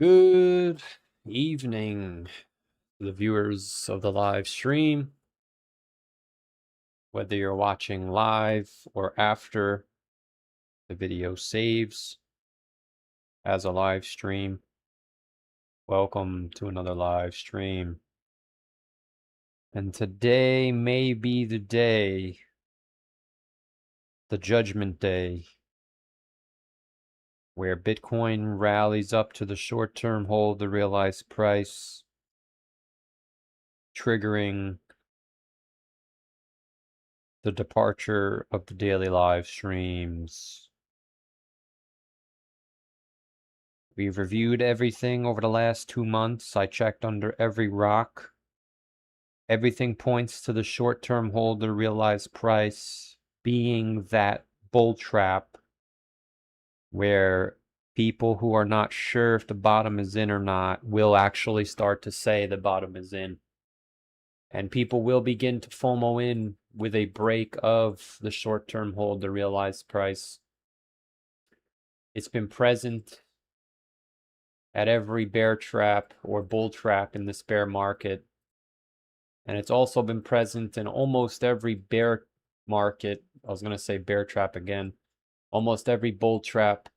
Good evening to the viewers of the live stream, whether you're watching live or after the video saves as a live stream. Welcome to another live stream. And today may be the day, the judgment day, where Bitcoin rallies up to the short-term hold, the realized price, triggering the departure of the daily live streams. We've reviewed everything over the last 2 months. I checked under every rock. Everything points to the short-term hold, the realized price being that bull trap where people who are not sure if the bottom is in or not will actually start to say the bottom is in. And people will begin to FOMO in with a break of the short-term hold, the realized price. It's been present at every bear trap or bull trap in this bear market. And it's also been present in almost every bear market. I was going to say bear trap again. Almost every bull trap.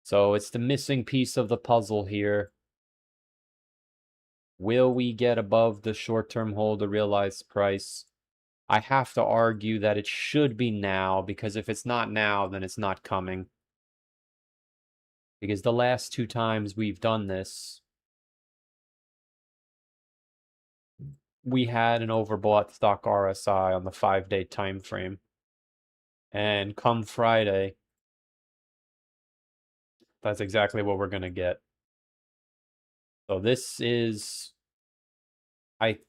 So it's the missing piece of the puzzle here. Will we get above the short-term hold, the realized price? I have to argue that it should be now, because if it's not now, then it's not coming. Because the last 2 times we've done this, we had an overbought stock RSI on the 5-day time frame. And come Friday, That's exactly what we're going to get. So this is, I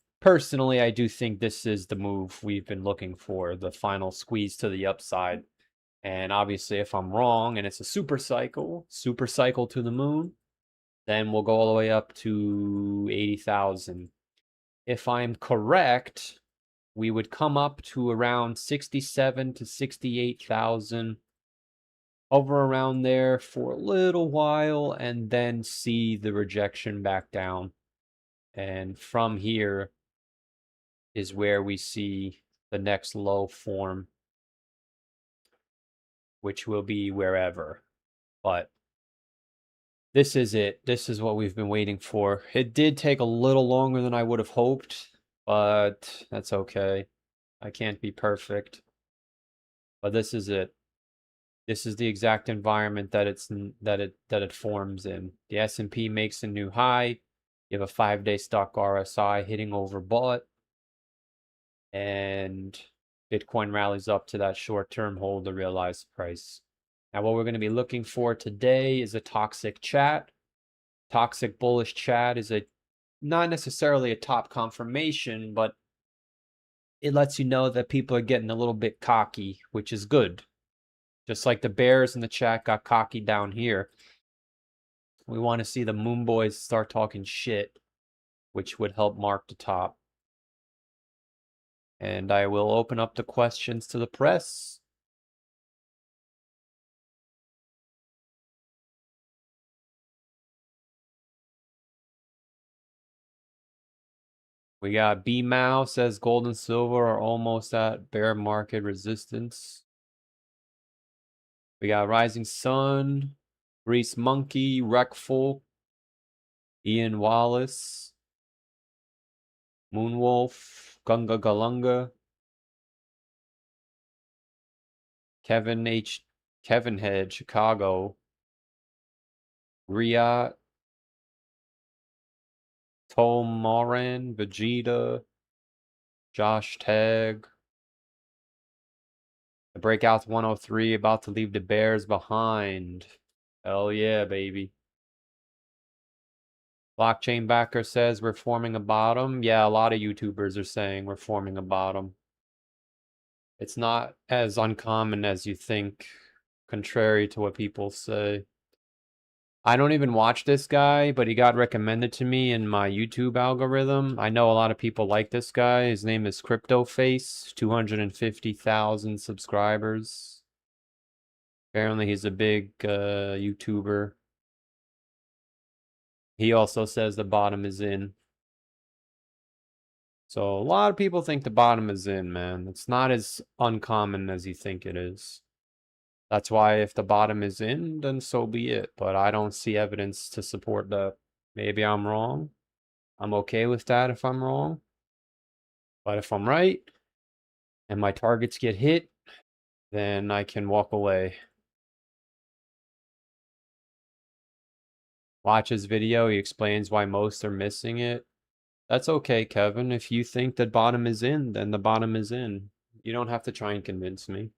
do think this is the move we've been looking for, the final squeeze to the upside. And obviously, if I'm wrong and it's a super cycle to the moon, then we'll go all the way up to 80,000. If I'm correct, we would come up to around 67 to 68,000, hover around there for a little while, and then see the rejection back down. And from here is where we see the next low form, which will be wherever. But this is it. This is what we've been waiting for. It did take a little longer than I would have hoped, but that's okay. I can't be perfect. But this is it. This is the exact environment that it forms in. The S&P makes a new high. You have a 5-day stock RSI hitting overbought, and Bitcoin rallies up to that short-term hold to realize price. Now, what we're going to be looking for today is a toxic chat. Toxic bullish chat is not necessarily a top confirmation, but it lets you know that people are getting a little bit cocky, which is good. Just like the bears in the chat got cocky down here. We want to see the Moon Boys start talking shit, which would help mark the top. And I will open up the questions to the press. We got B-Mao says gold and silver are almost at bear market resistance. We got Rising Sun, Reese Monkey, Wreckful, Ian Wallace, Moonwolf, Gunga Galunga, Kevin Head, Chicago, Riyadh, Tom Moran, Vegeta, Josh Tag. The Breakout's 103, about to leave the Bears behind. Hell yeah, baby. Blockchain Backer says we're forming a bottom. Yeah, a lot of YouTubers are saying we're forming a bottom. It's not as uncommon as you think, contrary to what people say. I don't even watch this guy, but he got recommended to me in my YouTube algorithm. I know a lot of people like this guy. His name is CryptoFace, 250,000 subscribers. Apparently he's a big YouTuber. He also says the bottom is in. So a lot of people think the bottom is in, man. It's not as uncommon as you think it is. That's why if the bottom is in, then so be it. But I don't see evidence to support that. Maybe I'm wrong. I'm okay with that if I'm wrong. But if I'm right and my targets get hit, then I can walk away. Watch his video. He explains why most are missing it. That's okay, Kevin. If you think the bottom is in, then the bottom is in. You don't have to try and convince me.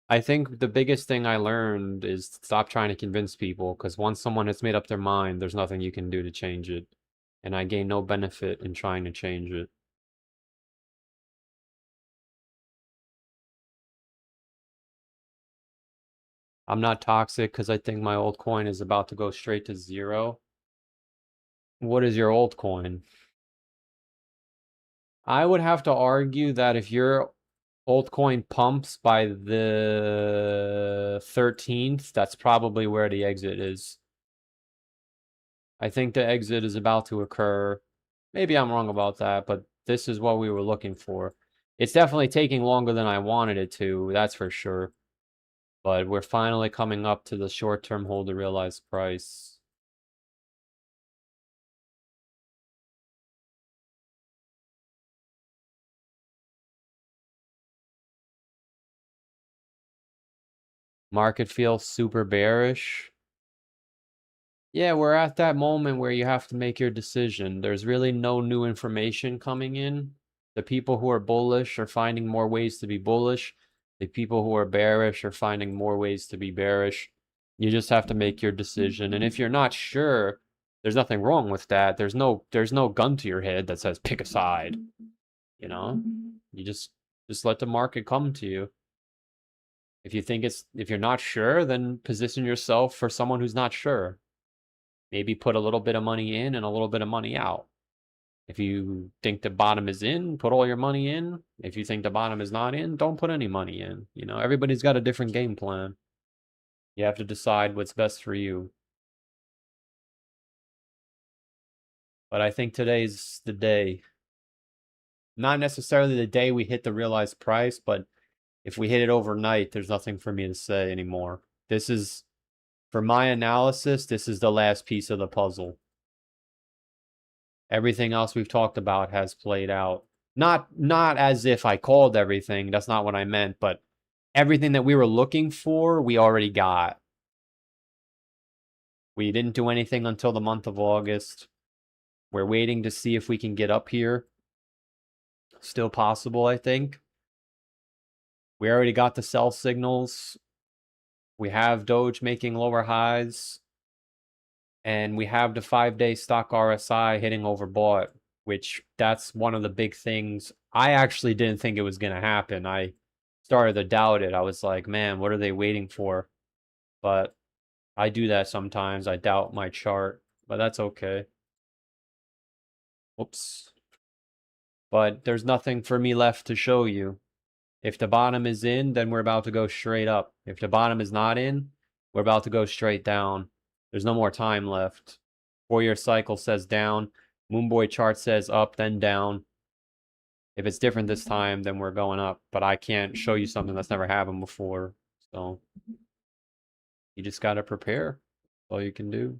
I think the biggest thing I learned is stop trying to convince people, because once someone has made up their mind, there's nothing you can do to change it. And I gain no benefit in trying to change it. I'm not toxic because I think my altcoin is about to go straight to zero. What is your altcoin? I would have to argue that if your altcoin pumps by the 13th, that's probably where the exit is. I think the exit is about to occur. Maybe I'm wrong about that, but this is what we were looking for. It's definitely taking longer than I wanted it to, that's for sure. But we're finally coming up to the short-term hold to realize price. Market feels super bearish. Yeah, we're at that moment where you have to make your decision. There's really no new information coming in. The people who are bullish are finding more ways to be bullish. The people who are bearish are finding more ways to be bearish. You just have to make your decision. And if you're not sure, there's nothing wrong with that. There's no gun to your head that says pick a side. You know? You just let the market come to you. If you're not sure, then position yourself for someone who's not sure. Maybe put a little bit of money in and a little bit of money out. If you think the bottom is in, put all your money in. If you think the bottom is not in, don't put any money in. You know, everybody's got a different game plan. You have to decide what's best for you. But I think today's the day. Not necessarily the day we hit the realized price, but if we hit it overnight, there's nothing for me to say anymore. This is, for my analysis, this is the last piece of the puzzle. Everything else we've talked about has played out. Not as if I called everything. That's not what I meant, but everything that we were looking for, we already got. We didn't do anything until the month of August. We're waiting to see if we can get up here. Still possible, I think. We already got the sell signals. We have Doge making lower highs. And we have the 5-day stock RSI hitting overbought, which that's one of the big things. I actually didn't think it was going to happen. I started to doubt it. I was like, man, what are they waiting for? But I do that sometimes. I doubt my chart, but that's okay. Oops. But there's nothing for me left to show you. If the bottom is in, then we're about to go straight up. If the bottom is not in, we're about to go straight down. There's no more time left. 4-year cycle says down. Moonboy chart says up, then down. If it's different this time, then we're going up. But I can't show you something that's never happened before. So you just got to prepare. That's all you can do.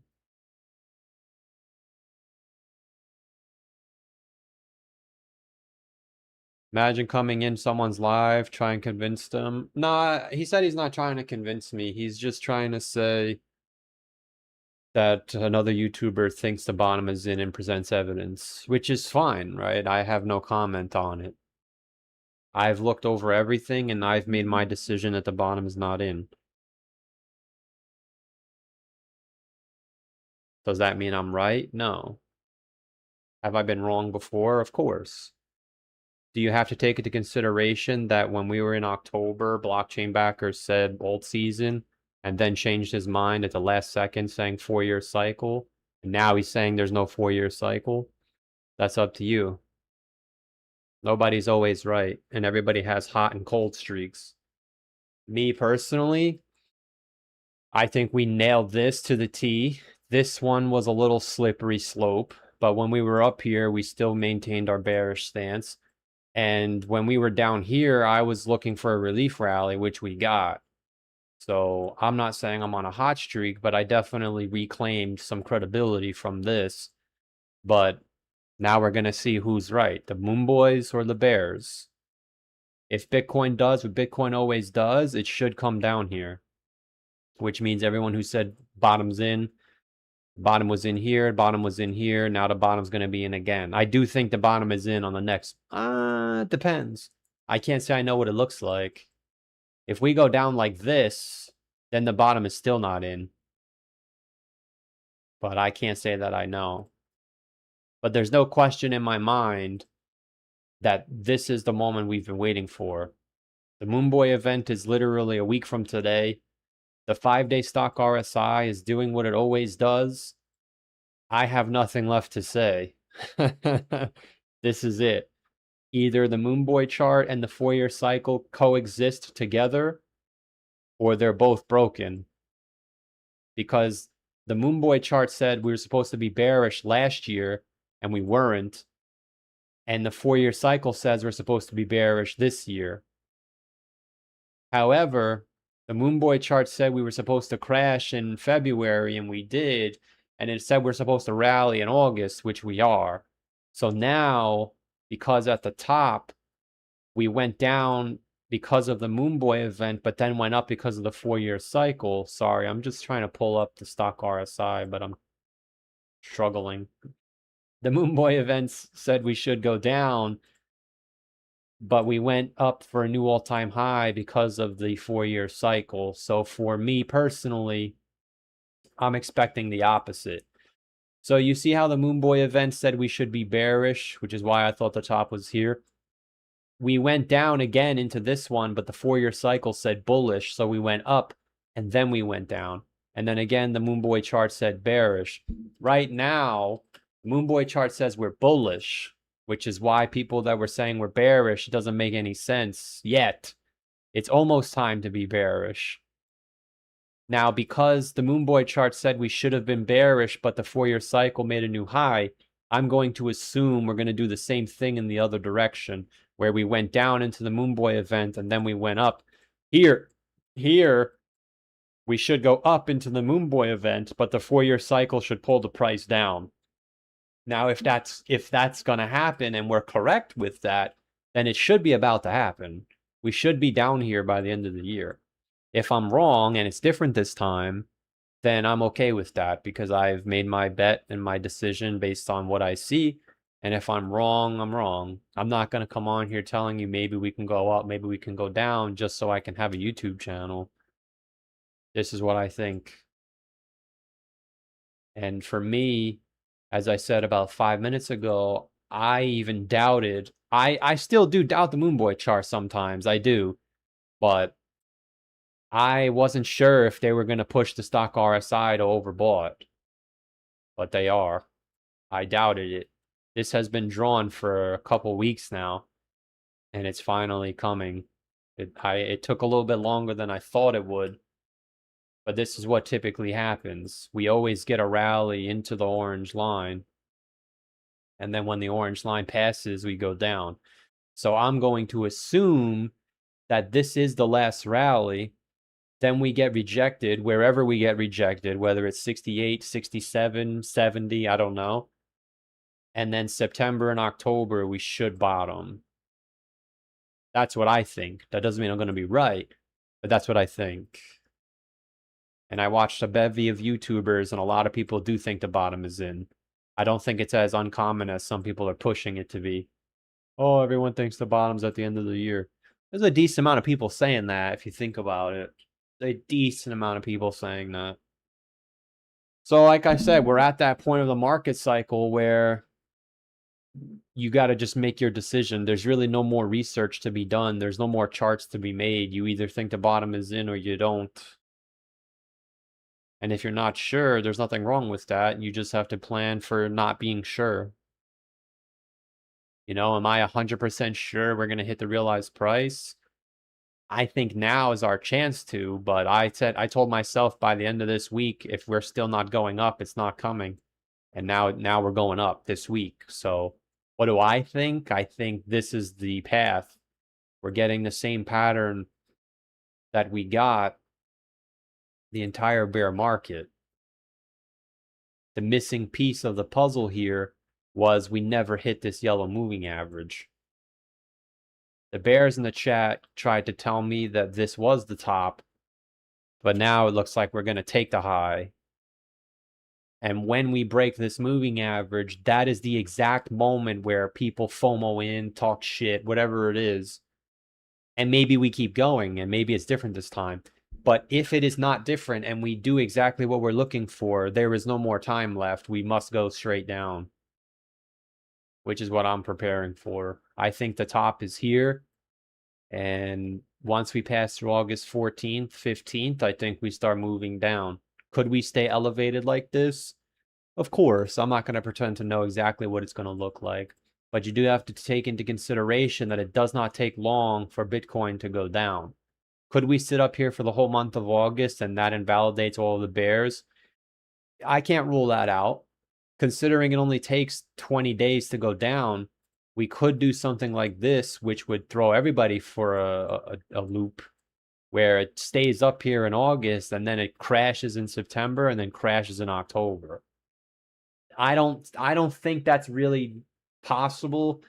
Imagine coming in someone's live, try and convince them. Nah, he said he's not trying to convince me. He's just trying to say that another YouTuber thinks the bottom is in and presents evidence, which is fine, right? I have no comment on it. I've looked over everything and I've made my decision that the bottom is not in. Does that mean I'm right? No. Have I been wrong before? Of course. Do you have to take into consideration that when we were in October, blockchain backers said old season and then changed his mind at the last second saying 4-year cycle? And now he's saying there's no 4-year cycle? That's up to you. Nobody's always right, and everybody has hot and cold streaks. Me personally, I think we nailed this to the T. This one was a little slippery slope, but when we were up here, we still maintained our bearish stance. And when we were down here, I was looking for a relief rally, which we got. So I'm not saying I'm on a hot streak, but I definitely reclaimed some credibility from this. But now we're going to see who's right, the Moon Boys or the Bears. If Bitcoin does what Bitcoin always does, it should come down here, which means everyone who said bottom's in, bottom was in here, bottom was in here, now the bottom's going to be in again. I do think the bottom is in on the next. Depends. I can't say I know what it looks like. If we go down like this, then the bottom is still not in. But I can't say that I know. But there's no question in my mind that this is the moment we've been waiting for. The Moonboy event is literally a week from today. The 5-day stock RSI is doing what it always does. I have nothing left to say. This is it. Either the Moonboy chart and the 4-year cycle coexist together, or they're both broken. Because the Moonboy chart said we were supposed to be bearish last year, and we weren't. And the 4-year cycle says we're supposed to be bearish this year. However, the Moonboy chart said we were supposed to crash in February, and we did. And it said we're supposed to rally in August, which we are. So now, because at the top, we went down because of the Moonboy event, but then went up because of the 4-year cycle. Sorry, I'm just trying to pull up the stock RSI, but I'm struggling. The Moonboy events said we should go down, but we went up for a new all-time high because of the 4-year cycle. So for me personally, I'm expecting the opposite. So you see how the Moonboy event said we should be bearish, which is why I thought the top was here. We went down again into this one, but the 4-year cycle said bullish, so we went up and then we went down. And then again, the Moonboy chart said bearish. Right now, the Moonboy chart says we're bullish, which is why people that were saying we're bearish, it doesn't make any sense yet. It's almost time to be bearish. Now, because the Moonboy chart said we should have been bearish, but the 4-year cycle made a new high, I'm going to assume we're going to do the same thing in the other direction, where we went down into the Moonboy event and then we went up. Here, we should go up into the Moonboy event, but the 4-year cycle should pull the price down. Now, if that's going to happen and we're correct with that, then it should be about to happen. We should be down here by the end of the year. If I'm wrong and it's different this time, then I'm okay with that because I've made my bet and my decision based on what I see. And if I'm wrong, I'm wrong. I'm not going to come on here telling you maybe we can go up, maybe we can go down just so I can have a YouTube channel. This is what I think. And for me, as I said about 5 minutes ago, I even doubted. I still do doubt the Moonboy chart sometimes. I do. But I wasn't sure if they were going to push the stock RSI to overbought. But they are. I doubted it. This has been drawn for a couple weeks now, and it's finally coming. It took a little bit longer than I thought it would, but this is what typically happens. We always get a rally into the orange line, and then when the orange line passes, we go down. So I'm going to assume that this is the last rally. Then we get rejected, wherever we get rejected, whether it's 68, 67, 70, I don't know. And then September and October, we should bottom. That's what I think. That doesn't mean I'm going to be right, but that's what I think. And I watched a bevy of YouTubers, and a lot of people do think the bottom is in. I don't think it's as uncommon as some people are pushing it to be. Oh, everyone thinks the bottom's at the end of the year. There's a decent amount of people saying that, if you think about it. A decent amount of people saying that. So like I said, we're at that point of the market cycle where you got to just make your decision. There's really no more research to be done. There's no more charts to be made. You either think the bottom is in or you don't. And if you're not sure, there's nothing wrong with that. You just have to plan for not being sure. You know, am I 100% sure we're going to hit the realized price? I think now is our chance to, but I told myself by the end of this week, if we're still not going up, it's not coming. And now we're going up this week. So what do I think? I think this is the path. We're getting the same pattern that we got the entire bear market. The missing piece of the puzzle here was we never hit this yellow moving average. The bears in the chat tried to tell me that this was the top, but now it looks like we're going to take the high. And when we break this moving average, that is the exact moment where people FOMO in, talk shit, whatever it is. And maybe we keep going, and maybe it's different this time. But if it is not different and we do exactly what we're looking for, there is no more time left. We must go straight down, which is what I'm preparing for. I think the top is here. And once we pass through August 14th, 15th, I think we start moving down. Could we stay elevated like this? Of course, I'm not going to pretend to know exactly what it's going to look like. But you do have to take into consideration that it does not take long for Bitcoin to go down. Could we sit up here for the whole month of August and that invalidates all of the bears? I can't rule that out. Considering it only takes 20 days to go down, we could do something like this, which would throw everybody for a loop where it stays up here in August and then it crashes in September and then crashes in October. I don't think that's really possible.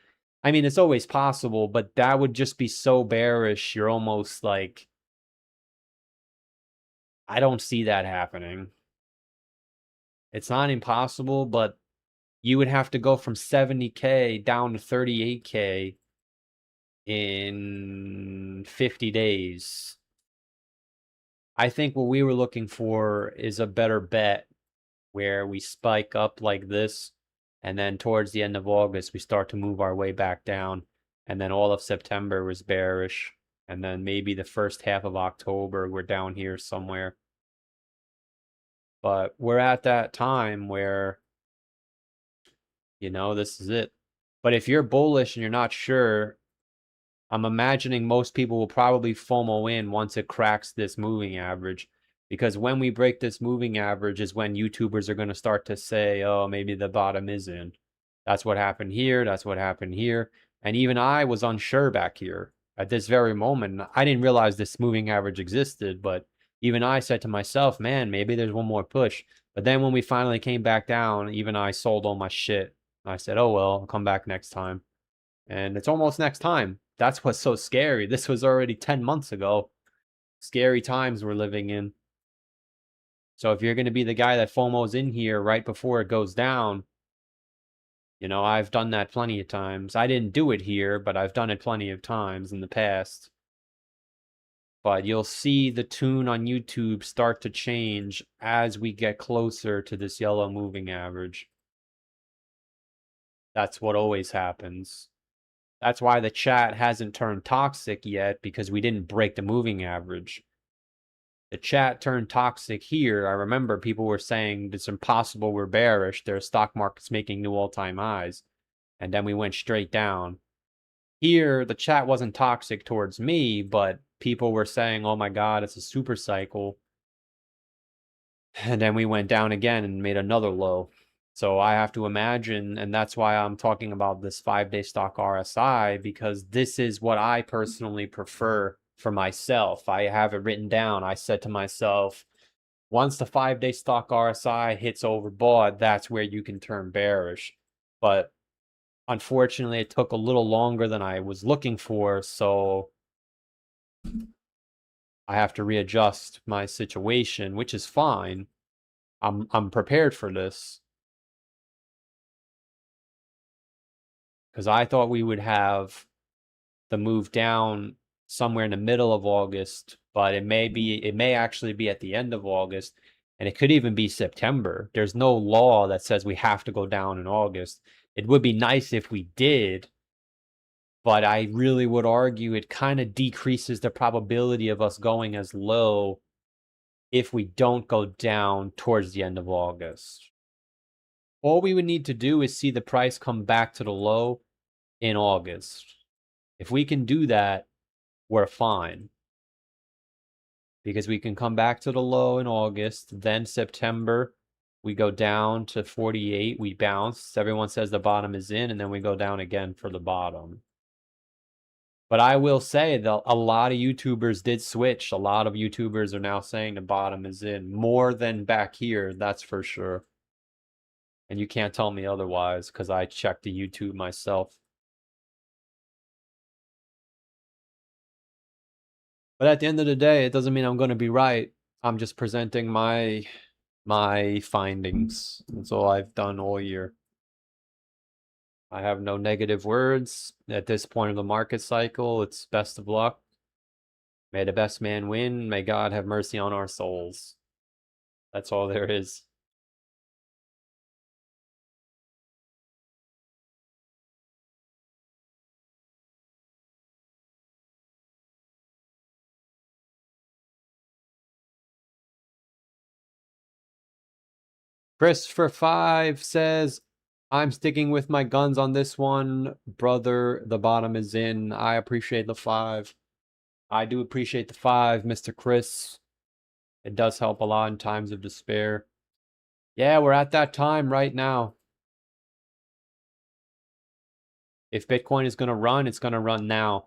I mean, it's always possible, but that would just be so bearish. You're almost like, I don't see that happening. It's not impossible, but you would have to go from 70K down to 38K in 50 days. I think what we were looking for is a better bet where we spike up like this, and then towards the end of August, we start to move our way back down. And then all of September was bearish. And then maybe the first half of October, we're down here somewhere. But we're at that time where, this is it. But if you're bullish and you're not sure, I'm imagining most people will probably FOMO in once it cracks this moving average. Because when we break this moving average is when YouTubers are going to start to say, oh, maybe the bottom is in. That's what happened here. That's what happened here. And even I was unsure back here at this very moment. I didn't realize this moving average existed, but even I said to myself, man, maybe there's one more push. But then when we finally came back down, even I sold all my shit. I said, oh, well, I'll come back next time. And it's almost next time. That's what's so scary. This was already 10 months ago. Scary times we're living in. So if you're going to be the guy that FOMO's in here right before it goes down, I've done that plenty of times. I didn't do it here, but I've done it plenty of times in the past. But you'll see the tune on YouTube start to change as we get closer to this yellow moving average. That's what always happens. That's why the chat hasn't turned toxic yet, because we didn't break the moving average. The chat turned toxic here. I remember people were saying it's impossible, we're bearish, their stock market's making new all-time highs. And then we went straight down. Here, the chat wasn't toxic towards me, but people were saying, oh my God, it's a super cycle. And then we went down again and made another low. So I have to imagine, and that's why I'm talking about this 5-day stock RSI, because this is what I personally prefer for myself. I have it written down. I said to myself, once the 5-day stock RSI hits overbought, that's where you can turn bearish. But unfortunately, it took a little longer than I was looking for, so I have to readjust my situation, which is fine. I'm prepared for this, because I thought we would have the move down somewhere in the middle of August, but it may actually be at the end of August, and it could even be September. There's no law that says we have to go down in August. It would be nice if we did, but I really would argue it kind of decreases the probability of us going as low if we don't go down towards the end of August. All we would need to do is see the price come back to the low in August. If we can do that, we're fine. Because we can come back to the low in August, then September, we go down to 48, we bounce. Everyone says the bottom is in, and then we go down again for the bottom. But I will say that a lot of YouTubers did switch. A lot of YouTubers are now saying the bottom is in. More than back here, that's for sure. And you can't tell me otherwise, because I checked the YouTube myself. But at the end of the day, it doesn't mean I'm going to be right. I'm just presenting my findings. That's all I've done all year. I have no negative words. At this point of the market cycle, it's best of luck. May the best man win. May God have mercy on our souls. That's all there is. Christopher 5 says, I'm sticking with my guns on this one. Brother, the bottom is in. I appreciate the 5. I do appreciate the 5, Mr. Chris. It does help a lot in times of despair. Yeah, we're at that time right now. If Bitcoin is going to run, it's going to run now.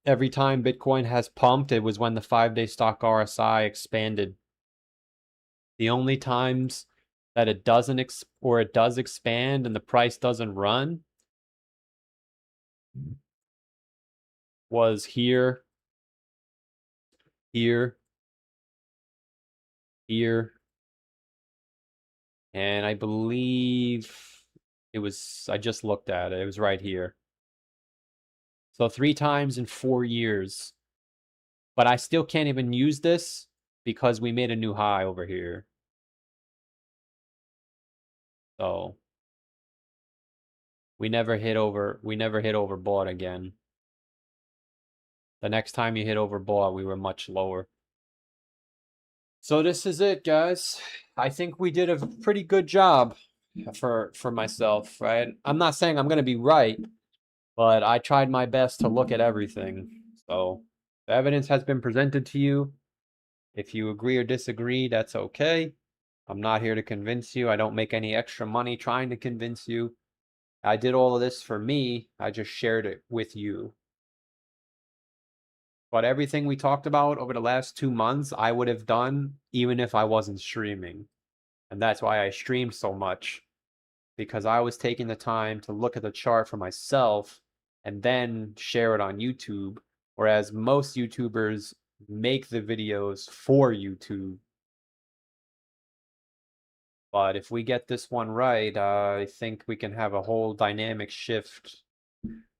Every time Bitcoin has pumped, it was when the 5-day stock RSI expanded. The only times that it doesn't it does expand and the price doesn't run was here, here, here, and I believe it was, I just looked at it, it was right here. So 3 times in 4 years. But I still can't even use this because we made a new high over here. So we never hit overbought again. The next time you hit overbought, we were much lower. So this is it, guys. I think we did a pretty good job for myself, right? I'm not saying I'm going to be right, but I tried my best to look at everything. So the evidence has been presented to you. If you agree or disagree, that's okay. I'm not here to convince you. I don't make any extra money trying to convince you. I did all of this for me. I just shared it with you. But everything we talked about over the last 2 months, I would have done even if I wasn't streaming. And that's why I streamed so much, because I was taking the time to look at the chart for myself and then share it on YouTube. Whereas most YouTubers make the videos for YouTube. But if we get this one right, I think we can have a whole dynamic shift.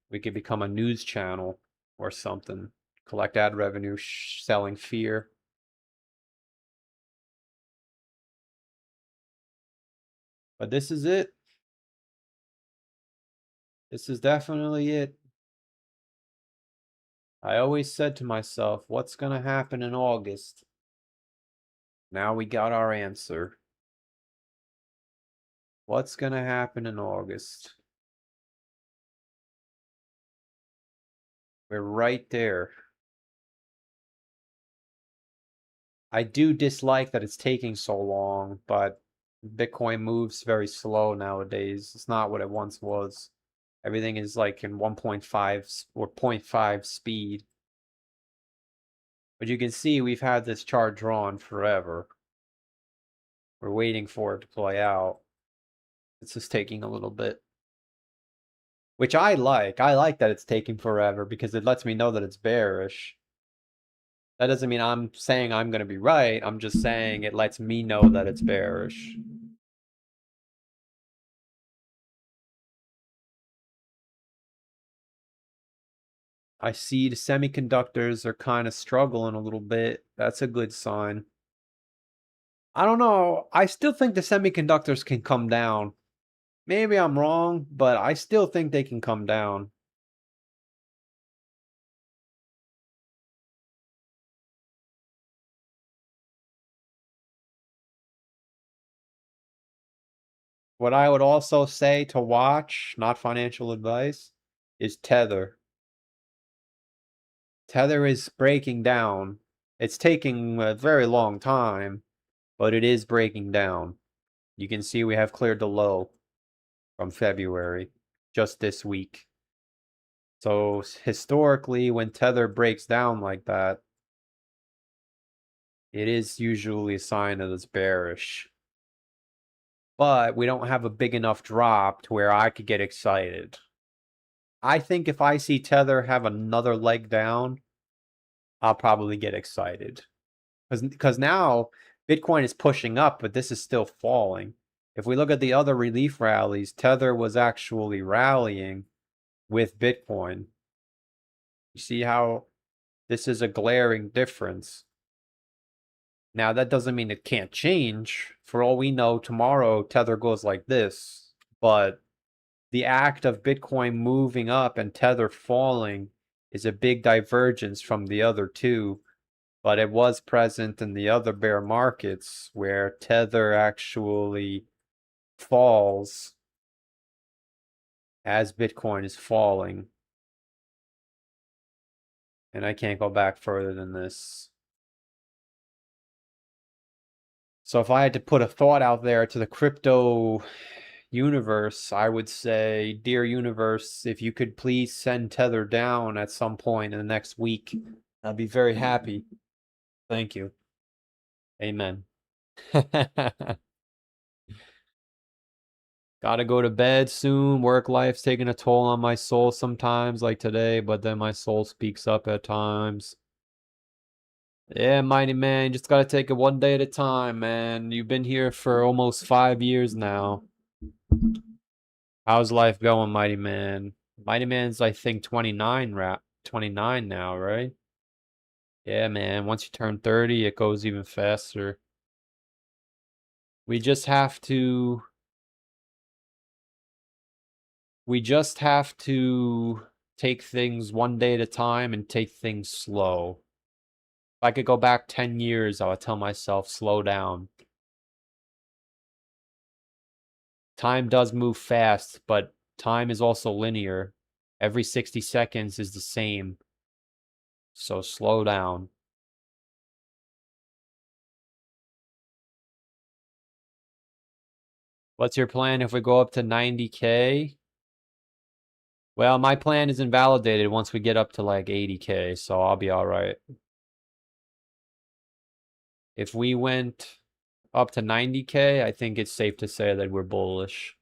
We could become a news channel or something. Collect ad revenue, selling fear. But this is it. This is definitely it. I always said to myself, what's going to happen in August? Now we got our answer. What's going to happen in August? We're right there. I do dislike that it's taking so long, but Bitcoin moves very slow nowadays. It's not what it once was. Everything is like in 1.5 or 0.5 speed. But you can see we've had this chart drawn forever. We're waiting for it to play out. It's just taking a little bit. Which I like. I like that it's taking forever because it lets me know that it's bearish. That doesn't mean I'm saying I'm going to be right. I'm just saying it lets me know that it's bearish. I see the semiconductors are kind of struggling a little bit. That's a good sign. I don't know. I still think the semiconductors can come down. Maybe I'm wrong, but I still think they can come down. What I would also say to watch, not financial advice, is Tether. Tether is breaking down. It's taking a very long time, but it is breaking down. You can see we have cleared the low from February, just this week. So historically, when Tether breaks down like that, it is usually a sign that it's bearish. But we don't have a big enough drop to where I could get excited. I think if I see Tether have another leg down, I'll probably get excited. Because now Bitcoin is pushing up, but this is still falling. If we look at the other relief rallies, Tether was actually rallying with Bitcoin. You see how this is a glaring difference. Now, that doesn't mean it can't change. For all we know, tomorrow Tether goes like this. But the act of Bitcoin moving up and Tether falling is a big divergence from the other two. But it was present in the other bear markets where Tether actually falls as Bitcoin is falling. And I can't go back further than this. So if I had to put a thought out there to the crypto universe, I would say, dear universe, if you could please send Tether down at some point in the next week, I'd be very happy. Thank you. Amen. Gotta go to bed soon. Work life's taking a toll on my soul sometimes, like today, but then my soul speaks up at times. Yeah, mighty man, just gotta take it one day at a time, man. You've been here for almost 5 years now. How's life going, mighty man? Mighty Man's, I think, 29 now, right? Yeah, man. Once you turn 30, it goes even faster. We just have to take things one day at a time and take things slow. If I could go back 10 years, I would tell myself, slow down. Time does move fast, but time is also linear. Every 60 seconds is the same. So slow down. What's your plan if we go up to 90K? Well, my plan is invalidated once we get up to like 80K, so I'll be all right. If we went up to 90K, I think it's safe to say that we're bullish.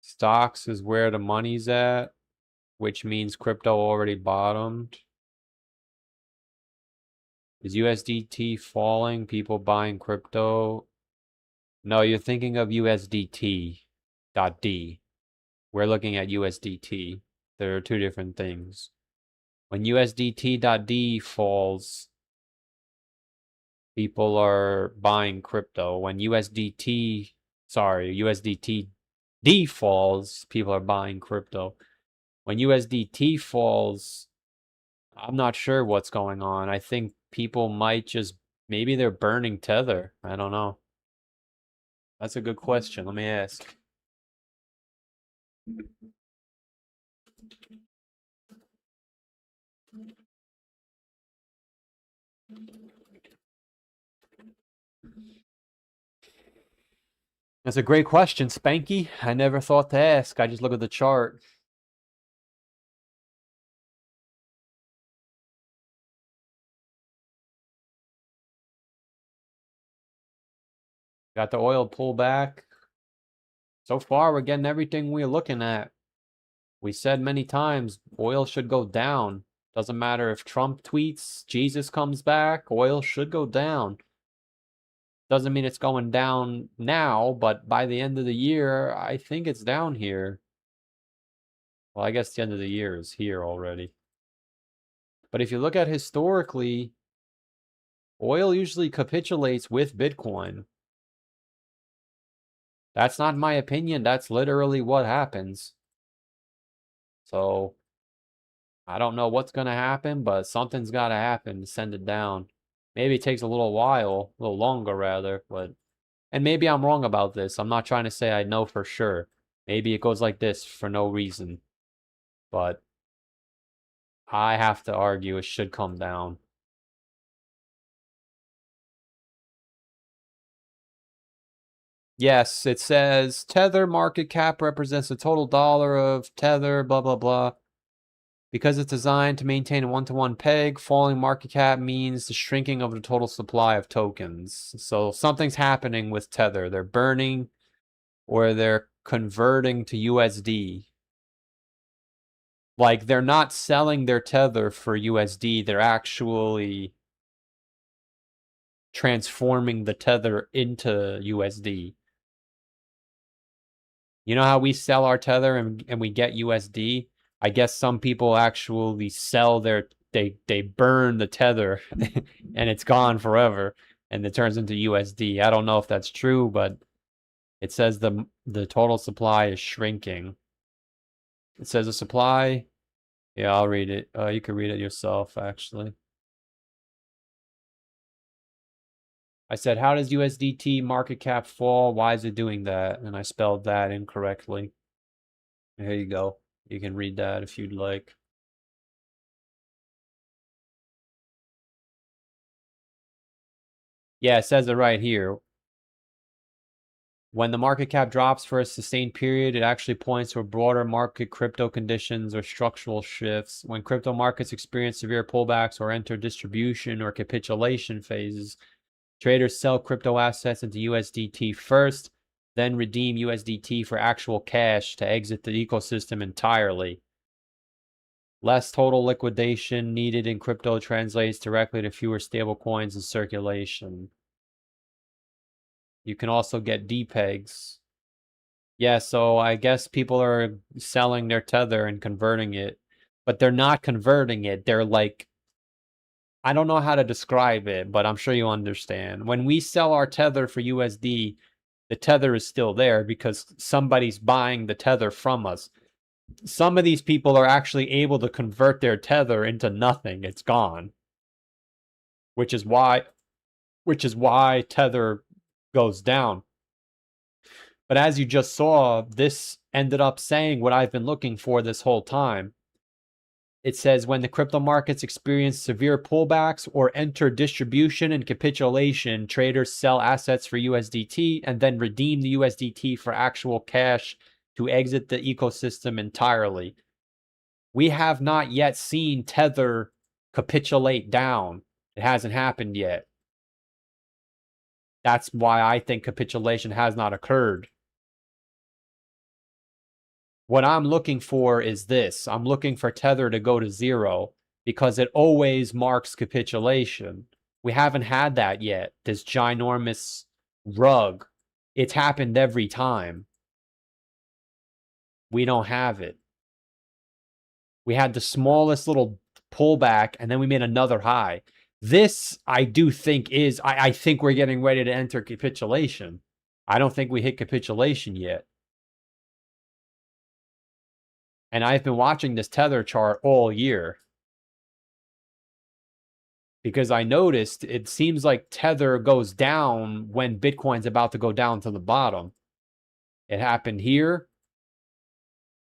Stocks is where the money's at, which means crypto already bottomed. Is USDT falling? People buying crypto? No, you're thinking of USDT.D. We're looking at USDT. There are two different things. When USDT.D falls, people are buying crypto. When USDT falls, people are buying crypto. When USDT falls, I'm not sure what's going on. I think people might just, maybe they're burning Tether. I don't know. That's a good question. Let me ask. That's a great question, Spanky. I never thought to ask. I just look at the chart. Got the oil pullback. So far, we're getting everything we're looking at. We said many times, oil should go down. Doesn't matter if Trump tweets, Jesus comes back, oil should go down. Doesn't mean it's going down now, but by the end of the year, I think it's down here. Well, I guess the end of the year is here already. But if you look at historically, oil usually capitulates with Bitcoin. That's not my opinion. That's literally what happens. So I don't know what's going to happen, but something's got to happen to send it down. Maybe it takes a little while, a little longer rather, but and maybe I'm wrong about this. I'm not trying to say I know for sure. Maybe it goes like this for no reason. But I have to argue it should come down. Yes, it says Tether market cap represents the total dollar of Tether, blah, blah, blah. Because it's designed to maintain a one-to-one peg, falling market cap means the shrinking of the total supply of tokens. So something's happening with Tether. They're burning or they're converting to USD. Like, they're not selling their Tether for USD. They're actually transforming the Tether into USD. You know how we sell our Tether and we get USD? I guess some people actually sell they burn the Tether and it's gone forever and it turns into USD. I don't know if that's true, but it says the total supply is shrinking. It says a supply. Yeah, I'll read it. You can read it yourself, actually. I said, how does USDT market cap fall? Why is it doing that? And I spelled that incorrectly. Here you go. You can read that if you'd like. Yeah, it says it right here. When the market cap drops for a sustained period, it actually points to a broader market crypto conditions or structural shifts. When crypto markets experience severe pullbacks or enter distribution or capitulation phases, traders sell crypto assets into USDT first, then redeem USDT for actual cash to exit the ecosystem entirely. Less total liquidation needed in crypto translates directly to fewer stable coins in circulation. You can also get DPEGs. Yeah, so I guess people are selling their Tether and converting it, but they're not converting it. They're like, I don't know how to describe it, but I'm sure you understand. When we sell our Tether for USD, the Tether is still there because somebody's buying the Tether from us. Some of these people are actually able to convert their Tether into nothing. It's gone. Which is why Tether goes down. But as you just saw, this ended up saying what I've been looking for this whole time. It says when the crypto markets experience severe pullbacks or enter distribution and capitulation, traders sell assets for USDT and then redeem the USDT for actual cash to exit the ecosystem entirely. We have not yet seen Tether capitulate down. It hasn't happened yet. That's why I think capitulation has not occurred. What I'm looking for is this. I'm looking for Tether to go to zero because it always marks capitulation. We haven't had that yet, this ginormous rug. It's happened every time. We don't have it. We had the smallest little pullback, and then we made another high. This, I do think is, I think we're getting ready to enter capitulation. I don't think we hit capitulation yet. And I've been watching this Tether chart all year because I noticed it seems like Tether goes down when Bitcoin's about to go down to the bottom. It happened here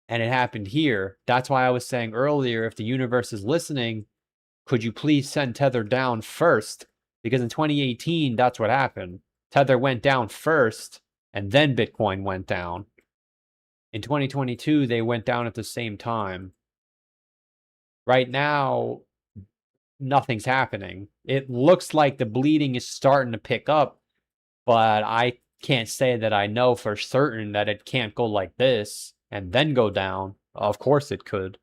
and it happened here. That's why I was saying earlier, if the universe is listening, could you please send Tether down first? Because in 2018, that's what happened. Tether went down first and then Bitcoin went down. In 2022, they went down at the same time. Right now, nothing's happening. It looks like the bleeding is starting to pick up, but I can't say that I know for certain that it can't go like this and then go down. Of course it could.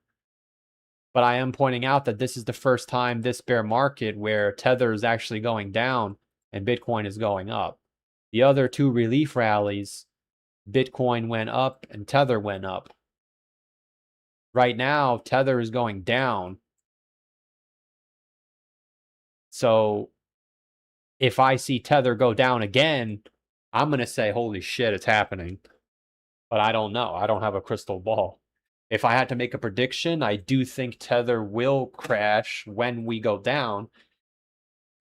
But I am pointing out that this is the first time this bear market where Tether is actually going down and Bitcoin is going up. The other two relief rallies, Bitcoin went up and Tether went up. Right now, Tether is going down. So if I see Tether go down again, I'm going to say, holy shit, it's happening. But I don't know. I don't have a crystal ball. If I had to make a prediction, I do think Tether will crash when we go down.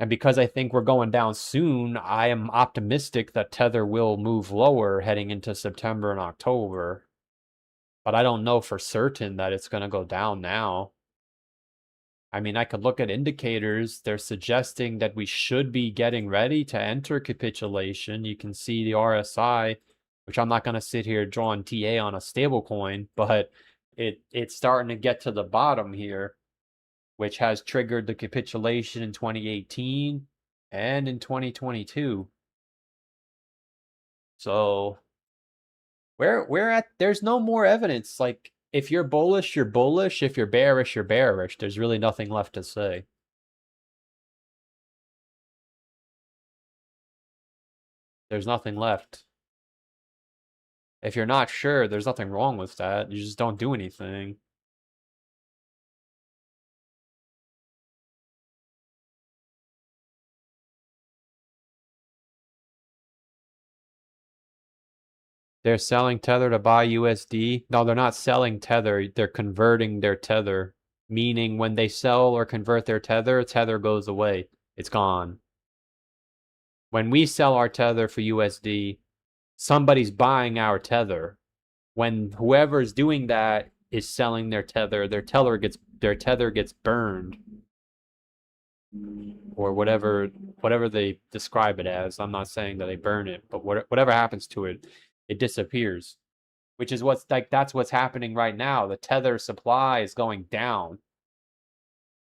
And because I think we're going down soon, I am optimistic that Tether will move lower heading into September and October. But I don't know for certain that it's going to go down now. I mean, I could look at indicators. They're suggesting that we should be getting ready to enter capitulation. You can see the RSI, which I'm not going to sit here drawing TA on a stable coin, but it's starting to get to the bottom here, which has triggered the capitulation in 2018 and in 2022. So we're at, there's no more evidence. Like, if you're bullish, you're bullish. If you're bearish, you're bearish. There's really nothing left to say. There's nothing left. If you're not sure, there's nothing wrong with that. You just don't do anything. They're selling Tether to buy USD. No, they're not selling Tether. They're converting their Tether. Meaning when they sell or convert their Tether, Tether goes away. It's gone. When we sell our Tether for USD, somebody's buying our Tether. When whoever's doing that is selling their Tether, their Tether gets burned. Or whatever they describe it as. I'm not saying that they burn it, but whatever happens to it, it disappears. Which is that's what's happening right now. The Tether supply is going down.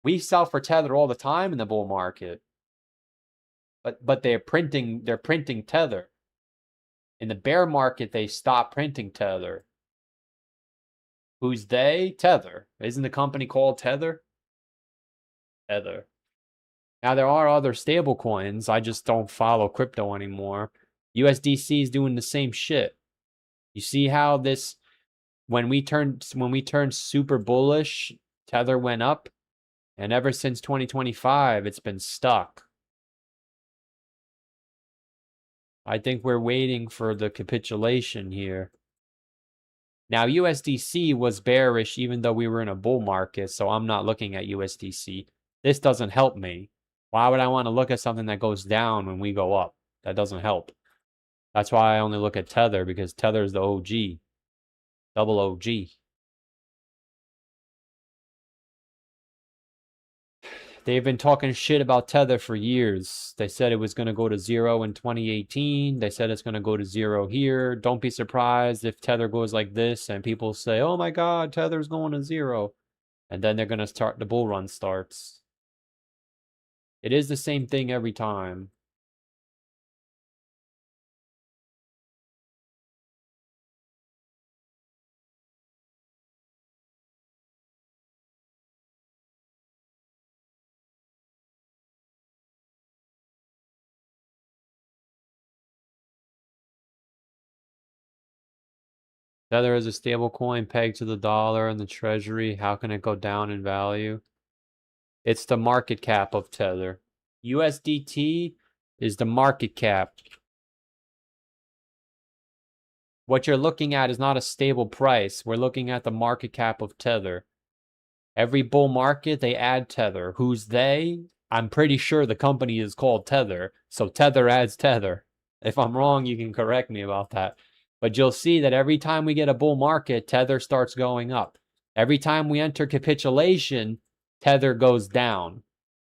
We sell for Tether all the time in the bull market. But they're printing Tether. In the bear market, they stop printing Tether. Who's they? Tether. Isn't the company called Tether? Tether. Now, there are other stable coins. I just don't follow crypto anymore. USDC is doing the same shit. You see how this, when we turned super bullish, Tether went up, and ever since 2025, it's been stuck. I think we're waiting for the capitulation here. Now, USDC was bearish even though we were in a bull market, so I'm not looking at USDC. This doesn't help me. Why would I want to look at something that goes down when we go up? That doesn't help. That's why I only look at Tether, because Tether is the OG. Double OG. They've been talking shit about Tether for years. They said it was going to go to 0 in 2018. They said it's going to go to 0 here. Don't be surprised if Tether goes like this and people say, oh my God, Tether's going to 0. And then they're going to start, the bull run starts. It is the same thing every time. Tether is a stable coin pegged to the dollar and the treasury. How can it go down in value? It's the market cap of Tether. USDT is the market cap. What you're looking at is not a stable price. We're looking at the market cap of Tether. Every bull market, they add Tether. Who's they? I'm pretty sure the company is called Tether. So Tether adds Tether. If I'm wrong, you can correct me about that. But you'll see that every time we get a bull market, Tether starts going up. Every time we enter capitulation, Tether goes down.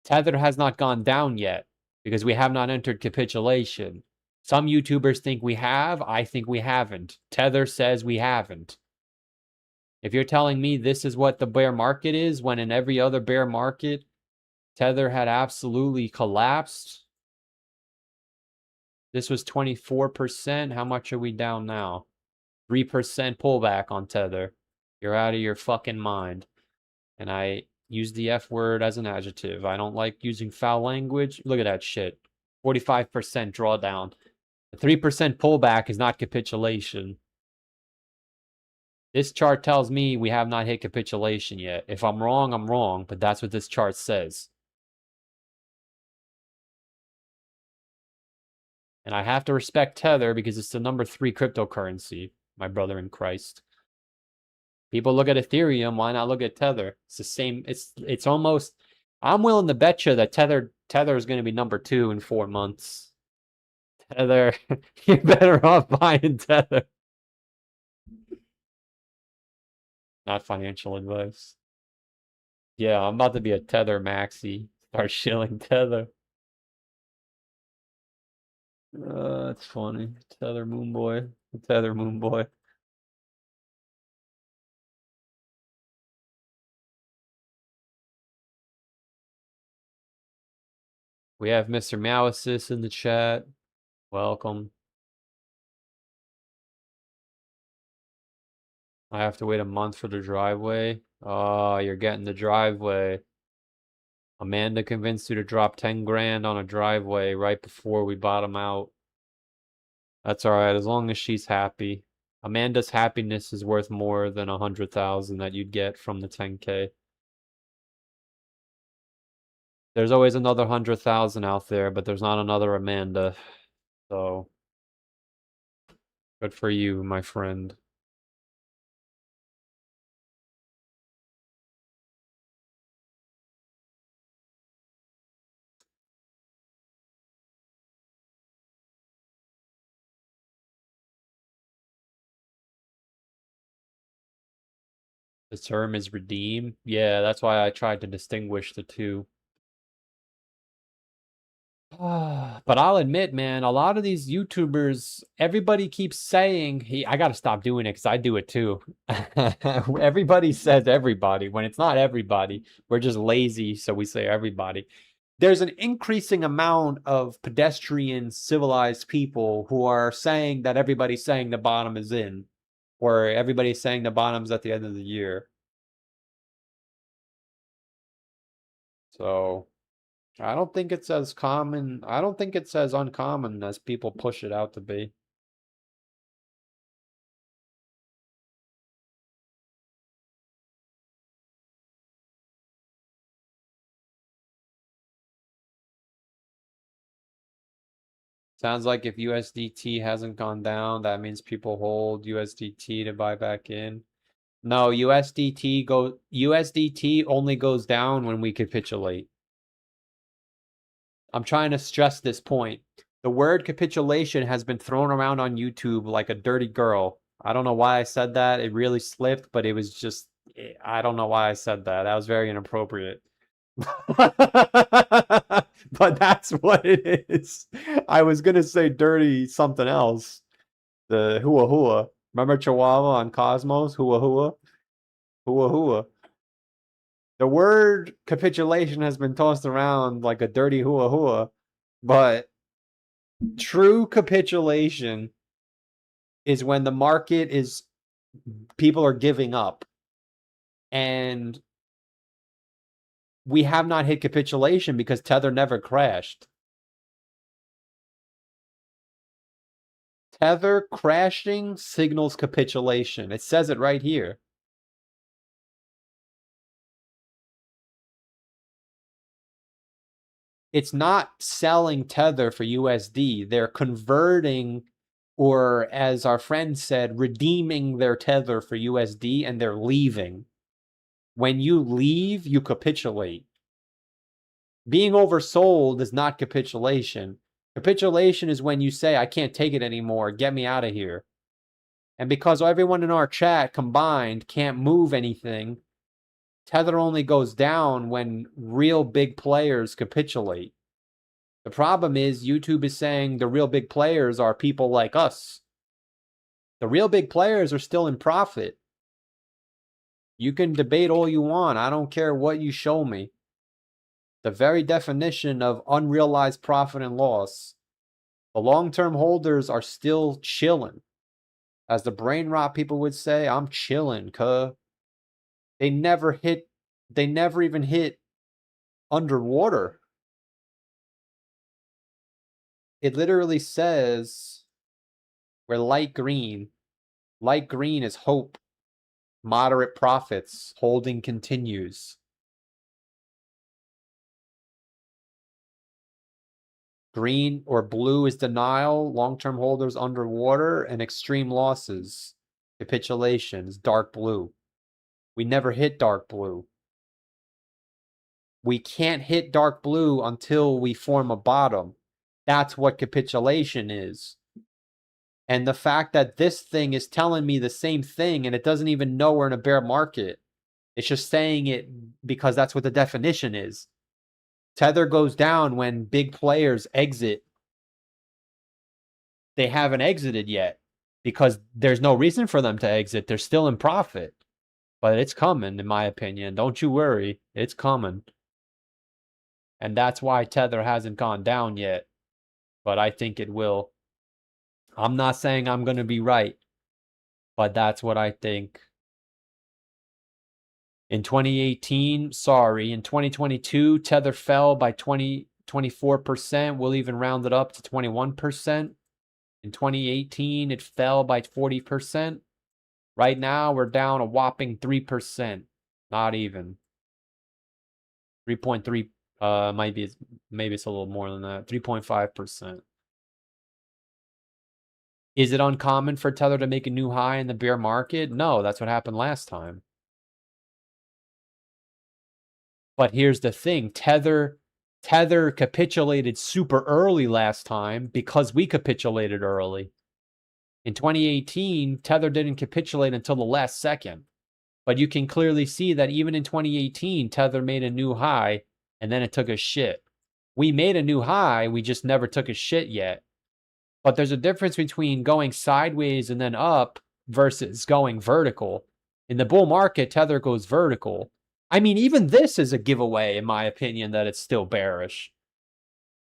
Tether has not gone down yet because we have not entered capitulation. Some YouTubers think we have. I think we haven't. Tether says we haven't. If you're telling me this is what the bear market is, when in every other bear market, Tether had absolutely collapsed. This was 24%. How much are we down now? 3% pullback on Tether. You're out of your fucking mind. And I use the F word as an adjective. I don't like using foul language. Look at that shit. 45% drawdown. A 3% pullback is not capitulation. This chart tells me we have not hit capitulation yet. If I'm wrong, but that's what this chart says. And I have to respect Tether because it's the number 3 cryptocurrency, my brother in Christ. People look at Ethereum, why not look at Tether? It's the same, it's almost, I'm willing to bet you that Tether is going to be number 2 in 4 months. Tether, you're better off buying Tether. Not financial advice. Yeah, I'm about to be a Tether maxi. Start shilling Tether. That's funny. Tether Moon Boy. Tether Moon Boy. We have Mr. Meowasis in the chat. Welcome. I have to wait a month for the driveway. Oh, you're getting the driveway. Amanda convinced you to drop 10 grand on a driveway right before we bottom out. That's all right, as long as she's happy. Amanda's happiness is worth more than 100,000 that you'd get from the 10K. There's always another 100,000 out there, but there's not another Amanda. So, good for you, my friend. The term is redeem. Yeah, that's why I tried to distinguish the two. But I'll admit, man, a lot of these YouTubers, everybody keeps saying, I got to stop doing it because I do it too. Everybody says everybody when it's not everybody. We're just lazy, so we say everybody. There's an increasing amount of pedestrian, civilized people who are saying that everybody's saying the bottom is in, Or everybody's saying the bottom's at the end of the year. So I don't think it's as common. I don't think it's as uncommon as people push it out to be. Sounds like if USDT hasn't gone down, that means people hold USDT to buy back in. No, USDT only goes down when we capitulate. I'm trying to stress this point. The word capitulation has been thrown around on YouTube like a dirty girl. I don't know why I said that. It really slipped, but it was just, I don't know why I said that. That was very inappropriate. But that's what it is. I was gonna say dirty something else. The hua hua. Remember Chihuahua on Cosmos? Hua hua. Hua hua. The word capitulation has been tossed around like a dirty hua hua, but true capitulation is when the market is, people are giving up. And we have not hit capitulation because Tether never crashed. Tether crashing signals capitulation. It says it right here. It's not selling Tether for USD. They're converting, or as our friend said, redeeming their Tether for USD, and they're leaving. When you leave, you capitulate. Being oversold is not capitulation. Capitulation is when you say, I can't take it anymore, get me out of here. And because everyone in our chat combined can't move anything, Tether only goes down when real big players capitulate. The problem is YouTube is saying the real big players are people like us. The real big players are still in profit. You can debate all you want. I don't care what you show me. The very definition of unrealized profit and loss. The long-term holders are still chilling. As the brain rot people would say, I'm chilling, cuh. They never even hit underwater. It literally says we're light green. Light green is hope. Moderate profits. Holding continues. Green or blue is denial. Long-term holders underwater, and extreme losses. Capitulations. Dark blue. We never hit dark blue. We can't hit dark blue until we form a bottom. That's what capitulation is. And the fact that this thing is telling me the same thing and it doesn't even know we're in a bear market. It's just saying it because that's what the definition is. Tether goes down when big players exit. They haven't exited yet because there's no reason for them to exit. They're still in profit. But it's coming, in my opinion. Don't you worry. It's coming. And that's why Tether hasn't gone down yet. But I think it will. I'm not saying I'm going to be right. But that's what I think. In 2018, in 2022, Tether fell by 24%. We'll even round it up to 21%. In 2018, it fell by 40%. Right now, we're down a whopping 3%. Not even. 3.3, maybe it's a little more than that. 3.5%. Is it uncommon for Tether to make a new high in the bear market? No, that's what happened last time. But here's the thing. Tether capitulated super early last time because we capitulated early. In 2018, Tether didn't capitulate until the last second. But you can clearly see that even in 2018, Tether made a new high, and then it took a shit. We made a new high, we just never took a shit yet. But there's a difference between going sideways and then up versus going vertical. In the bull market, Tether goes vertical. I mean, even this is a giveaway, in my opinion, that it's still bearish.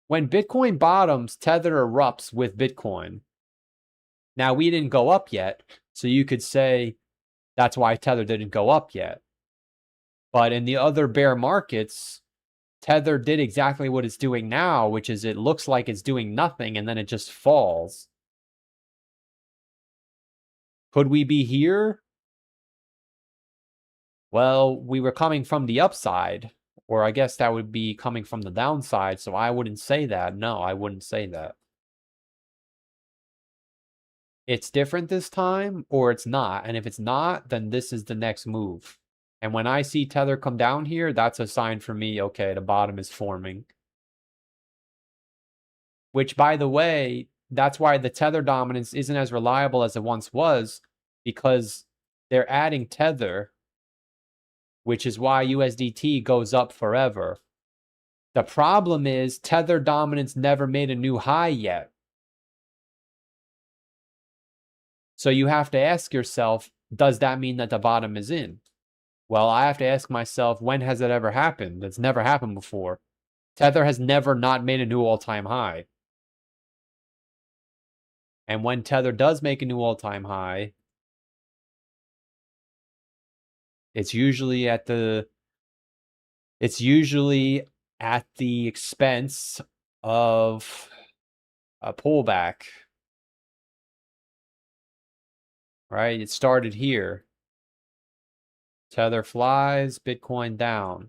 When Bitcoin bottoms, Tether erupts with Bitcoin. Now, we didn't go up yet, So you could say that's why Tether didn't go up yet. But in the other bear markets, Tether did exactly what it's doing now, which is it looks like it's doing nothing and then it just falls. Could we be here? Well, we were coming from the upside, or I guess that would be coming from the downside, so I wouldn't say that. No, I wouldn't say that. It's different this time, or it's not. And if it's not, then this is the next move. And when I see Tether come down here, that's a sign for me, okay, the bottom is forming. Which, by the way, that's why the Tether dominance isn't as reliable as it once was, because they're adding Tether, which is why USDT goes up forever. The problem is Tether dominance never made a new high yet. So you have to ask yourself, does that mean that the bottom is in? Well, I have to ask myself, when has it ever happened? It's never happened before. Tether has never not made a new all-time high. And when Tether does make a new all-time high, it's usually at the expense of a pullback. Right? It started here. Tether flies, Bitcoin down.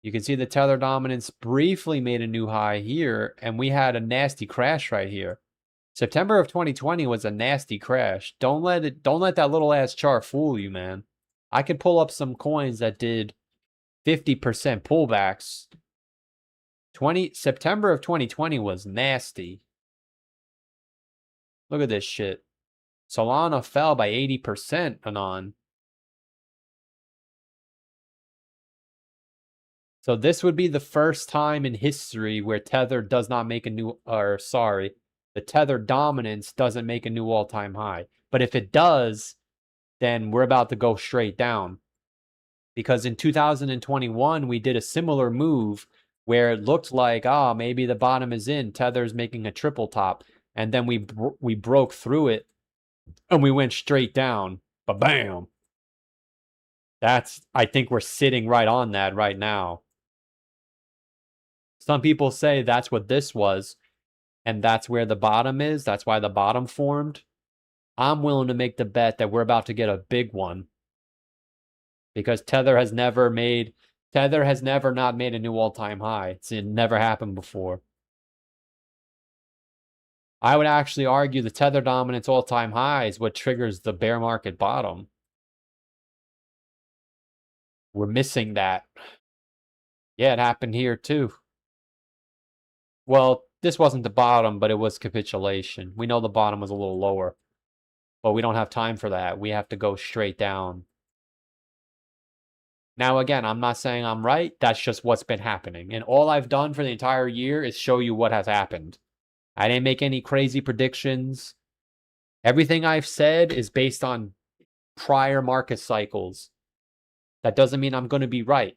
You can see the Tether dominance briefly made a new high here, and we had a nasty crash right here. September of 2020 was a nasty crash. Don't let that little ass chart fool you, man. I could pull up some coins that did 50% pullbacks. September of 2020 was nasty. Look at this shit. Solana fell by 80%, Anon. So this would be the first time in history where Tether does not make a new, the Tether dominance doesn't make a new all-time high. But if it does, then we're about to go straight down. Because in 2021, we did a similar move where it looked like, maybe the bottom is in, Tether's making a triple top. And then we broke through it and we went straight down. Ba-bam! I think we're sitting right on that right now. Some people say that's what this was, and that's where the bottom is. That's why the bottom formed. I'm willing to make the bet that we're about to get a big one. Because Tether has never not made a new all-time high. It never happened before. I would actually argue the Tether dominance all-time high is what triggers the bear market bottom. We're missing that. Yeah, it happened here too. Well, this wasn't the bottom, but it was capitulation. We know the bottom was a little lower. But we don't have time for that. We have to go straight down. Now, again, I'm not saying I'm right. That's just what's been happening. And all I've done for the entire year is show you what has happened. I didn't make any crazy predictions. Everything I've said is based on prior market cycles. That doesn't mean I'm going to be right.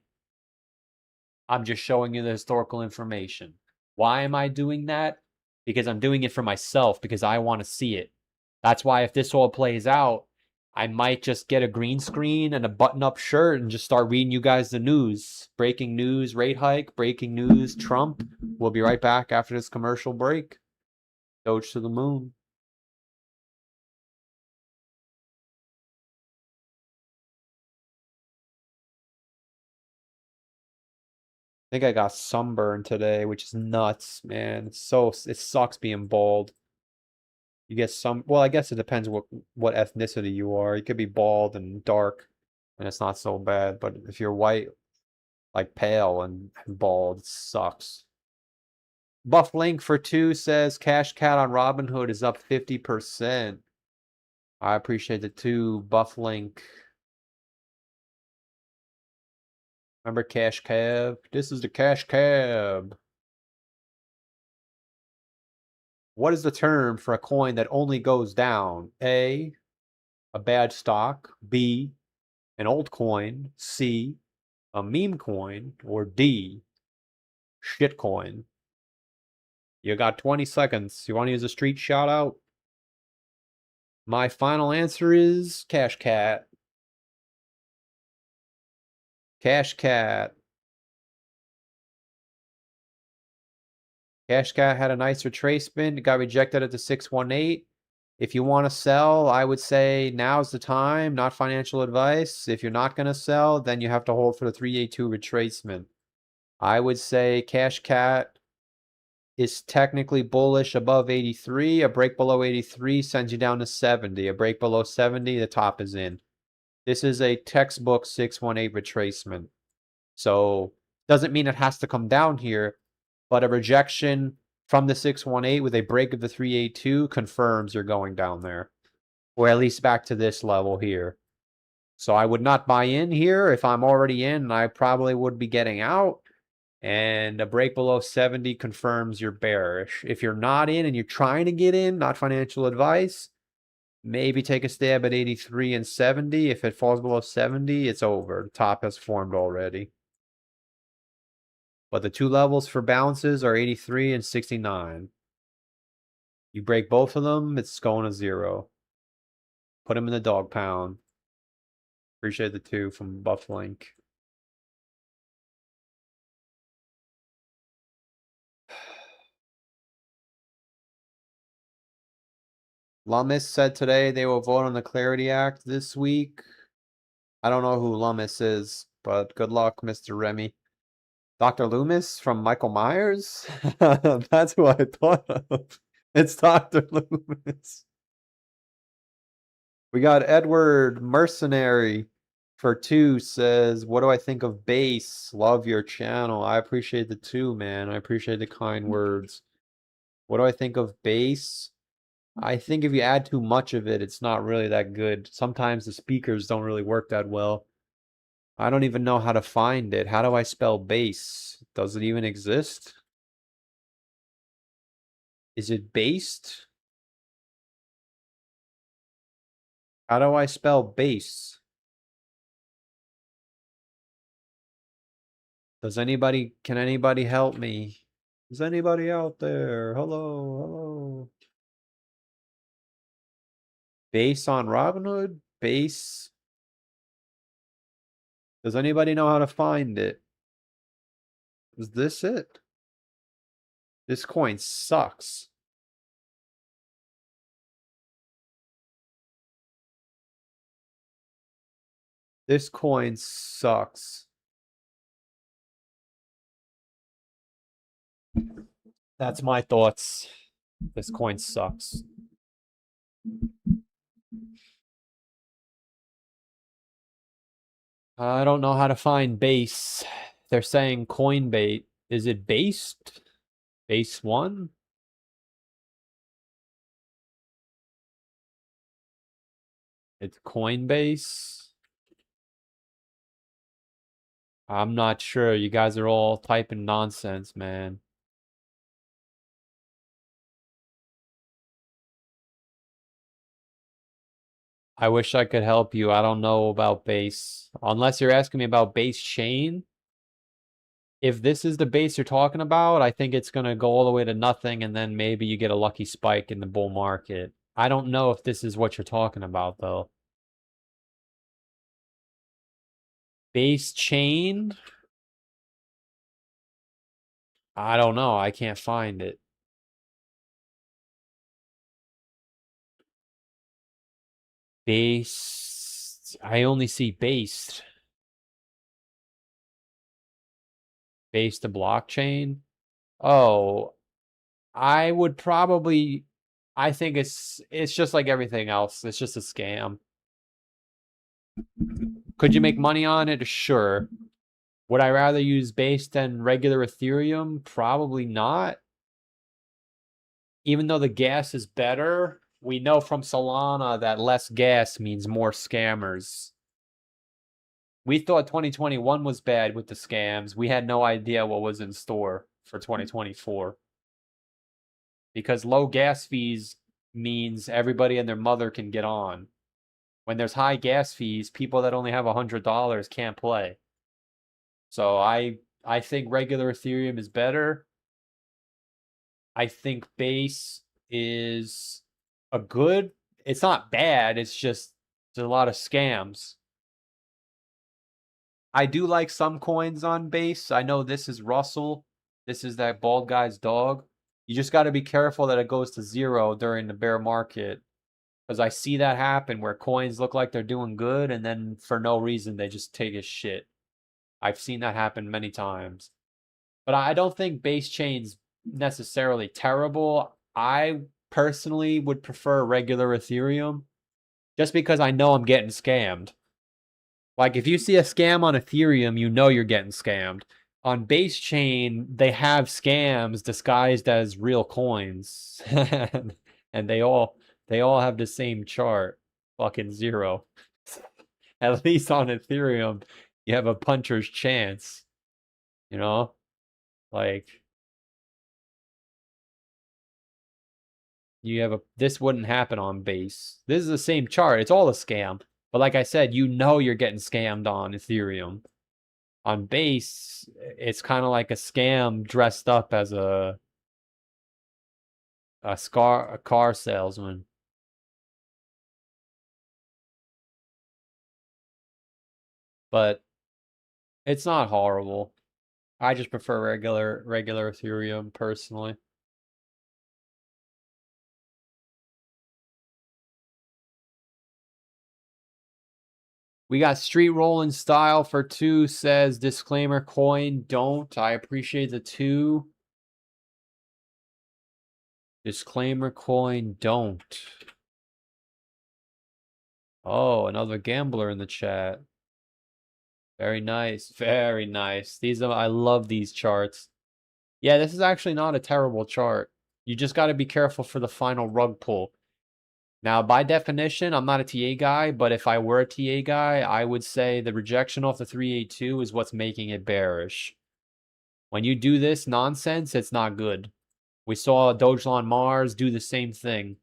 I'm just showing you the historical information. Why am I doing that? Because I'm doing it for myself, because I want to see it. That's why if this all plays out, I might just get a green screen and a button-up shirt and just start reading you guys the news. Breaking news, rate hike. Breaking news, Trump. We'll be right back after this commercial break. Doge to the moon. I think I got sunburn today, which is nuts, man. It sucks being bald. You get well, I guess it depends what ethnicity you are. You could be bald and dark, and it's not so bad. But if you're white, like pale and bald, it sucks. Buff Link for 2 says Cash Cat on Robinhood is up 50%. I appreciate the 2. Buff Link. Remember Cash Cab? This is the Cash Cab. What is the term for a coin that only goes down? A bad stock. B, an old coin. C, a meme coin. Or D, shitcoin. You got 20 seconds. You want to use a street shout out? My final answer is Cashapp. Cashapp. Cashapp had a nice retracement. It got rejected at the 618. If you want to sell, I would say now's the time, not financial advice. If you're not going to sell, then you have to hold for the 382 retracement. I would say Cashapp is technically bullish above 83. A break below 83 sends you down to 70. A break below 70, the top is in. This is a textbook 618 retracement. So doesn't mean it has to come down here, but a rejection from the 618 with a break of the 382 confirms you're going down there. Or at least back to this level here. So I would not buy in here. If I'm already in, I probably would be getting out. And a break below 70 confirms you're bearish. If you're not in and you're trying to get in, not financial advice, maybe take a stab at 83 and 70. If it falls below 70, it's over. The top has formed already. But the two levels for bounces are 83 and 69. You break both of them, it's going to 0. Put them in the dog pound. Appreciate the 2 from Bufflink. Lummis said today they will vote on the Clarity Act this week. I don't know who Lummis is, but good luck, Mr. Remy. Dr. Loomis from Michael Myers? That's who I thought of. It's Dr. Loomis. We got Edward Mercenary for 2 says, what do I think of base? Love your channel. I appreciate the 2, man. I appreciate the kind words. What do I think of base? I think if you add too much of it, it's not really that good. Sometimes the speakers don't really work that well. I don't even know how to find it. How do I spell base? Does it even exist? Is it based? How do I spell base? Can anybody help me? Is anybody out there? Hello, hello. Base on Robinhood? Base. Does anybody know how to find it? Is this it? This coin sucks. This coin sucks. That's my thoughts. This coin sucks. I don't know how to find base. They're saying Coinbase. Is it based? Base 1? It's Coinbase. I'm not sure. You guys are all typing nonsense, man. I wish I could help you. I don't know about base. Unless you're asking me about base chain. If this is the base you're talking about, I think it's going to go all the way to nothing, and then maybe you get a lucky spike in the bull market. I don't know if this is what you're talking about, though. Base chain? I don't know. I can't find it. Base. I only see based. Based to blockchain. Oh, I would probably. I think it's just like everything else. It's just a scam. Could you make money on it? Sure. Would I rather use base than regular Ethereum? Probably not. Even though the gas is better, we know from Solana that less gas means more scammers. We thought 2021 was bad with the scams. We had no idea what was in store for 2024. Because low gas fees means everybody and their mother can get on. When there's high gas fees, people that only have $100 can't play. So I think regular Ethereum is better. I think base is a good it's not bad. It's just there's a lot of scams. I do like some coins on base. I know this is Russell. This is that bald guy's dog. You just got to be careful that it goes to zero during the bear market. Because I see that happen where coins look like they're doing good and then for no reason they just take a shit. I've seen that happen many times. But I don't think base chain's necessarily terrible. I personally would prefer regular Ethereum just because I know I'm getting scammed. Like if you see a scam on Ethereum, you know you're getting scammed. On base chain, they have scams disguised as real coins. And they all have the same chart. Fucking zero. At least on Ethereum, you have a puncher's chance. You know? Like you have a this wouldn't happen on base. This is the same chart. It's all a scam. But like I said, you know you're getting scammed on Ethereum. On base, it's kind of like a scam dressed up as a car salesman. But it's not horrible. I just prefer regular Ethereum personally. We got Street Rolling Style for 2 says disclaimer coin don't. I appreciate the 2. Disclaimer coin don't. Oh, another gambler in the chat. Very nice. Very nice. I love these charts. Yeah, this is actually not a terrible chart. You just got to be careful for the final rug pull. Now, by definition, I'm not a TA guy, but if I were a TA guy, I would say the rejection off the 382 is what's making it bearish. When you do this nonsense, it's not good. We saw Dogecoin Mars do the same thing.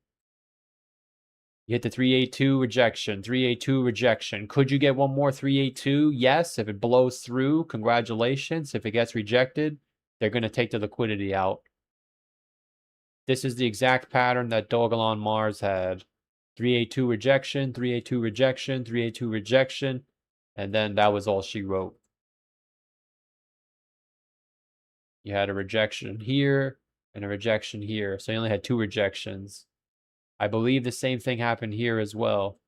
You hit the 382 rejection, 382 rejection. Could you get one more 382? Yes. If it blows through, congratulations. If it gets rejected, they're going to take the liquidity out. This is the exact pattern that Dogecoin Mars had. 382 rejection, 382 rejection, 382 rejection, and then that was all she wrote. You had a rejection here and a rejection here, so you only had 2 rejections. I believe the same thing happened here as well.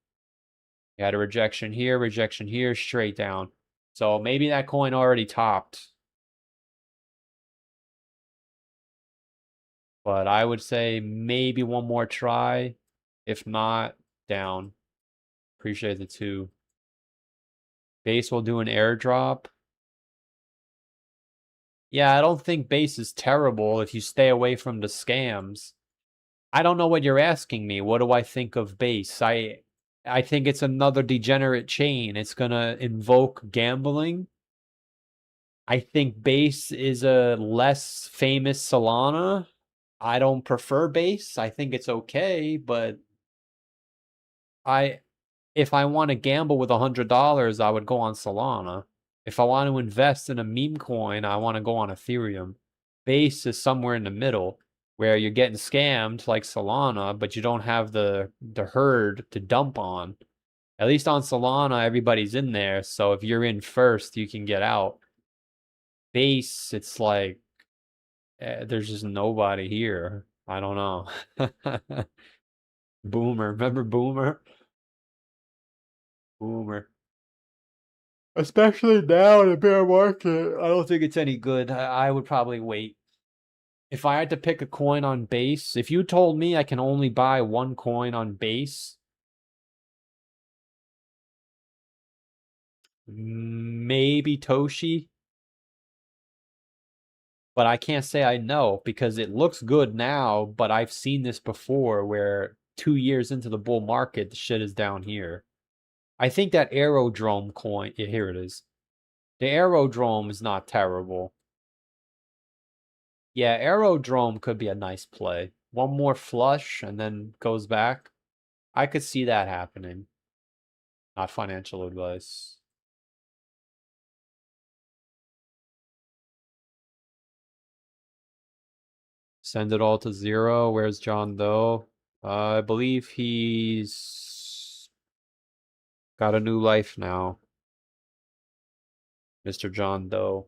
You had a rejection here, straight down. So maybe that coin already topped. But I would say maybe one more try. If not, down. Appreciate the 2. Base will do an airdrop. Yeah, I don't think base is terrible if you stay away from the scams. I don't know what you're asking me. What do I think of base? I think it's another degenerate chain. It's gonna invoke gambling. I think base is a less famous Solana. I don't prefer base. I think it's okay, but if I want to gamble with $100, I would go on Solana. If I want to invest in a meme coin, I want to go on Ethereum. Base is somewhere in the middle where you're getting scammed like Solana, but you don't have the herd to dump on. At least on Solana, everybody's in there, so if you're in first, you can get out. Base, it's like there's just nobody here. I don't know. Boomer, remember Boomer? Boomer. Especially now in the bear market, I don't think it's any good. I would probably wait. If I had to pick a coin on base, if you told me I can only buy one coin on base, maybe Toshi. But I can't say I know because it looks good now, but I've seen this before where 2 years into the bull market, the shit is down here. I think that Aerodrome coin, yeah, here it is. The Aerodrome is not terrible. Yeah, Aerodrome could be a nice play. One more flush and then goes back. I could see that happening. Not financial advice. Send it all to zero. Where's John Doe? I believe he's got a new life now. Mr. John Doe.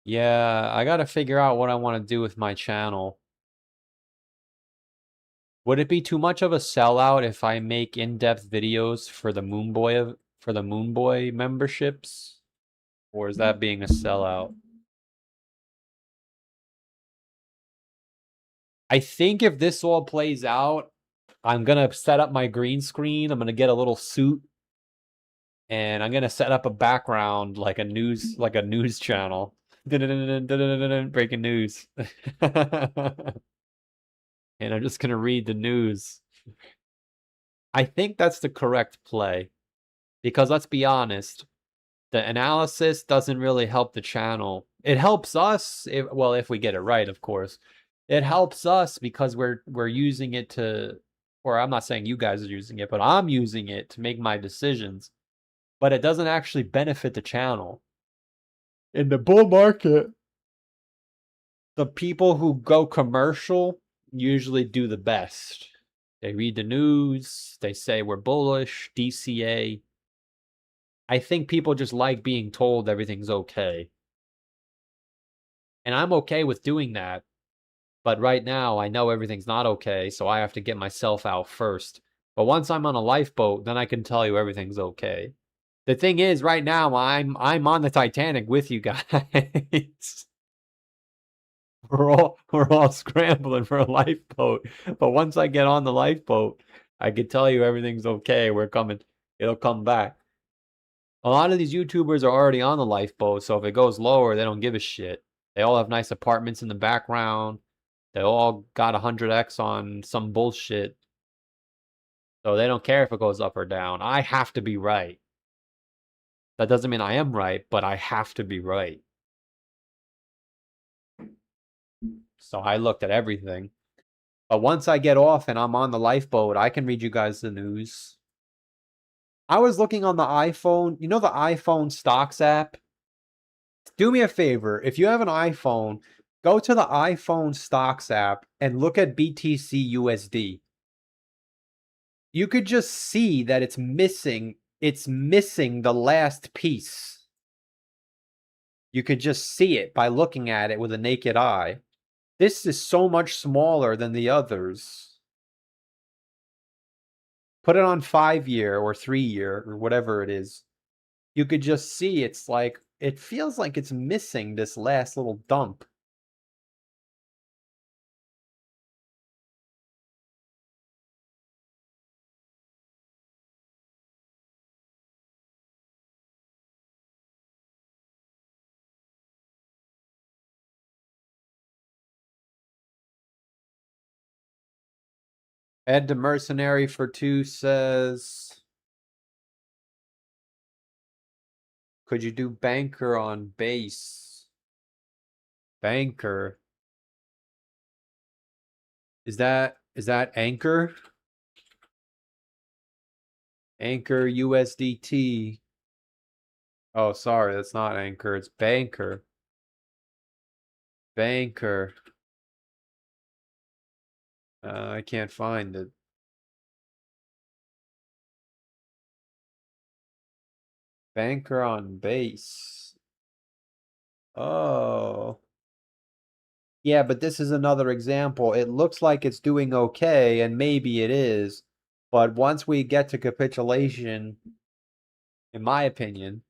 Yeah, I gotta figure out what I want to do with my channel. Would it be too much of a sellout if I make in-depth videos for the Moon Boy memberships? Or is that being a sellout? I think if this all plays out, I'm gonna set up my green screen. I'm gonna get a little suit, and I'm gonna set up a background like a news channel. Breaking news. And I'm just gonna read the news. I think that's the correct play. Because let's be honest, the analysis doesn't really help the channel. It helps us, if we get it right, of course. It helps us because we're using it to, or I'm not saying you guys are using it, but I'm using it to make my decisions. But it doesn't actually benefit the channel. In the bull market, the people who go commercial usually do the best. They read the news, they say we're bullish, DCA. I think people just like being told everything's okay. And I'm okay with doing that. But right now, I know everything's not okay, so I have to get myself out first. But once I'm on a lifeboat, then I can tell you everything's okay. The thing is, right now, I'm on the Titanic with you guys. we're all scrambling for a lifeboat. But once I get on the lifeboat, I can tell you everything's okay. We're coming. It'll come back. A lot of these YouTubers are already on the lifeboat, so if it goes lower, they don't give a shit. They all have nice apartments in the background. They all got 100x on some bullshit. So they don't care if it goes up or down. I have to be right. That doesn't mean I am right, but I have to be right. So I looked at everything. But once I get off and I'm on the lifeboat, I can read you guys the news. I was looking on the iPhone. You know the iPhone stocks app? Do me a favor. If you have an iPhone, go to the iPhone stocks app and look at BTC USD. You could just see that it's missing the last piece. You could just see it by looking at it with a naked eye. This is so much smaller than the others. Put it on 5-year or 3-year or whatever it is. You could just see it's like, it feels like it's missing this last little dump. Ed the Mercenary for 2 says, could you do banker on base? Banker. Is that Anchor? Anchor USDT. Oh, sorry, that's not Anchor, it's Banker. Banker. I can't find it. Banker on base. Oh. Yeah, but this is another example. It looks like it's doing okay, and maybe it is. But once we get to capitulation, in my opinion,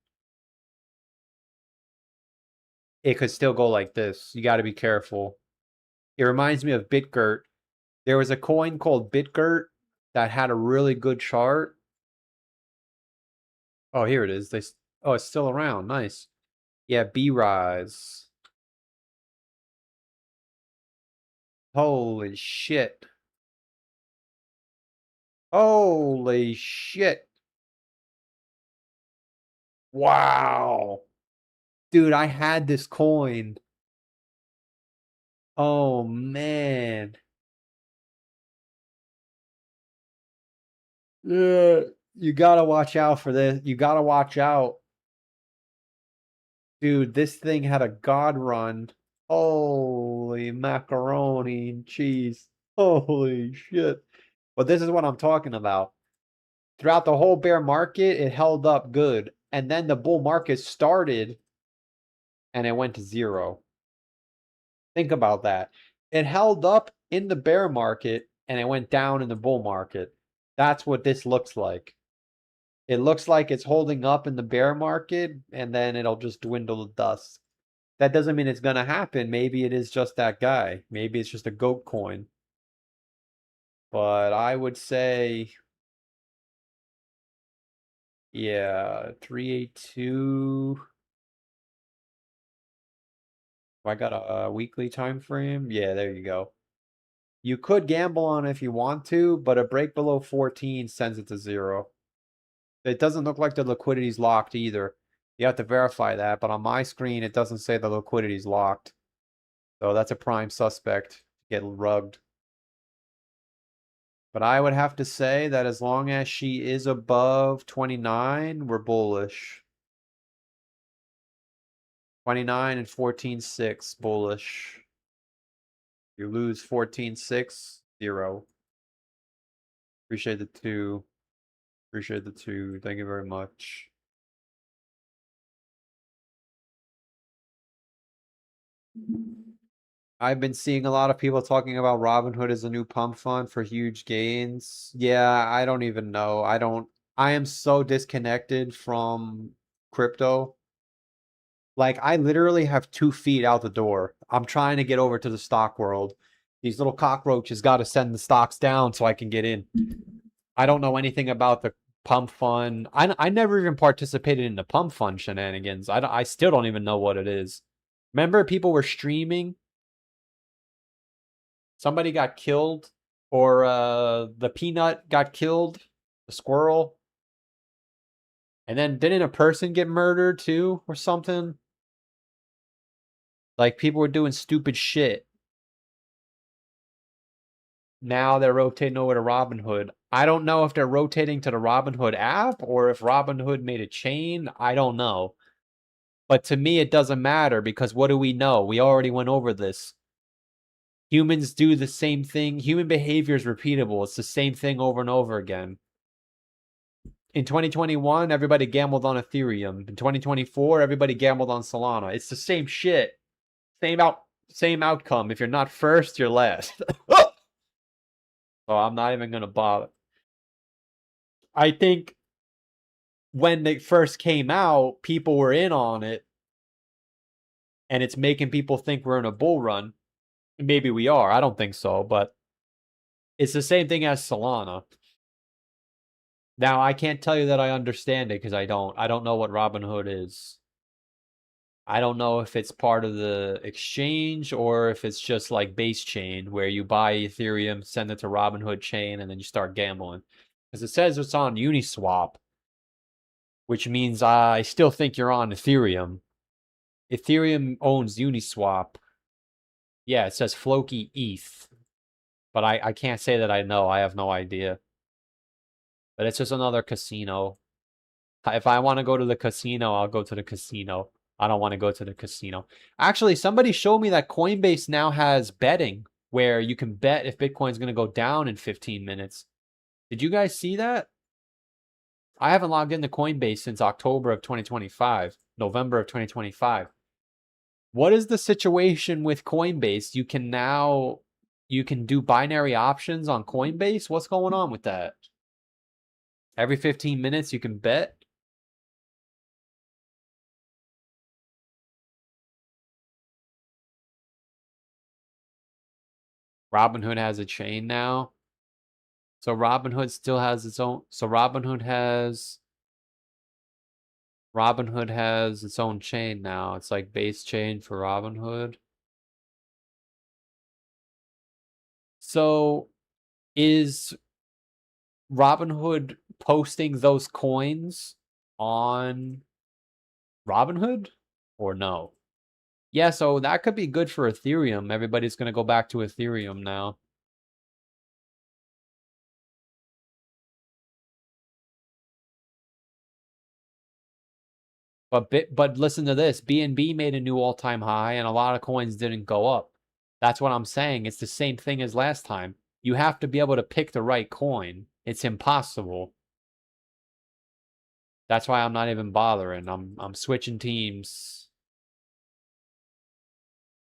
it could still go like this. You got to be careful. It reminds me of BitGert. There was a coin called BitGert that had a really good chart. Oh, here it is. Oh, it's still around. Nice. Yeah, B-Rise. Holy shit. Holy shit. Wow. Dude, I had this coin. Oh, man. Yeah, you gotta watch out for this. You gotta watch out. Dude, this thing had a god run. Holy macaroni and cheese. Holy shit. But this is what I'm talking about. Throughout the whole bear market, it held up good. And then the bull market started and it went to zero. Think about that. It held up in the bear market and it went down in the bull market. That's what this looks like. It looks like it's holding up in the bear market and then it'll just dwindle to dust. That doesn't mean it's gonna happen. Maybe it is just that guy. Maybe it's just a goat coin. But I would say, yeah, 382. I got a weekly time frame. Yeah, there you go. You could gamble on it if you want to, but a break below 14 sends it to zero. It doesn't look like the liquidity's locked either. You have to verify that, but on my screen, it doesn't say the liquidity's locked. So that's a prime suspect. Get rugged. But I would have to say that as long as she is above 29, we're bullish. 29 and 14.6, bullish. You lose 14.6, 0. Appreciate the 2. Appreciate the 2. Thank you very much. I've been seeing a lot of people talking about Robinhood as a new pump fund for huge gains. Yeah, I don't even know. I am so disconnected from crypto. Like, I literally have 2 feet out the door. I'm trying to get over to the stock world. These little cockroaches got to send the stocks down so I can get in. I don't know anything about the pump fund. I never even participated in the pump fund shenanigans. I still don't even know what it is. Remember, people were streaming. Somebody got killed, or the peanut got killed, the squirrel. And then didn't a person get murdered too, or something? Like, people were doing stupid shit. Now they're rotating over to Robinhood. I don't know if they're rotating to the Robinhood app or if Robinhood made a chain. I don't know. But to me, it doesn't matter because what do we know? We already went over this. Humans do the same thing. Human behavior is repeatable. It's the same thing over and over again. In 2021, everybody gambled on Ethereum. In 2024, everybody gambled on Solana. It's the same shit. Same outcome. If you're not first, you're last. So I'm not even gonna bother. I think when they first came out, people were in on it, and it's making people think we're in a bull run. Maybe we are. I don't think so, but it's the same thing as Solana. Now, I can't tell you that I understand it because I don't. I don't know what Robinhood is. I don't know if it's part of the exchange or if it's just like base chain where you buy Ethereum, send it to Robinhood chain, and then you start gambling. Because it says it's on Uniswap, which means I still think you're on Ethereum. Ethereum owns Uniswap. Yeah, it says Floki ETH. But I can't say that I know. I have no idea. But it's just another casino. If I want to go to the casino, I'll go to the casino. I don't want to go to the casino. Actually, somebody showed me that Coinbase now has betting where you can bet if Bitcoin's going to go down in 15 minutes. Did you guys see that? I haven't logged into Coinbase since October of 2025, November of 2025. What is the situation with Coinbase? You can do binary options on Coinbase? What's going on with that? Every 15 minutes you can bet? Robinhood has a chain now. So Robinhood still has its own. So Robinhood has its own chain now. It's like base chain for Robinhood. So is Robinhood posting those coins on Robinhood or no? Yeah, so that could be good for Ethereum. Everybody's going to go back to Ethereum now. But listen to this. BNB made a new all-time high, and a lot of coins didn't go up. That's what I'm saying. It's the same thing as last time. You have to be able to pick the right coin. It's impossible. That's why I'm not even bothering. I'm switching teams.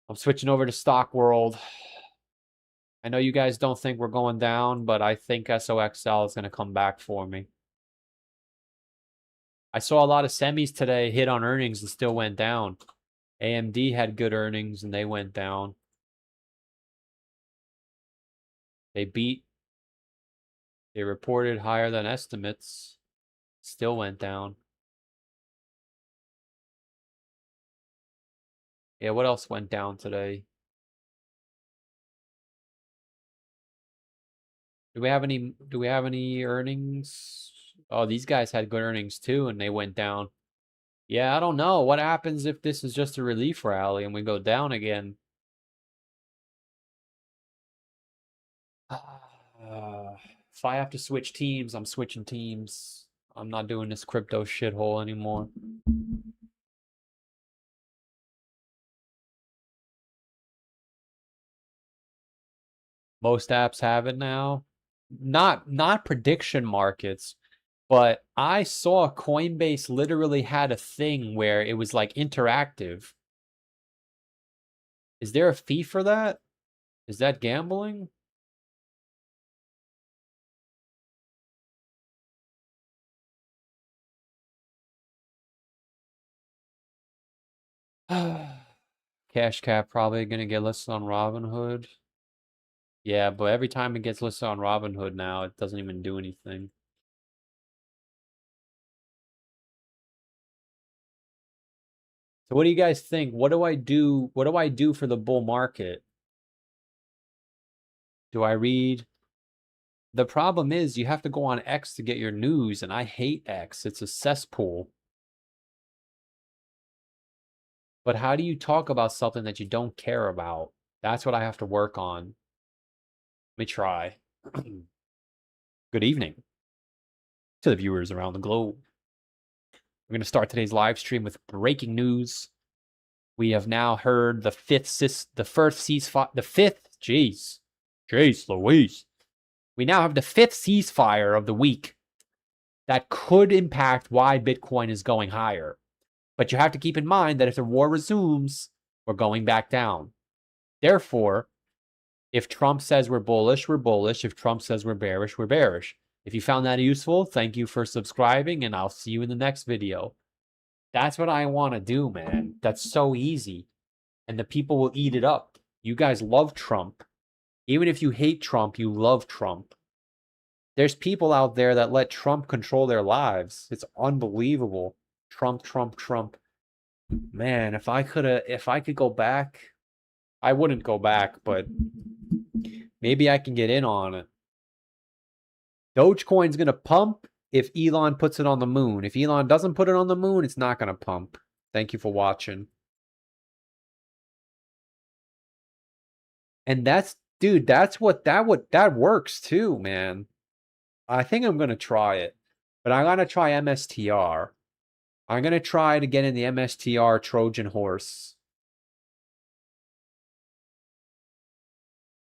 I'm switching over to Stock World. I know you guys don't think we're going down, but I think SOXL is going to come back for me. I saw a lot of semis today hit on earnings and still went down. AMD had good earnings and they went down. They reported higher than estimates, still went down. Yeah, what else went down today? Do we have any earnings? Oh, these guys had good earnings too and they went down. Yeah, I don't know. What happens if this is just a relief rally and we go down again? If I have to switch teams, I'm switching teams. I'm not doing this crypto shithole anymore. Most apps have it now. Not prediction markets, but I saw Coinbase literally had a thing where it was like interactive. Is there a fee for that? Is that gambling? Cashapp probably gonna get listed on Robinhood. Yeah, but every time it gets listed on Robinhood now, it doesn't even do anything. So what do you guys think? What do I do? What do I do for the bull market? Do I read? The problem is you have to go on X to get your news, and I hate X. It's a cesspool. But how do you talk about something that you don't care about? That's what I have to work on. Let me try. Good evening to the viewers around the globe. We're going to start today's live stream with breaking news. We have now heard the fifth ceasefire, jeez Louise. We now have the fifth ceasefire of the week that could impact why Bitcoin is going higher. But you have to keep in mind that if the war resumes, we're going back down. Therefore, if Trump says we're bullish, we're bullish. If Trump says we're bearish, we're bearish. If you found that useful, thank you for subscribing, and I'll see you in the next video. That's what I want to do, man. That's so easy. And the people will eat it up. You guys love Trump. Even if you hate Trump, you love Trump. There's people out there that let Trump control their lives. It's unbelievable. Trump, Trump, Trump. Man, if I could go back, I wouldn't go back, but maybe I can get in on it. Dogecoin's going to pump if Elon puts it on the moon. If Elon doesn't put it on the moon, it's not going to pump. Thank you for watching. And dude, that works too, man. I think I'm going to try it. But I'm going to try MSTR. I'm going to try to get in the MSTR Trojan horse.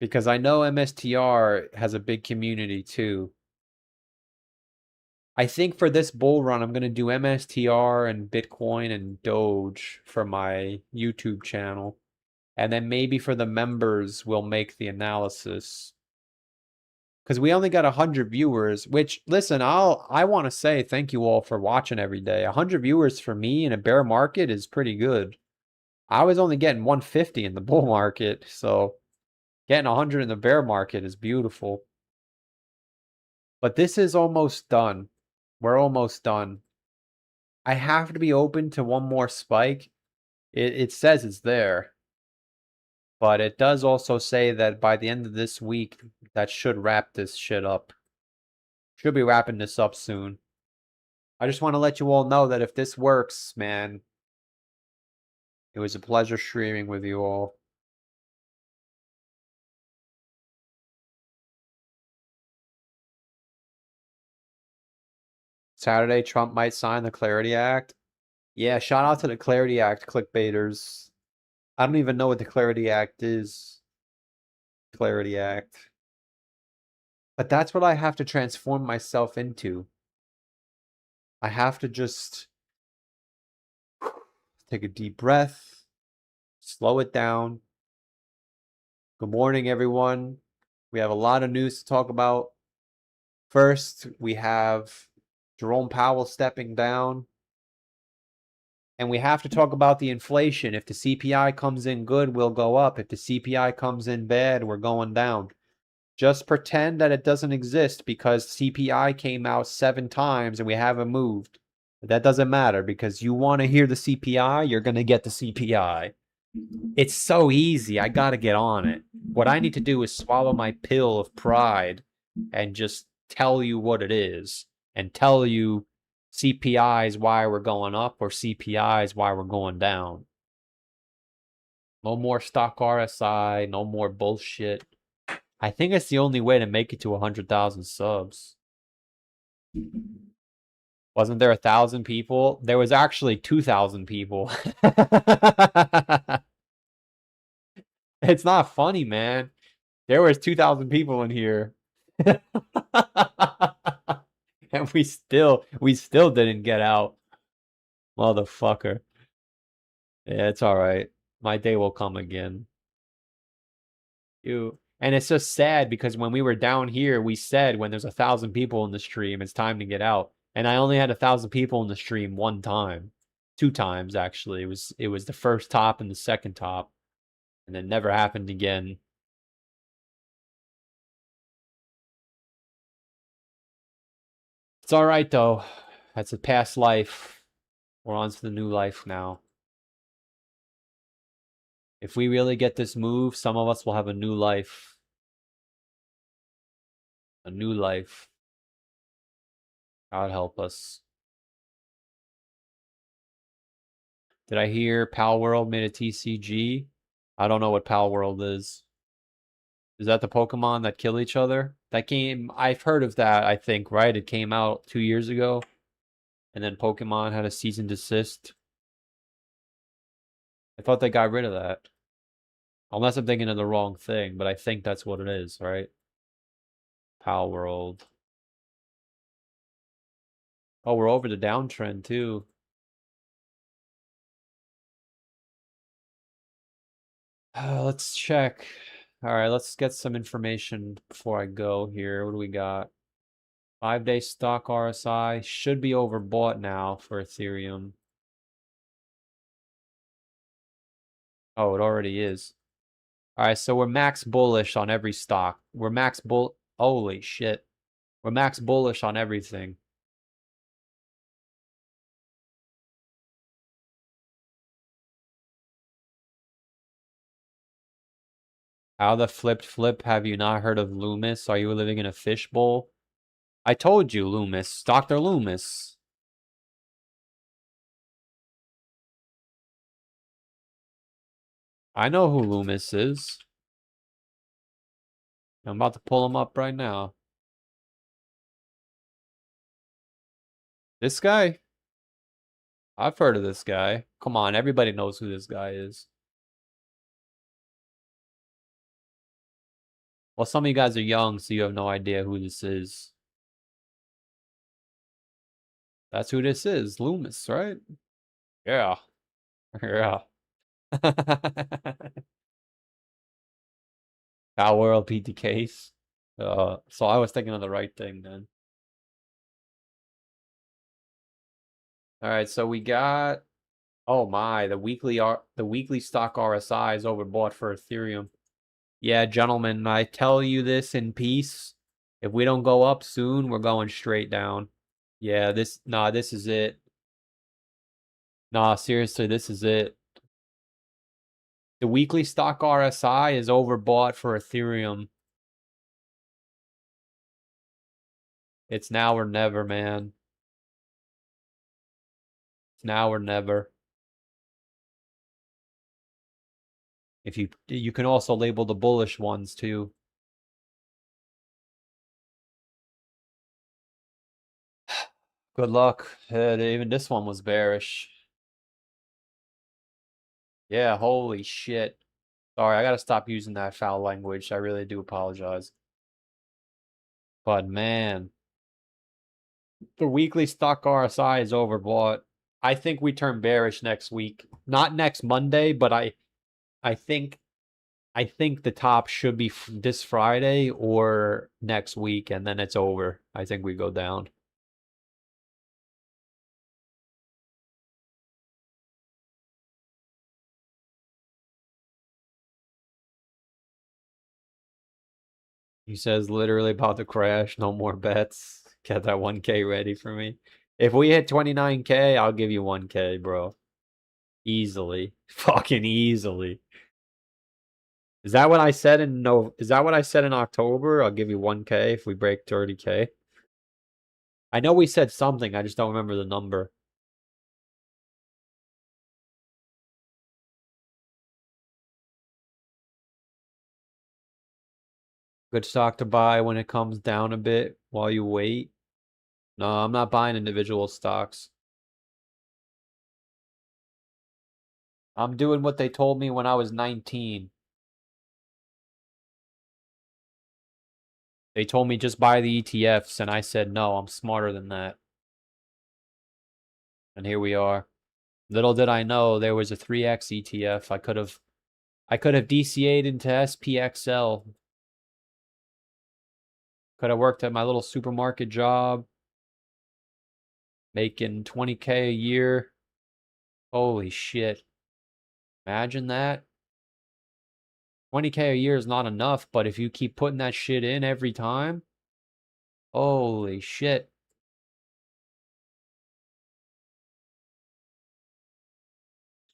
Because I know MSTR has a big community too. I think for this bull run, I'm going to do MSTR and Bitcoin and Doge for my YouTube channel. And then maybe for the members, we'll make the analysis. Because we only got 100 viewers, which, listen, I want to say thank you all for watching every day. 100 viewers for me in a bear market is pretty good. I was only getting 150 in the bull market, so getting 100 in the bear market is beautiful. But this is almost done. We're almost done. I have to be open to one more spike. It says it's there. But it does also say that by the end of this week, that should wrap this shit up. Should be wrapping this up soon. I just want to let you all know that if this works, man, it was a pleasure streaming with you all. Saturday, Trump might sign the Clarity Act. Yeah, shout out to the Clarity Act clickbaiters. I don't even know what the Clarity Act is. Clarity Act. But that's what I have to transform myself into. I have to just take a deep breath, slow it down. Good morning, everyone. We have a lot of news to talk about. First, we have Jerome Powell stepping down. And we have to talk about the inflation. If the CPI comes in good, we'll go up. If the CPI comes in bad, we're going down. Just pretend that it doesn't exist because CPI came out 7 times and we haven't moved. That doesn't matter because you want to hear the CPI, you're going to get the CPI. It's so easy. I got to get on it. What I need to do is swallow my pill of pride and just tell you what it is and tell you CPI is why we're going up or CPI is why we're going down. No more stock RSI, no more bullshit. I think it's the only way to make it to 100,000 subs. Wasn't there 1,000 people? There was actually 2,000 people. It's not funny, man. There was 2,000 people in here. And we still didn't get out. Motherfucker. Yeah, it's all right. My day will come again. And it's just sad because when we were down here, we said when there's 1,000 people in the stream, it's time to get out. And I only had 1,000 people in the stream one time, 2 times actually. It was the first top and the second top, and it never happened again. It's all right though. That's a past life. We're on to the new life now. If we really get this move, some of us will have a new life. A new life. God help us. Did I hear Pal World made a TCG? I don't know what Pal World is. Is that the Pokemon that kill each other? That game, I've heard of that, I think, right? It came out 2 years ago. And then Pokemon had a cease and desist. I thought they got rid of that. Unless I'm thinking of the wrong thing, but I think that's what it is, right? Pal World. Oh, we're over the downtrend too. Let's check. All right, let's get some information before I go here. What do we got? 5-day stock RSI should be overbought now for Ethereum. Oh, it already is. All right, so we're max bullish on every stock. We're max bull. Holy shit. We're max bullish on everything. How the flipped flip have you not heard of Loomis? Are you living in a fishbowl? I told you, Loomis. Dr. Loomis. I know who Loomis is. I'm about to pull him up right now. This guy? I've heard of this guy. Come on, everybody knows who this guy is. Well, some of you guys are young, so you have no idea who this is. That's who this is, Loomis, right? Yeah. Yeah. Our world PTKs. So I was thinking of the right thing then. All right, so we got, oh my, the weekly stock RSI is overbought for Ethereum. Yeah, gentlemen, I tell you this in peace. If we don't go up soon, we're going straight down. Yeah, this is it. Nah, seriously, this is it. The weekly stock RSI is overbought for Ethereum. It's now or never, man. It's now or never. If you can also label the bullish ones too. Good luck. Even this one was bearish. Yeah, holy shit. Sorry, I gotta stop using that foul language. I really do apologize. But man, the weekly stock RSI is overbought. I think we turn bearish next week. Not next Monday, but I think I think the top should be this Friday or next week, and then it's over. I think we go down. He says literally about to crash. No more bets. Get that 1K ready for me. If we hit 29K, I'll give you 1K, bro. Easily. Fucking easily. Is that what I said in is that what I said in October? I'll give you 1K if we break 30K. I know we said something, I just don't remember the number. Good stock to buy when it comes down a bit while you wait. No, I'm not buying individual stocks. I'm doing what they told me when I was 19. They told me just buy the ETFs, and I said, no, I'm smarter than that. And here we are. Little did I know there was a 3X ETF. I could have DCA'd into SPXL. Could have worked at my little supermarket job, making 20K a year. Holy shit. Imagine that. 20K a year is not enough, but if you keep putting that shit in every time, holy shit.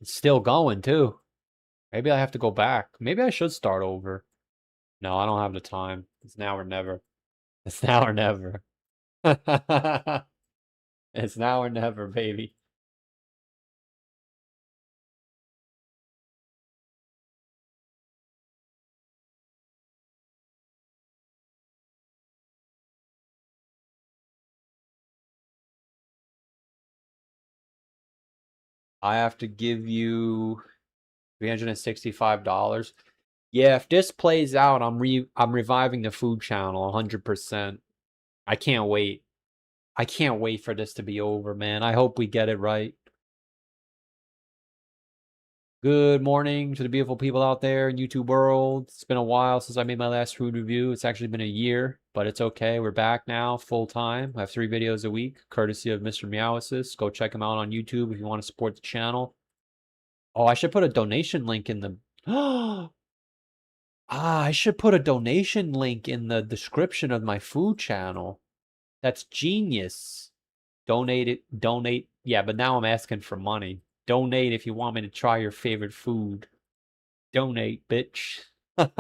It's still going too. Maybe I have to go back. Maybe I should start over. No, I don't have the time. It's now or never. It's now or never. It's now or never, baby. I have to give you $365. Yeah, if this plays out, I'm reviving the food channel 100%. I can't wait. I can't wait for this to be over, man. I hope we get it right. Good morning to the beautiful people out there in YouTube world. It's been a while since I made my last food review. It's actually been a year, but it's okay. We're back now full time. I have 3 videos a week, courtesy of Mr. Meowasis. Go check him out on YouTube if you want to support the channel. Oh, I should put a donation link in the... I should put a donation link in the description of my food channel. That's genius. Donate. Yeah, but now I'm asking for money. Donate if you want me to try your favorite food. Donate, bitch. Damn,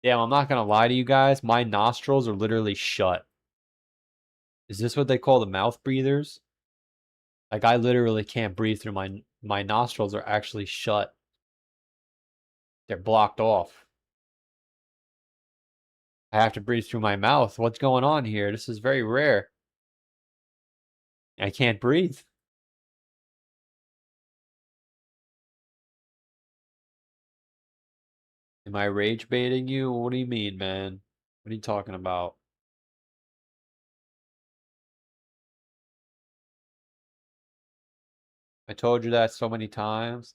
I'm not gonna lie to you guys. My nostrils are literally shut. Is this what they call the mouth breathers? Like, I literally can't breathe through my nostrils are actually shut. They're blocked off. I have to breathe through my mouth. What's going on here? This is very rare. I can't breathe. Am I rage baiting you? What do you mean, man? What are you talking about? I told you that so many times.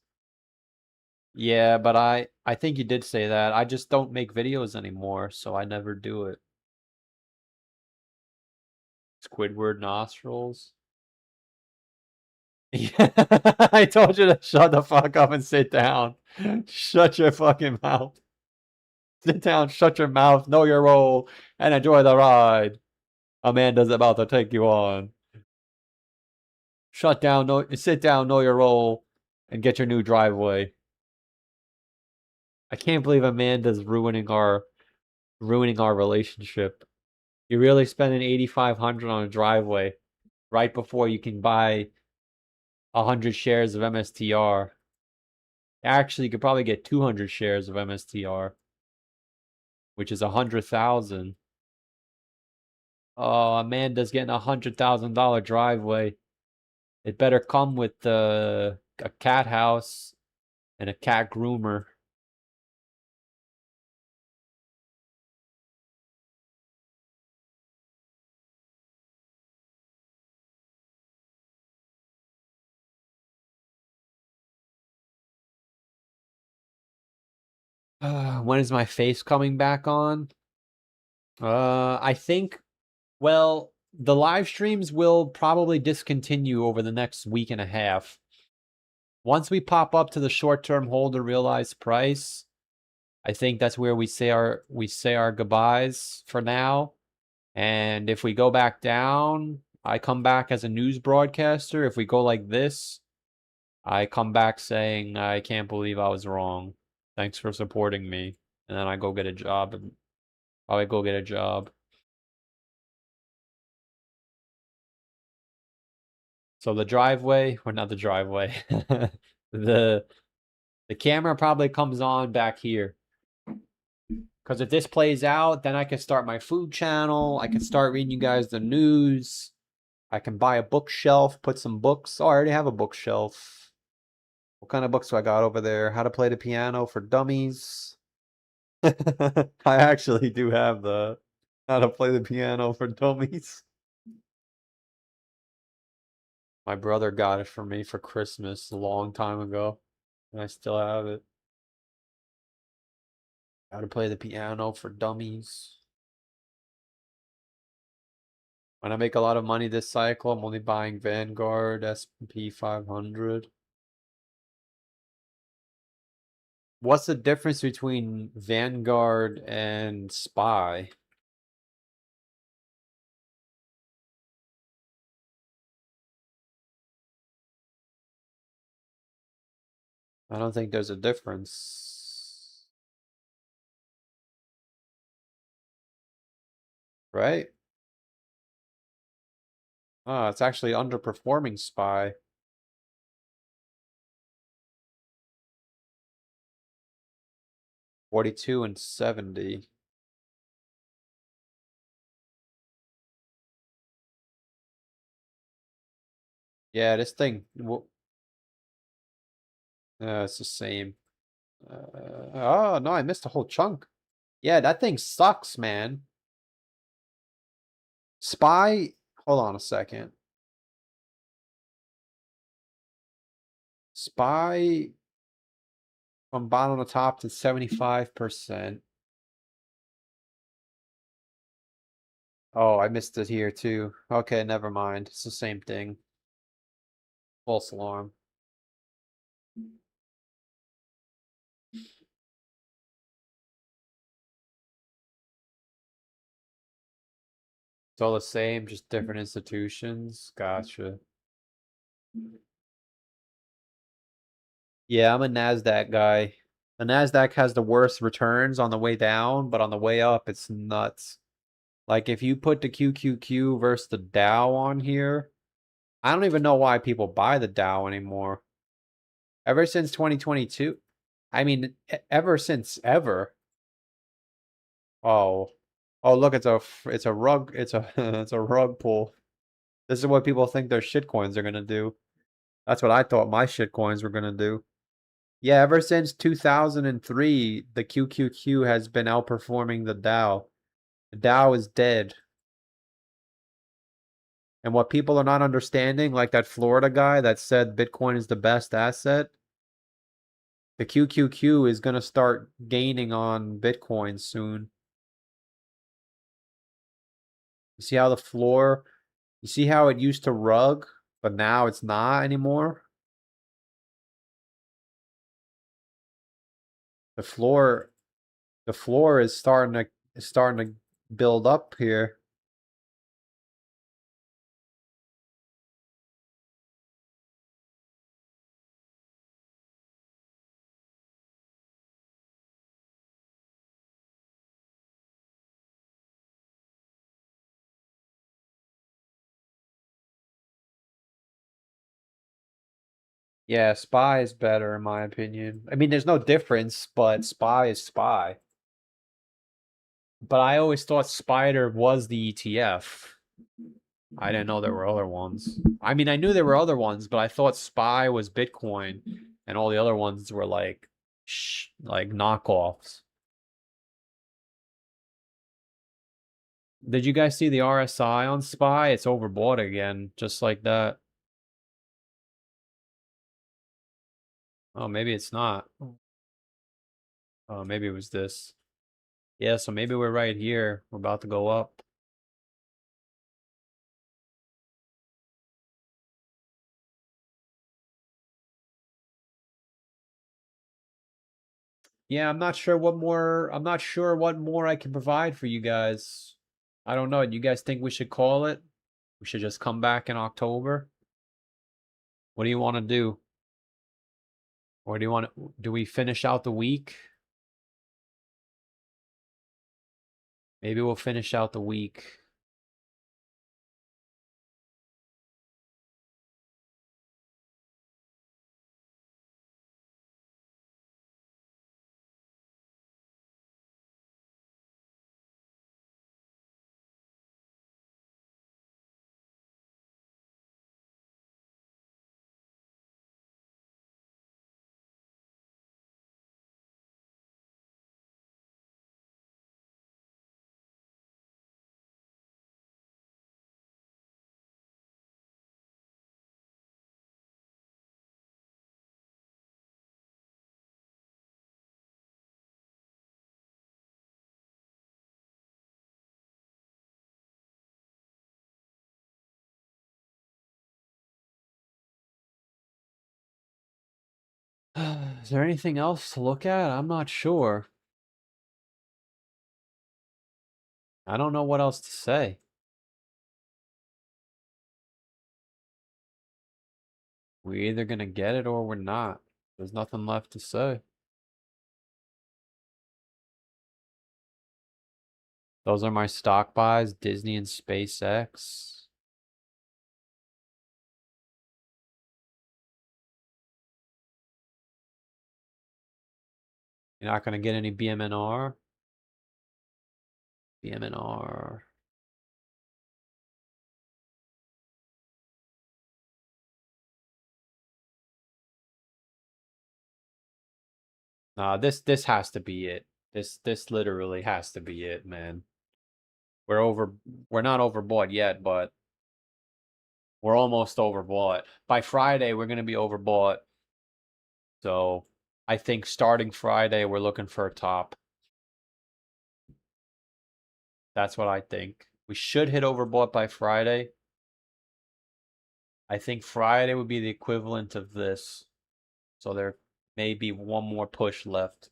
Yeah, but I think you did say that. I just don't make videos anymore, so I never do it. Squidward nostrils. Yeah, I told you to shut the fuck up and sit down. Shut your fucking mouth. Sit down, shut your mouth, know your role, and enjoy the ride. Amanda's about to take you on. Shut down, sit down, know your role, and get your new driveway. I can't believe Amanda's ruining our relationship. You're really spending 8,500 on a driveway right before you can buy 100 shares of MSTR. Actually, you could probably get 200 shares of MSTR, which is 100,000. Oh, Amanda's getting $100,000 driveway. It better come with a cat house and a cat groomer. When is my face coming back on? I think, well, the live streams will probably discontinue over the next week and a half. Once we pop up to the short-term holder realized price, I think that's where we say our goodbyes for now. And if we go back down, I come back as a news broadcaster. If we go like this, I come back saying, I can't believe I was wrong. Thanks for supporting me. And then I go get a job and probably go get a job. So the driveway, or not the driveway, the camera probably comes on back here. Because if this plays out, then I can start my food channel. I can start reading you guys the news. I can buy a bookshelf, put some books. Oh, I already have a bookshelf. What kind of books do I got over there? How to Play the Piano for Dummies. I actually do have the How to Play the Piano for Dummies. My brother got it for me for Christmas a long time ago, and I still have it. How to Play the Piano for Dummies. When I make a lot of money this cycle, I'm only buying Vanguard, S&P 500. What's the difference between Vanguard and SPY? I don't think there's a difference. Right? Oh, it's actually underperforming SPY. 42 and 70. Yeah, this thing. It's the same. Oh, no, I missed a whole chunk. Yeah, that thing sucks, man. SPY. Hold on a second. SPY from bottom to top to 75%. Oh, I missed it here too. Okay, never mind. It's the same thing. False alarm. It's all the same, just different institutions. Gotcha. Yeah, I'm a NASDAQ guy. The NASDAQ has the worst returns on the way down, but on the way up, it's nuts. Like if you put the QQQ versus the Dow on here, I don't even know why people buy the Dow anymore. Ever since 2022. I mean, ever since ever. Oh. Oh, look, it's a rug, it's a it's a rug pull. This is what people think their shitcoins are gonna do. That's what I thought my shitcoins were gonna do. Yeah, ever since 2003, the QQQ has been outperforming the Dow. The Dow is dead. And what people are not understanding, like that Florida guy that said Bitcoin is the best asset, the QQQ is going to start gaining on Bitcoin soon. You see how the floor, you see how it used to rug, but now it's not anymore? The floor, the floor is starting to build up here. Yeah, SPY is better in my opinion. I mean, there's no difference, but SPY is SPY. But I always thought Spider was the ETF. I didn't know there were other ones. I mean, I knew there were other ones, but I thought SPY was Bitcoin, and all the other ones were like, like knockoffs. Did you guys see the RSI on SPY? It's overbought again, just like that. Oh, maybe it's not. Oh, maybe it was this. Yeah, so maybe we're right here. We're about to go up. Yeah, I'm not sure what more I can provide for you guys. I don't know. Do you guys think we should call it? We should just come back in October? What do you want to do? Or do we finish out the week? Maybe we'll finish out the week. Is there anything else to look at? I'm not sure. I don't know what else to say. We're either gonna get it or we're not. There's nothing left to say. Those are my stock buys, Disney and SpaceX. You're not gonna get any BMNR? BMNR. Nah, this has to be it. This literally has to be it, man. We're not overbought yet, but we're almost overbought. By Friday, we're gonna be overbought. So I think starting Friday, we're looking for a top. That's what I think. We should hit overbought by Friday. I think Friday would be the equivalent of this. So there may be one more push left.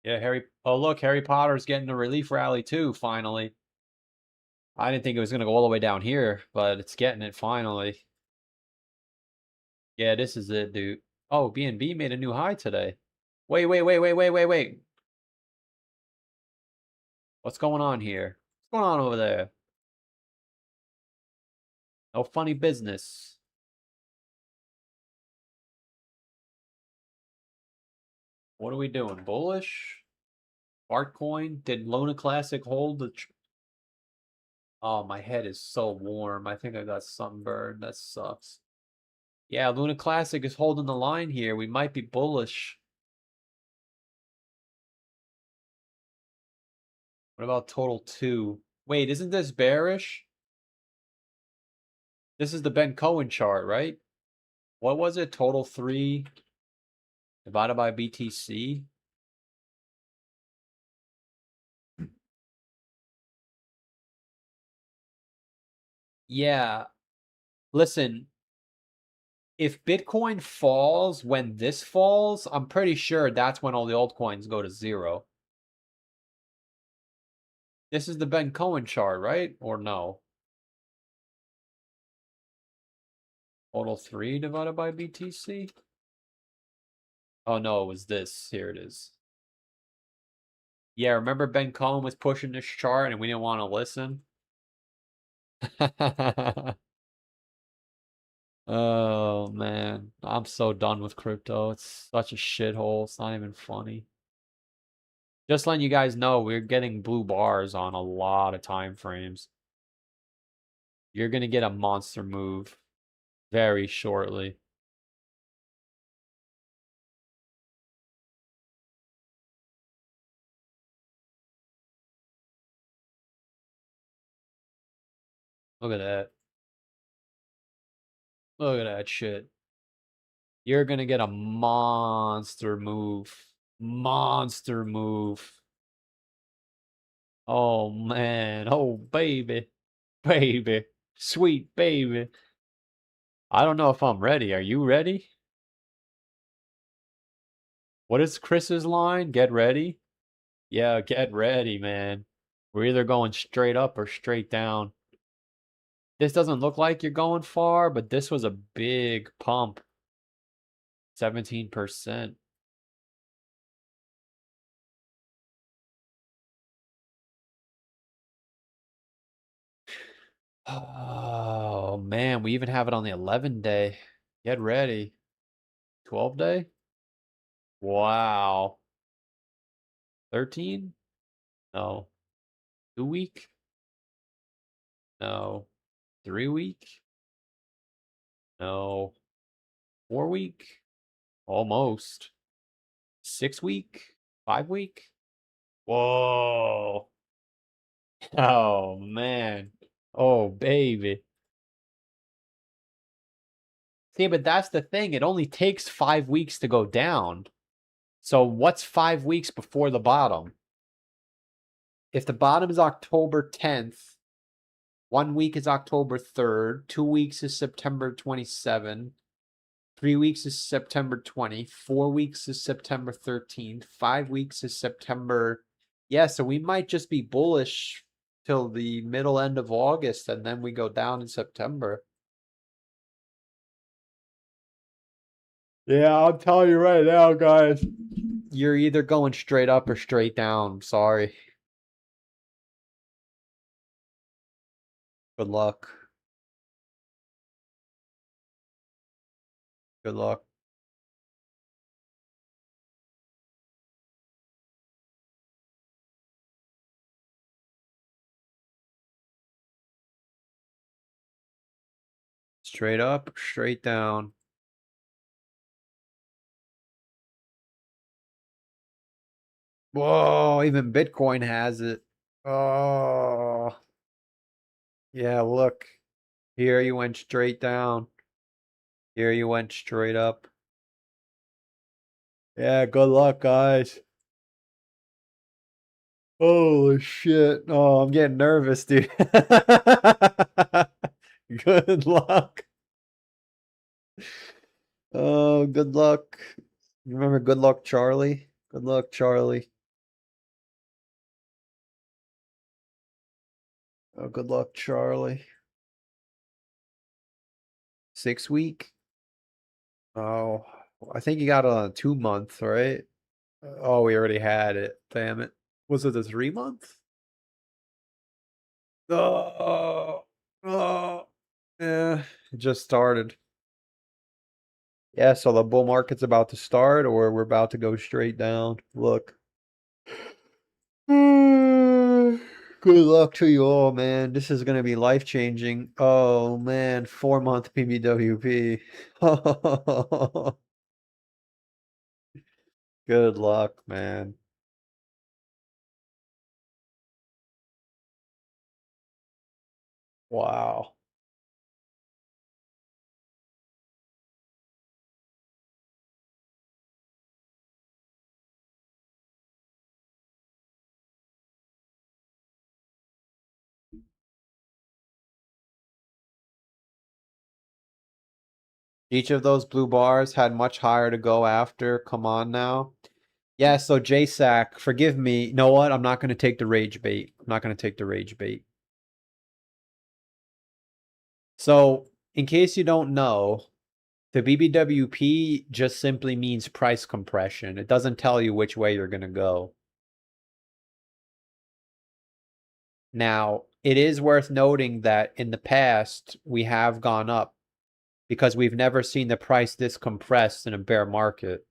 Yeah, oh look, Harry Potter's getting a relief rally too, finally. I didn't think it was gonna go all the way down here, but it's getting it finally. Yeah, this is it, dude. Oh, BNB made a new high today. Wait. What's going on here? What's going on over there? No funny business. What are we doing? Bullish? Altcoin? Did Luna Classic hold the... Oh, my head is so warm. I think I got sunburned. That sucks. Yeah, Luna Classic is holding the line here. We might be bullish. What about total 2? Wait, isn't this bearish? This is the Ben Cohen chart, right? What was it? Total 3 divided by BTC? Yeah. Listen, if Bitcoin falls when this falls, I'm pretty sure that's when all the altcoins go to 0. This is the Ben Cohen chart, right? Or no? Total 3 divided by BTC? Oh no, it was this. Here it is. Yeah, remember Ben Cohen was pushing this chart and we didn't want to listen? Oh man, I'm so done with crypto. It's such a shithole. It's not even funny. Just letting you guys know, we're getting blue bars on a lot of time frames. You're gonna get a monster move very shortly. Look at that. Look at that shit. You're gonna get a monster move. Monster move. Oh man. Oh baby. Baby. Sweet baby. I don't know if I'm ready. Are you ready? What is Chris's line? Get ready? Yeah, get ready, man. We're either going straight up or straight down. This doesn't look like you're going far, but this was a big pump. 17%. Oh man, we even have it on the 11 day. Get ready. 12 day? Wow. 13? No. 2 week? No. 3 week? No. 4 week? Almost. 6 week? 5 week? Whoa. Oh man. Oh baby. See, but that's the thing. It only takes 5 weeks to go down. So what's 5 weeks before the bottom? If the bottom is October 10th, 1 week is October 3rd, 2 weeks is September 27, 3 weeks is September 20, 4 weeks is September 13th, 5 weeks is September. Yeah, so we might just be bullish till the middle end of August and then we go down in September. Yeah, I'm telling you right now, guys. You're either going straight up or straight down. Sorry. Good luck. Good luck. Straight up, straight down. Whoa, even Bitcoin has it. Oh. Yeah, look. Here you went straight down. Here you went straight up. Yeah, good luck, guys. Holy shit. Oh, I'm getting nervous, dude. Good luck. Oh, good luck. You remember Good Luck Charlie? Good luck, Charlie. Oh, good luck, Charlie. 6 week? Oh, I think you got it on a 2 month, right? Oh, we already had it. Damn it. Was it a 3 month? Oh, oh, yeah, it just started. Yeah, so the bull market's about to start, or we're about to go straight down. Look. Good luck to you all, man. This is gonna be life-changing. Oh man, 4 month PBWP. Good luck, man. Wow. Each of those blue bars had much higher to go after. Come on now. Yeah, so JSAC, forgive me. You know what? I'm not going to take the rage bait. I'm not going to take the rage bait. So, in case you don't know, the BBWP just simply means price compression. It doesn't tell you which way you're going to go. Now, it is worth noting that in the past, we have gone up because we've never seen the price this compressed in a bear market.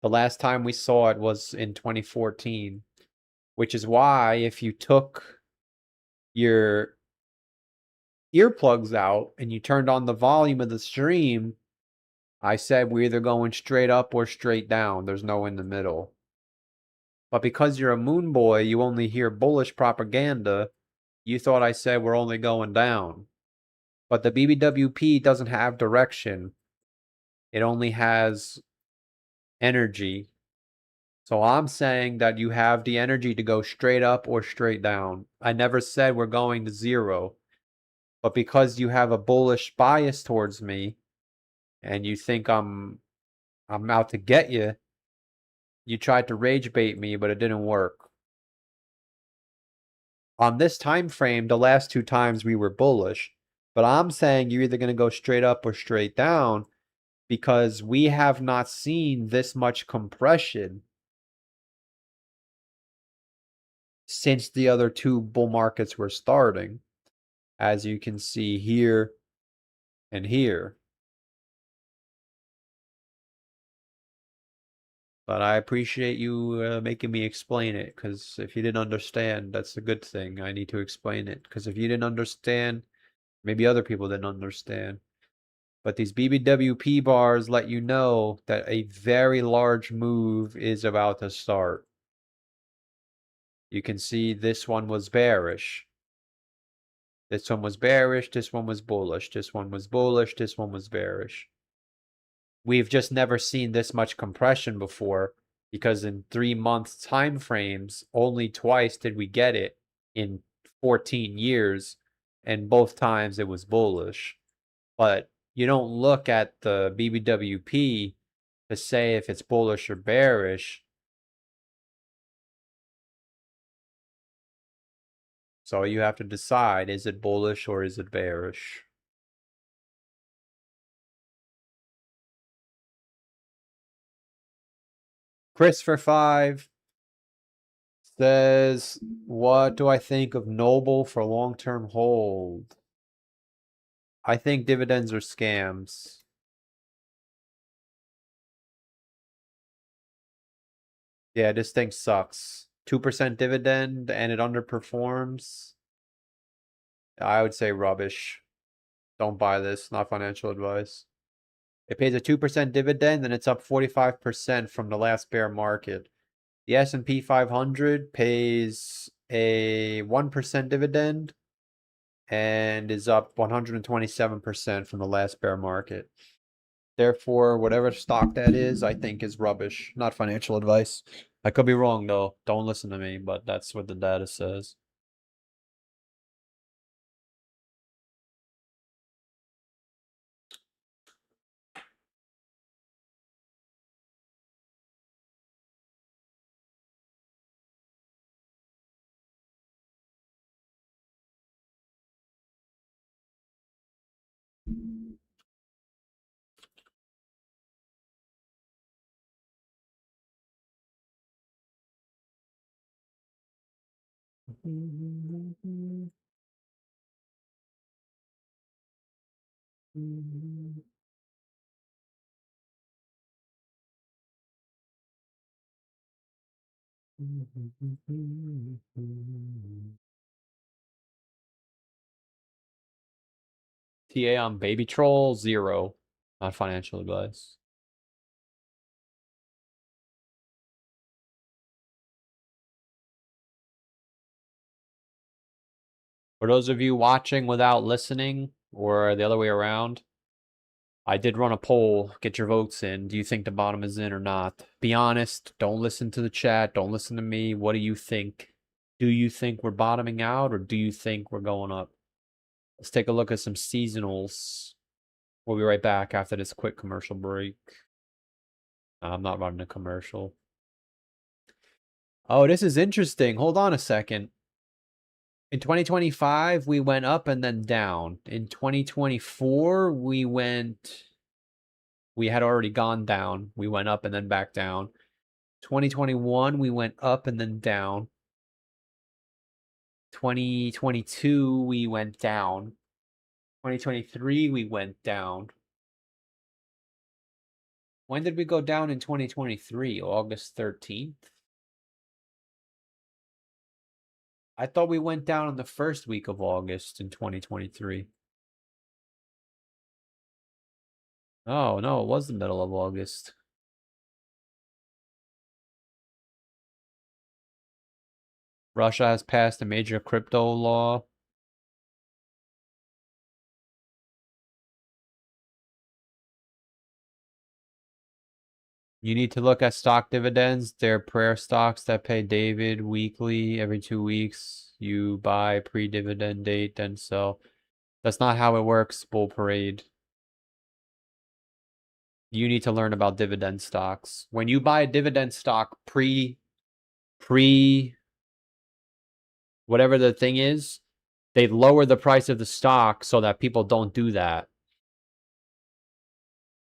The last time we saw it was in 2014, which is why if you took your earplugs out and you turned on the volume of the stream, I said we're either going straight up or straight down. There's no in the middle. But because you're a moon boy, you only hear bullish propaganda. You thought I said we're only going down. But the BBWP doesn't have direction. It only has energy. So I'm saying that you have the energy to go straight up or straight down. I never said we're going to zero. But because you have a bullish bias towards me and you think I'm out to get you, you tried to rage bait me, but it didn't work. On this time frame, the last two times we were bullish, but I'm saying you're either going to go straight up or straight down because we have not seen this much compression since the other two bull markets were starting, as you can see here and here. But I appreciate you making me explain it, because if you didn't understand, that's a good thing. I need to explain it, because if you didn't understand, maybe other people didn't understand. But these BBWP bars let you know that a very large move is about to start. You can see this one was bearish. This one was bearish, this one was bullish, this one was bullish, this one was bearish. We've just never seen this much compression before, because in 3-month time frames, only twice did we get it in 14 years, and both times it was bullish. But you don't look at the BBWP to say if it's bullish or bearish. So you have to decide, is it bullish or is it bearish? Chris for 5 says, what do I think of Noble for long-term hold? I think dividends are scams. Yeah, this thing sucks. 2% dividend and it underperforms. I would say rubbish. Don't buy this, not financial advice. It pays a 2% dividend and it's up 45% from the last bear market. The S&P 500 pays a 1% dividend and is up 127% from the last bear market. Therefore, whatever stock that is, I think is rubbish, not financial advice. I could be wrong though. Don't listen to me, but that's what the data says. TA on Baby Troll, 0. Not financial advice. For those of you watching without listening, or the other way around, I did run a poll. Get your votes in. Do you think the bottom is in or not? Be honest. Don't listen to the chat. Don't listen to me. What do you think? Do you think we're bottoming out, or do you think we're going up? Let's take a look at some seasonals. We'll be right back after this quick commercial break. I'm not running a commercial. Oh, this is interesting. Hold on a second. In 2025, we went up and then down. In 2024, we had already gone down. We went up and then back down. 2021, we went up and then down. 2022, we went down. 2023, we went down. When did we go down in 2023? August 13th? I thought we went down on the first week of August in 2023. Oh, no, it was the middle of August. Russia has passed a major crypto law. You need to look at stock dividends. They're prayer stocks that pay David weekly, every 2 weeks. You buy pre-dividend date, then sell. That's not how it works, Bull Parade. You need to learn about dividend stocks. When you buy a dividend stock whatever the thing is, they lower the price of the stock so that people don't do that.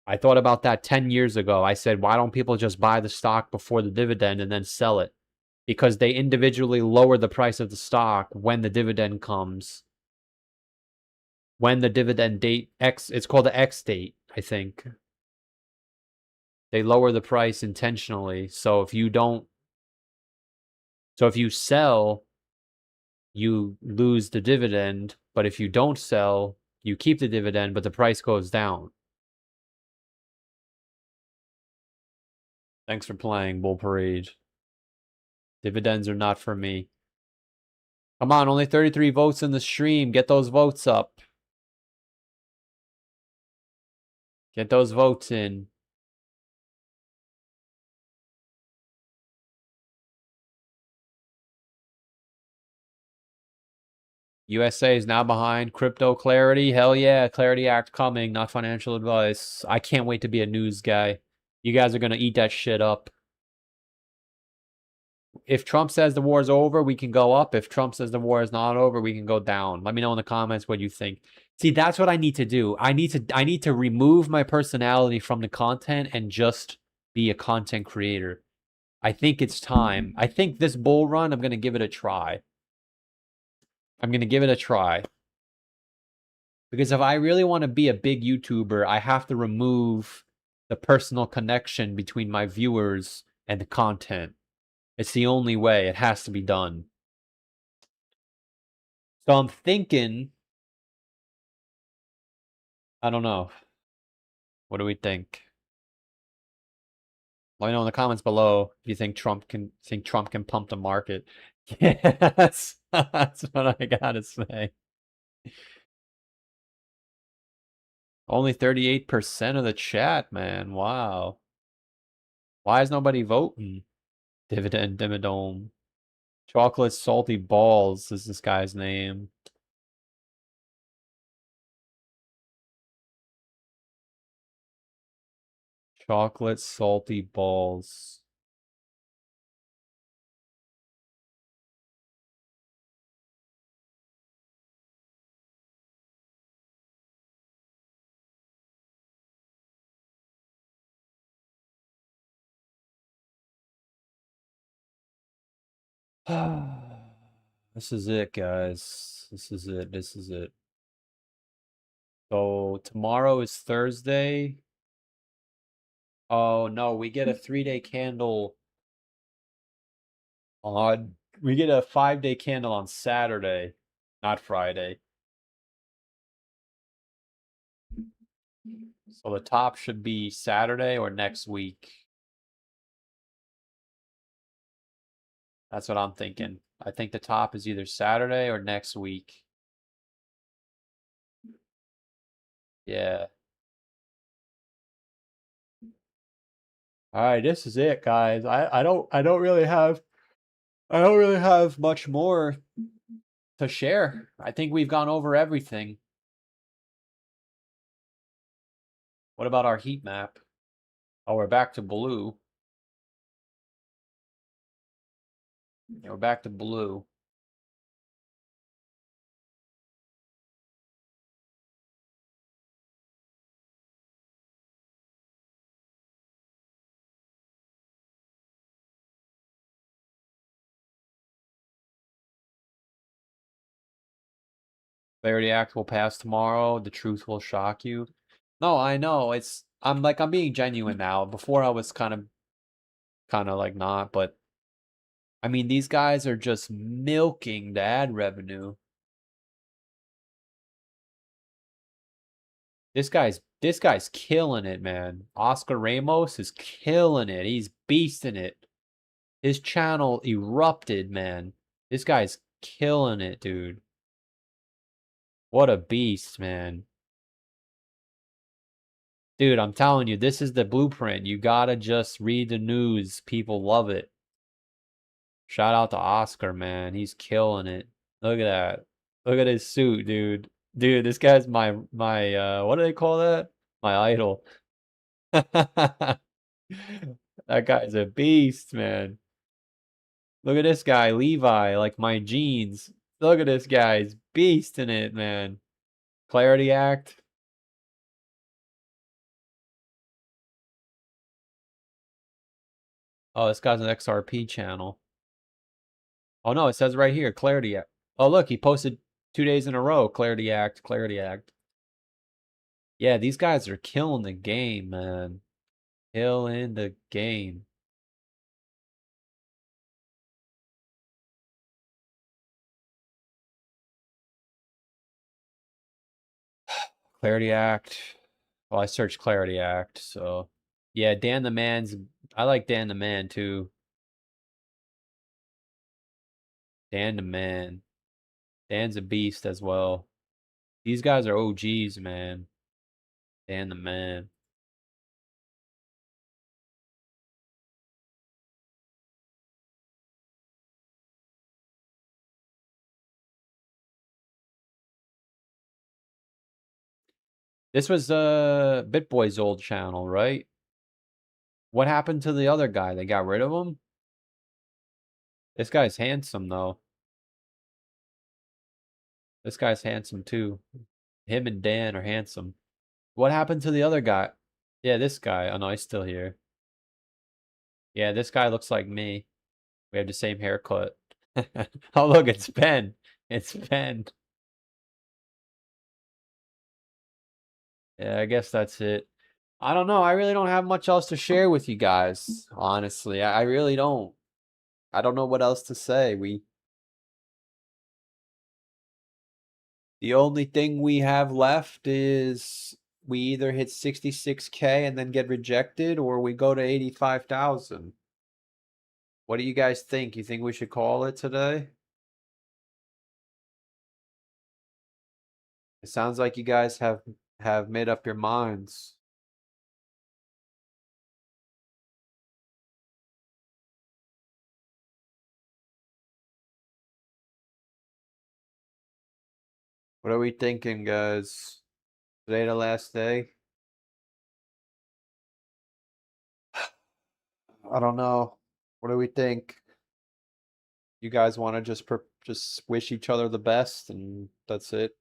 I thought about that 10 years ago. I said, why don't people just buy the stock before the dividend and then sell it? Because they individually lower the price of the stock when the dividend comes. When the dividend date X, it's called the X date, I think. They lower the price intentionally. So if you sell, you lose the dividend. But if you don't sell, you keep the dividend, but the price goes down. Thanks for playing, Bull Parade. Dividends are not for me. Come on, only 33 votes in the stream. Get those votes up. Get those votes in. USA is now behind crypto clarity. Hell yeah, Clarity Act coming, not financial advice. I can't wait to be a news guy. You guys are going to eat that shit up. If Trump says the war is over, we can go up. If Trump says the war is not over, we can go down. Let me know in the comments what you think. See, that's what I need to do. I need to remove my personality from the content and just be a content creator. I think it's time. I think this bull run, I'm going to give it a try. I'm going to give it a try. Because if I really want to be a big YouTuber, I have to remove the personal connection between my viewers and the content. It's the only way. It has to be done. So I'm thinking, I don't know. What do we think? Let me know in the comments below if you think Trump can pump the market. Yes, that's what I gotta say. Only 38% of the chat, man. Wow. Why is nobody voting? Dividend Dimmadome. Chocolate Salty Balls is this guy's name. Chocolate Salty Balls. This is it, guys. This is it. This is it. So tomorrow is Thursday. Oh no, we get a 3-day candle on. We get a 5-day candle on Saturday, not Friday. So the top should be Saturday or next week. That's what I'm thinking. I think the top is either Saturday or next week. Yeah. All right, this is it, guys. I don't really have much more to share. I think we've gone over everything. What about our heat map? Oh, we're back to blue. Yeah, we're back to blue. Clarity Act will pass tomorrow. The truth will shock you. No, I know. I'm being genuine now. Before I was kind of like not, but I mean these guys are just milking the ad revenue. This guy's killing it, man. Oscar Ramos is killing it. He's beasting it. His channel erupted, man. This guy's killing it, dude. What a beast, man. Dude, I'm telling you, this is the blueprint. You gotta just read the news. People love it. Shout out to Oscar, man. He's killing it. Look at that. Look at his suit, dude. Dude, this guy's my what do they call that? My idol. That guy's a beast, man. Look at this guy, Levi, like my jeans. Look at this guy. He's beast in it, man. Clarity Act. Oh, this guy's an XRP channel. Oh no, it says right here, Clarity Act. Oh look, he posted 2 days in a row. Clarity Act, Clarity Act. Yeah, these guys are killing the game, man. Killing the game. Clarity Act. Well, I searched Clarity Act, so yeah, Dan the Man's. I like Dan the Man too. Dan the Man. Dan's a beast as well. These guys are OGs, man. Dan the Man. This was BitBoy's old channel, right? What happened to the other guy? They got rid of him? This guy's handsome though. This guy's handsome too. Him and Dan are handsome. What happened to the other guy? Yeah, this guy. Oh no, he's still here. Yeah, this guy looks like me. We have the same haircut. Oh look, it's Ben. It's Ben. Yeah, I guess that's it. I don't know. I really don't have much else to share with you guys, honestly. I really don't. I don't know what else to say. The only thing we have left is we either hit 66K and then get rejected, or we go to 85,000. What do you guys think? You think we should call it today? It sounds like you guys have made up your minds. What are we thinking, guys? Today the last day? I don't know. What do we think? You guys want to just wish each other the best and that's it?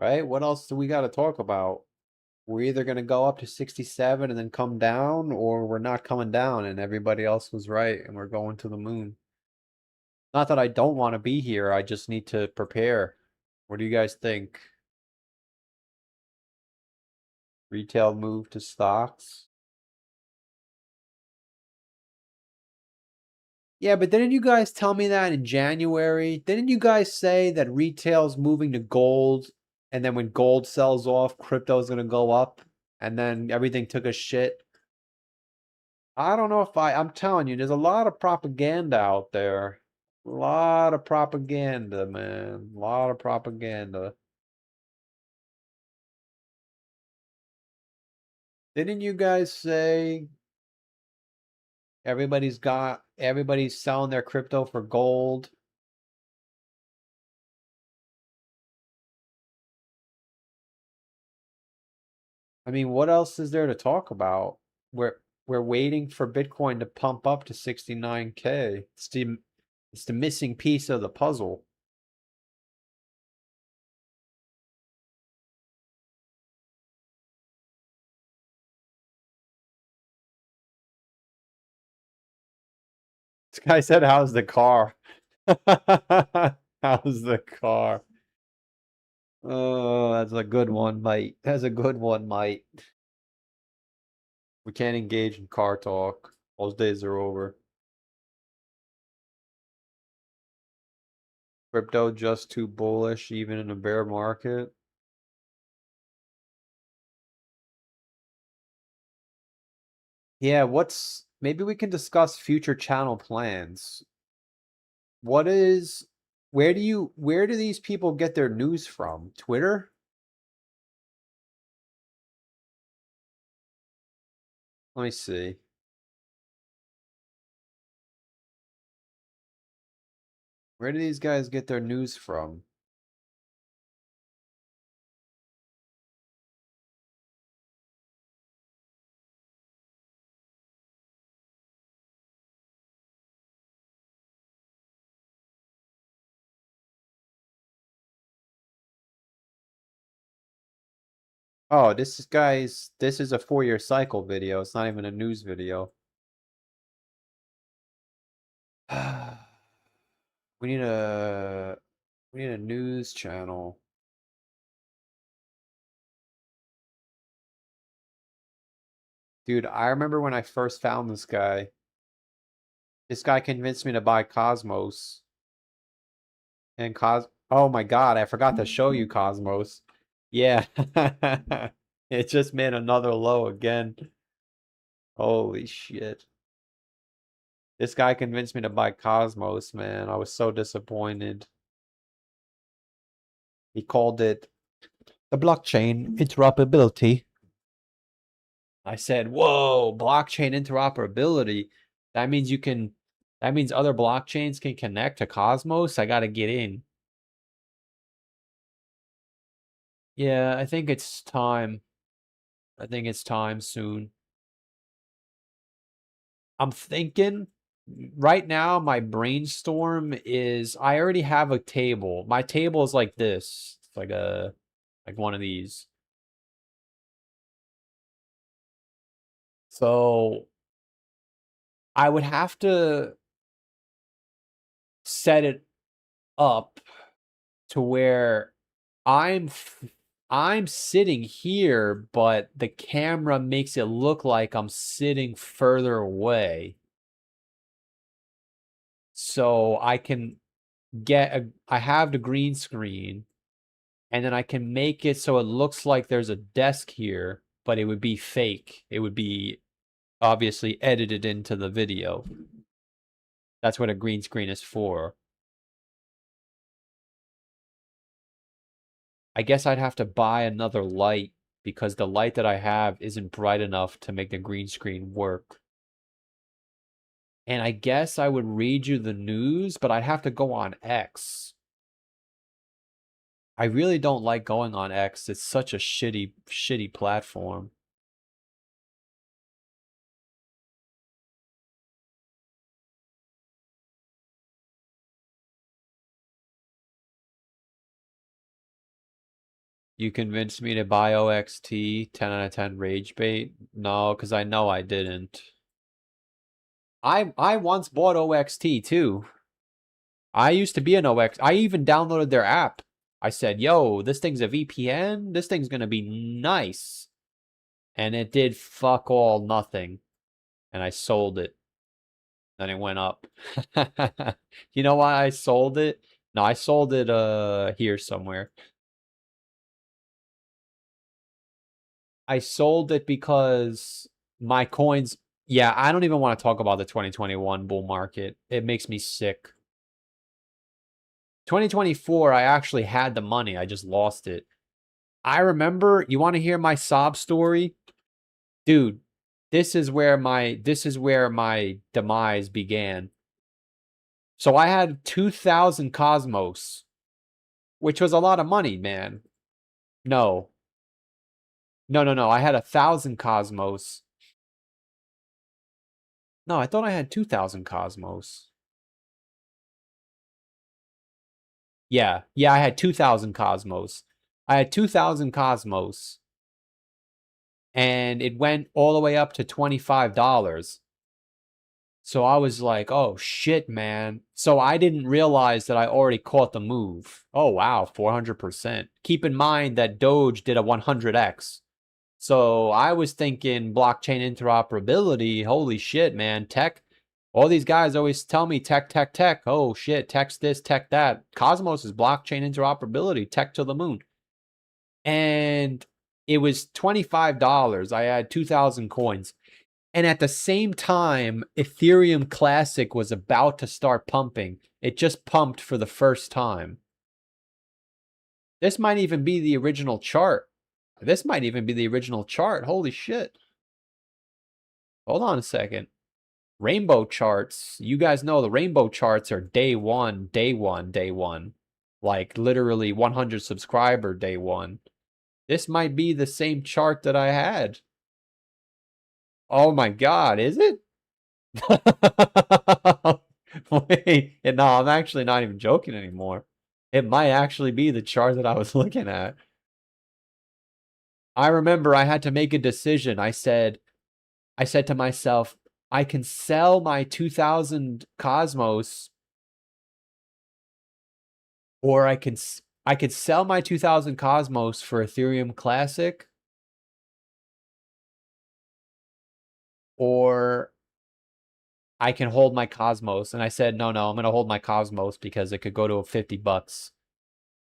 Right? What else do we got to talk about? We're either going to go up to 67 and then come down, or we're not coming down and everybody else was right and we're going to the moon. Not that I don't want to be here, I just need to prepare. What do you guys think? Retail move to stocks? Yeah, but didn't you guys tell me that in January? Didn't you guys say that retail's moving to gold, and then when gold sells off, crypto's gonna go up, and then everything took a shit? I don't know if I'm telling you, there's a lot of propaganda out there. A lot of propaganda, man. A lot of propaganda. Didn't you guys say everybody's selling their crypto for gold? I mean, what else is there to talk about? We're waiting for Bitcoin to pump up to 69K. It's the missing piece of the puzzle. This guy said, "How's the car?" How's the car? Oh, that's a good one, mate. That's a good one, mate. We can't engage in car talk. Those days are over. Crypto just too bullish, even in a bear market. Yeah, maybe we can discuss future channel plans. Where do these people get their news from? Twitter? Let me see. Where do these guys get their news from? Oh, this is a 4-year cycle video. It's not even a news video. We need a news channel. Dude, I remember when I first found this guy. This guy convinced me to buy Cosmos. And oh my God, I forgot to show you Cosmos. Yeah. It just made another low again. Holy shit. This guy convinced me to buy Cosmos, man. I was so disappointed. He called it the blockchain interoperability. I said, whoa, blockchain interoperability. That means that means other blockchains can connect to Cosmos. I gotta get in. Yeah, I think it's time. I think it's time soon. I'm thinking right now my brainstorm is I already have a table. My table is like this. It's like one of these. So I would have to set it up to where I'm I'm sitting here, but the camera makes it look like I'm sitting further away. So I can I have the green screen, and then I can make it so it looks like there's a desk here, but it would be fake. It would be obviously edited into the video. That's what a green screen is for. I guess I'd have to buy another light because the light that I have isn't bright enough to make the green screen work. And I guess I would read you the news, but I'd have to go on X. I really don't like going on X. It's such a shitty platform. You convinced me to buy OXT, 10 out of 10 rage bait. No, because I know I didn't. I once bought OXT too. I used to be an OX. I even downloaded their app. I said, yo, this thing's a VPN. This thing's going to be nice. And it did fuck all nothing. And I sold it. Then it went up. You know why I sold it? No, I sold it here somewhere. I sold it because my coins, yeah, I don't even want to talk about the 2021 bull market. It makes me sick. 2024, I actually had the money. I just lost it. I remember, you want to hear my sob story? Dude, this is where my demise began. So I had 2,000 Cosmos, which was a lot of money, man. No. No. I had 1,000 Cosmos. No, I thought I had 2,000 Cosmos. Yeah, I had 2,000 Cosmos. I had 2,000 Cosmos, and it went all the way up to $25. So I was like, oh shit, man. So I didn't realize that I already caught the move. Oh wow, 400%. Keep in mind that Doge did a 100x. So I was thinking blockchain interoperability. Holy shit, man. Tech. All these guys always tell me tech. Oh shit, tech's this, tech that. Cosmos is blockchain interoperability, tech to the moon. And it was $25. I had 2,000 coins. And at the same time, Ethereum Classic was about to start pumping. It just pumped for the first time. This might even be the original chart. Holy shit. Hold on a second. Rainbow charts. You guys know the rainbow charts are day one. Like literally 100 subscriber day one. This might be the same chart that I had. Oh my God, is it? Wait, no, I'm actually not even joking anymore. It might actually be the chart that I was looking at. I remember I had to make a decision. I said to myself, I can sell my 2,000 Cosmos, or I could sell my 2,000 Cosmos for Ethereum Classic, or I can hold my Cosmos. And I said, no, I'm going to hold my Cosmos because it could go to $50.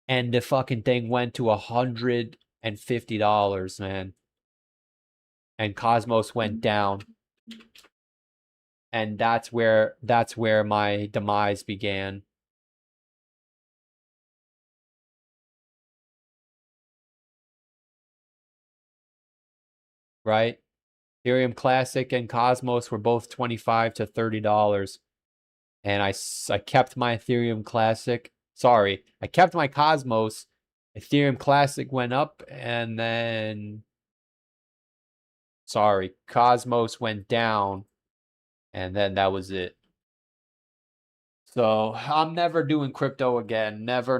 And the fucking thing went to $150, man. And Cosmos went down. And that's where my demise began. Right? Ethereum Classic and Cosmos were both $25 to $30. And I kept my Ethereum Classic. Sorry, I kept my Cosmos. Ethereum Classic went up, and then Cosmos went down, and then that was it. So I'm never doing crypto again. Never.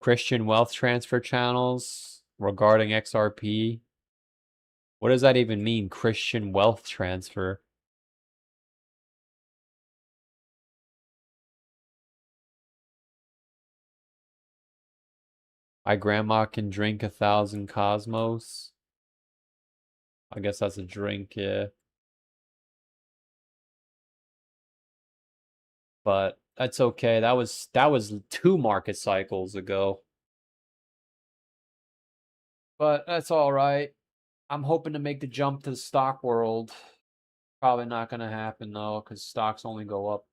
Christian wealth transfer channels regarding XRP. What does that even mean, Christian wealth transfer? My grandma can drink 1,000 Cosmos. I guess that's a drink, yeah. But that's okay. That was 2 market cycles ago. But that's all right. I'm hoping to make the jump to the stock world. Probably not going to happen though, because stocks only go up.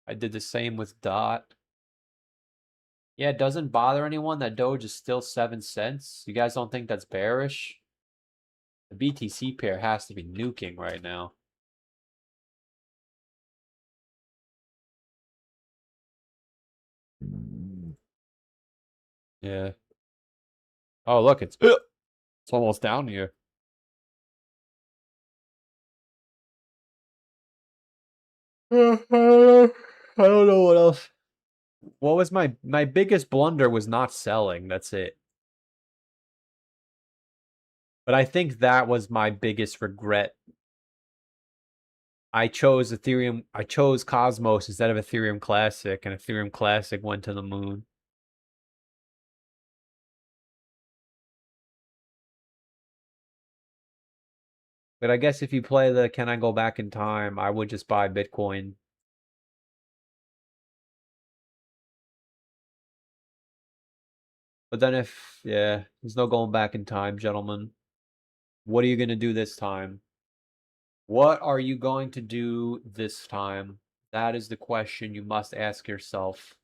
I did the same with DOT. Yeah, it doesn't bother anyone that Doge is still 7 cents. You guys don't think that's bearish? The BTC pair has to be nuking right now. Yeah. Oh, look, it's almost down here. I don't know what else. What was my biggest blunder was not selling. That's it. But I think that was my biggest regret. I chose Cosmos instead of Ethereum Classic, and Ethereum Classic went to the moon. But I guess if you play the can I go back in time, I would just buy Bitcoin. But then yeah, there's no going back in time, gentlemen. What are you going to do this time? What are you going to do this time? That is the question you must ask yourself.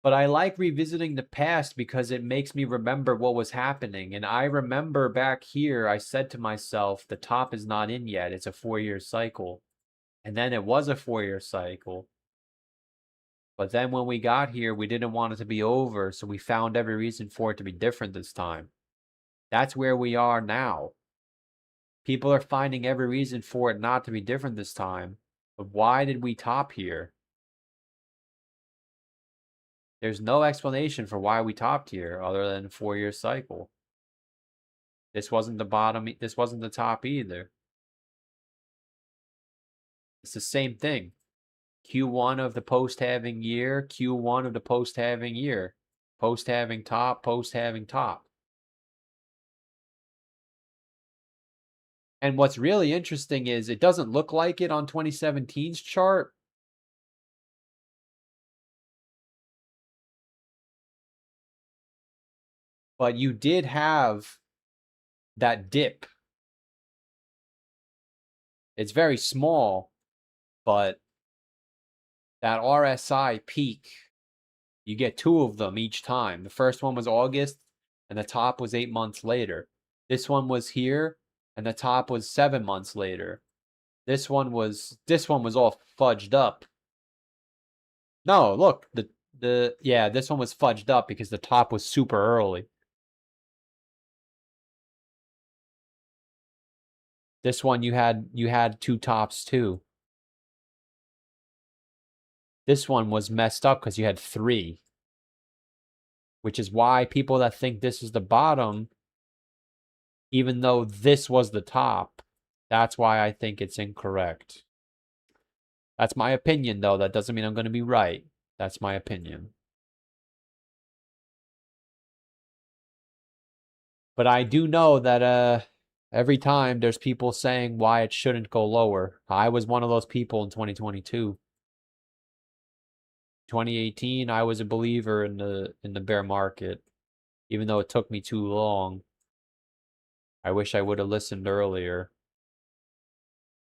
But I like revisiting the past because it makes me remember what was happening. And I remember back here, I said to myself, the top is not in yet. It's a 4-year cycle. And then it was a 4-year cycle. But then when we got here, we didn't want it to be over. So we found every reason for it to be different this time. That's where we are now. People are finding every reason for it not to be different this time. But why did we top here? There's no explanation for why we topped here other than a 4-year cycle. This wasn't the bottom. This wasn't the top either. It's the same thing. Q1 of the post-halving year, Q1 of the post-halving year. Post-halving top, post-halving top. And what's really interesting is it doesn't look like it on 2017's chart. But you did have that dip. It's very small, but that RSI peak, you get 2 of them each time. The first one was August, and the top was 8 months later. This one was here, and the top was 7 months later. This one was all fudged up. No, look, yeah, this one was fudged up because the top was super early. This one you had 2 tops too. This one was messed up because you had 3. Which is why people that think this is the bottom, even though this was the top, that's why I think it's incorrect. That's my opinion, though. That doesn't mean I'm going to be right. That's my opinion. But I do know that every time there's people saying why it shouldn't go lower. I was one of those people in 2022. 2018, I was a believer in the bear market, even though it took me too long. I wish I would have listened earlier.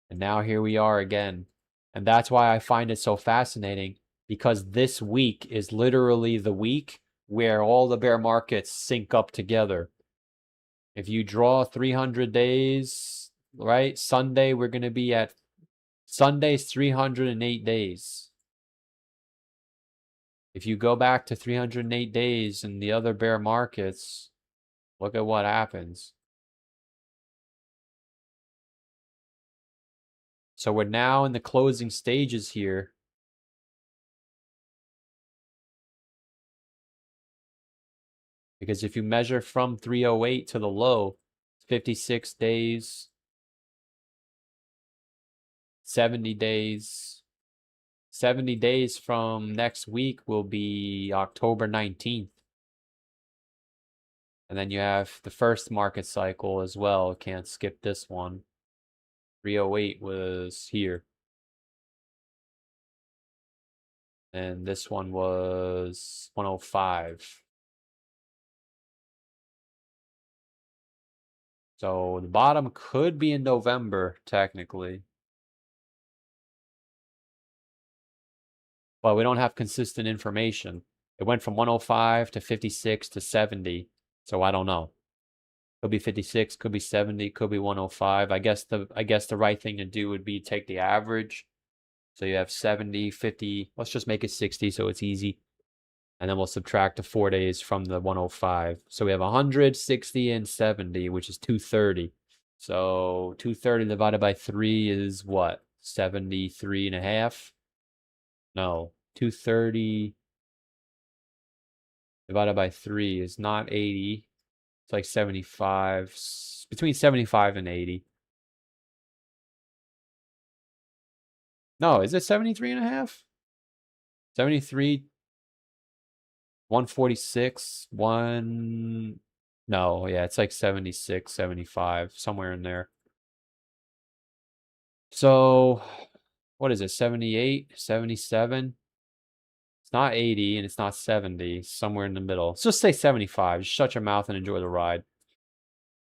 And now here we are again. And that's why I find it so fascinating, because this week is literally the week where all the bear markets sync up together. If you draw 300 days, right? Sunday, we're going to be at Sunday's 308 days. If you go back to 308 days in the other bear markets, look at what happens. So we're now in the closing stages here. Because if you measure from 308 to the low, 56 days, 70 days. 70 days from next week will be October 19th. And then you have the first market cycle as well. Can't skip this one. 308 was here. And this one was 105. So the bottom could be in November, technically. But we don't have consistent information. It went from 105 to 56 to 70. So I don't know. Could be 56, could be 70, could be 105. I guess the right thing to do would be take the average. So you have 70, 50. Let's just make it 60 so it's easy. And then we'll subtract the 4 days from the 105. So we have 100, 60, and 70, which is 230. So 230 divided by 3 is what? 73 and a half? No, 230 divided by 3 is not 80. It's like 75, between 75 and 80. No, is it 73 and a half? 73, 146, no, yeah, it's like 76, 75, somewhere in there. So, what is it, 78, 77? It's not 80 and it's not 70, somewhere in the middle. Let's just say 75. Just shut your mouth and enjoy the ride.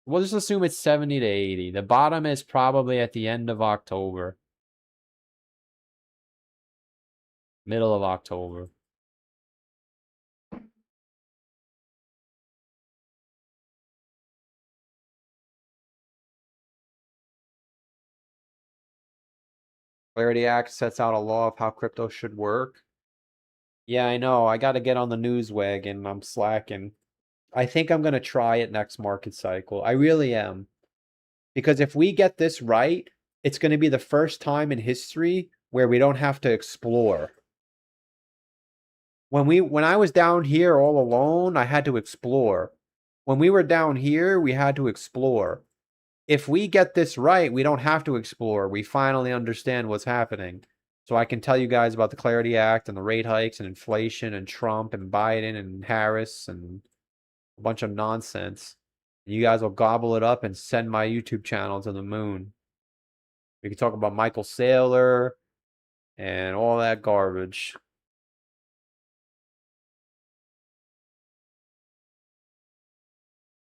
We'll just assume it's 70 to 80. The bottom is probably at the end of October. Middle of October. Clarity Act sets out a law of how crypto should work. Yeah, I know. I got to get on the news wagon. I'm slacking. I think I'm going to try it next market cycle. I really am. Because if we get this right, it's going to be the first time in history where we don't have to explore. When I was down here all alone, I had to explore. When we were down here, we had to explore. If we get this right, we don't have to explore. We finally understand what's happening. So I can tell you guys about the Clarity Act and the rate hikes and inflation and Trump and Biden and Harris and a bunch of nonsense. You guys will gobble it up and send my YouTube channel to the moon. We can talk about Michael Saylor and all that garbage.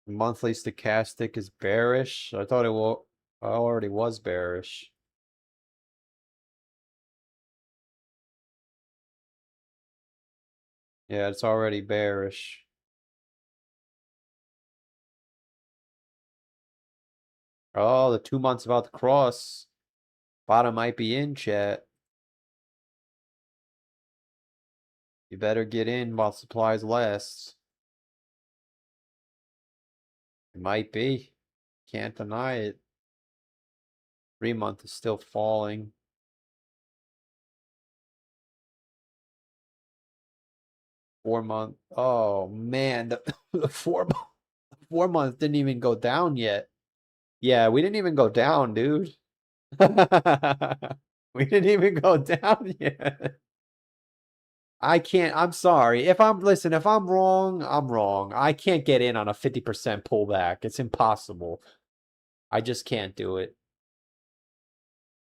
Monthly stochastic is bearish. I thought it already was bearish. Yeah, it's already bearish. Oh, the 2 months about to cross. Bottom might be in, chat. You better get in while supplies last. It might be. Can't deny it. 3 month is still falling. 4 month. Oh man, the 4 month didn't even go down yet. Yeah, we didn't even go down, dude. We didn't even go down yet. I'm sorry. If I'm wrong, I'm wrong. I can't get in on a 50% pullback. It's impossible. I just can't do it.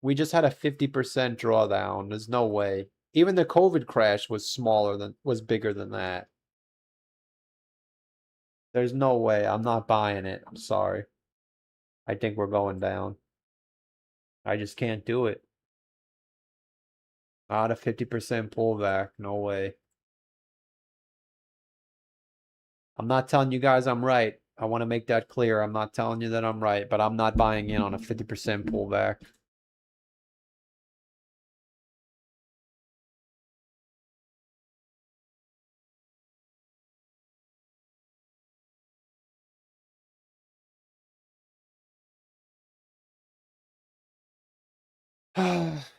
We just had a 50% drawdown. There's no way. Even the COVID crash was bigger than that. There's no way. I'm not buying it. I'm sorry. I think we're going down. I just can't do it. Not a 50% pullback. No way. I'm not telling you guys I'm right. I want to make that clear. I'm not telling you that I'm right, but I'm not buying in on a 50% pullback.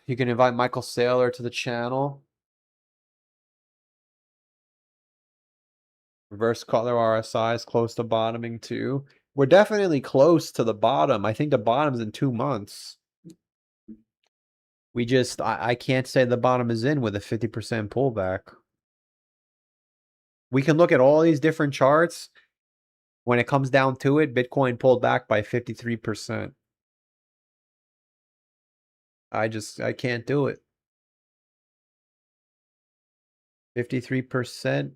You can invite Michael Saylor to the channel. Reverse color RSI is close to bottoming too. We're definitely close to the bottom. I think the bottom's in 2 months. I can't say the bottom is in with a 50% pullback. We can look at all these different charts. When it comes down to it, Bitcoin pulled back by 53%. I can't do it. 53%.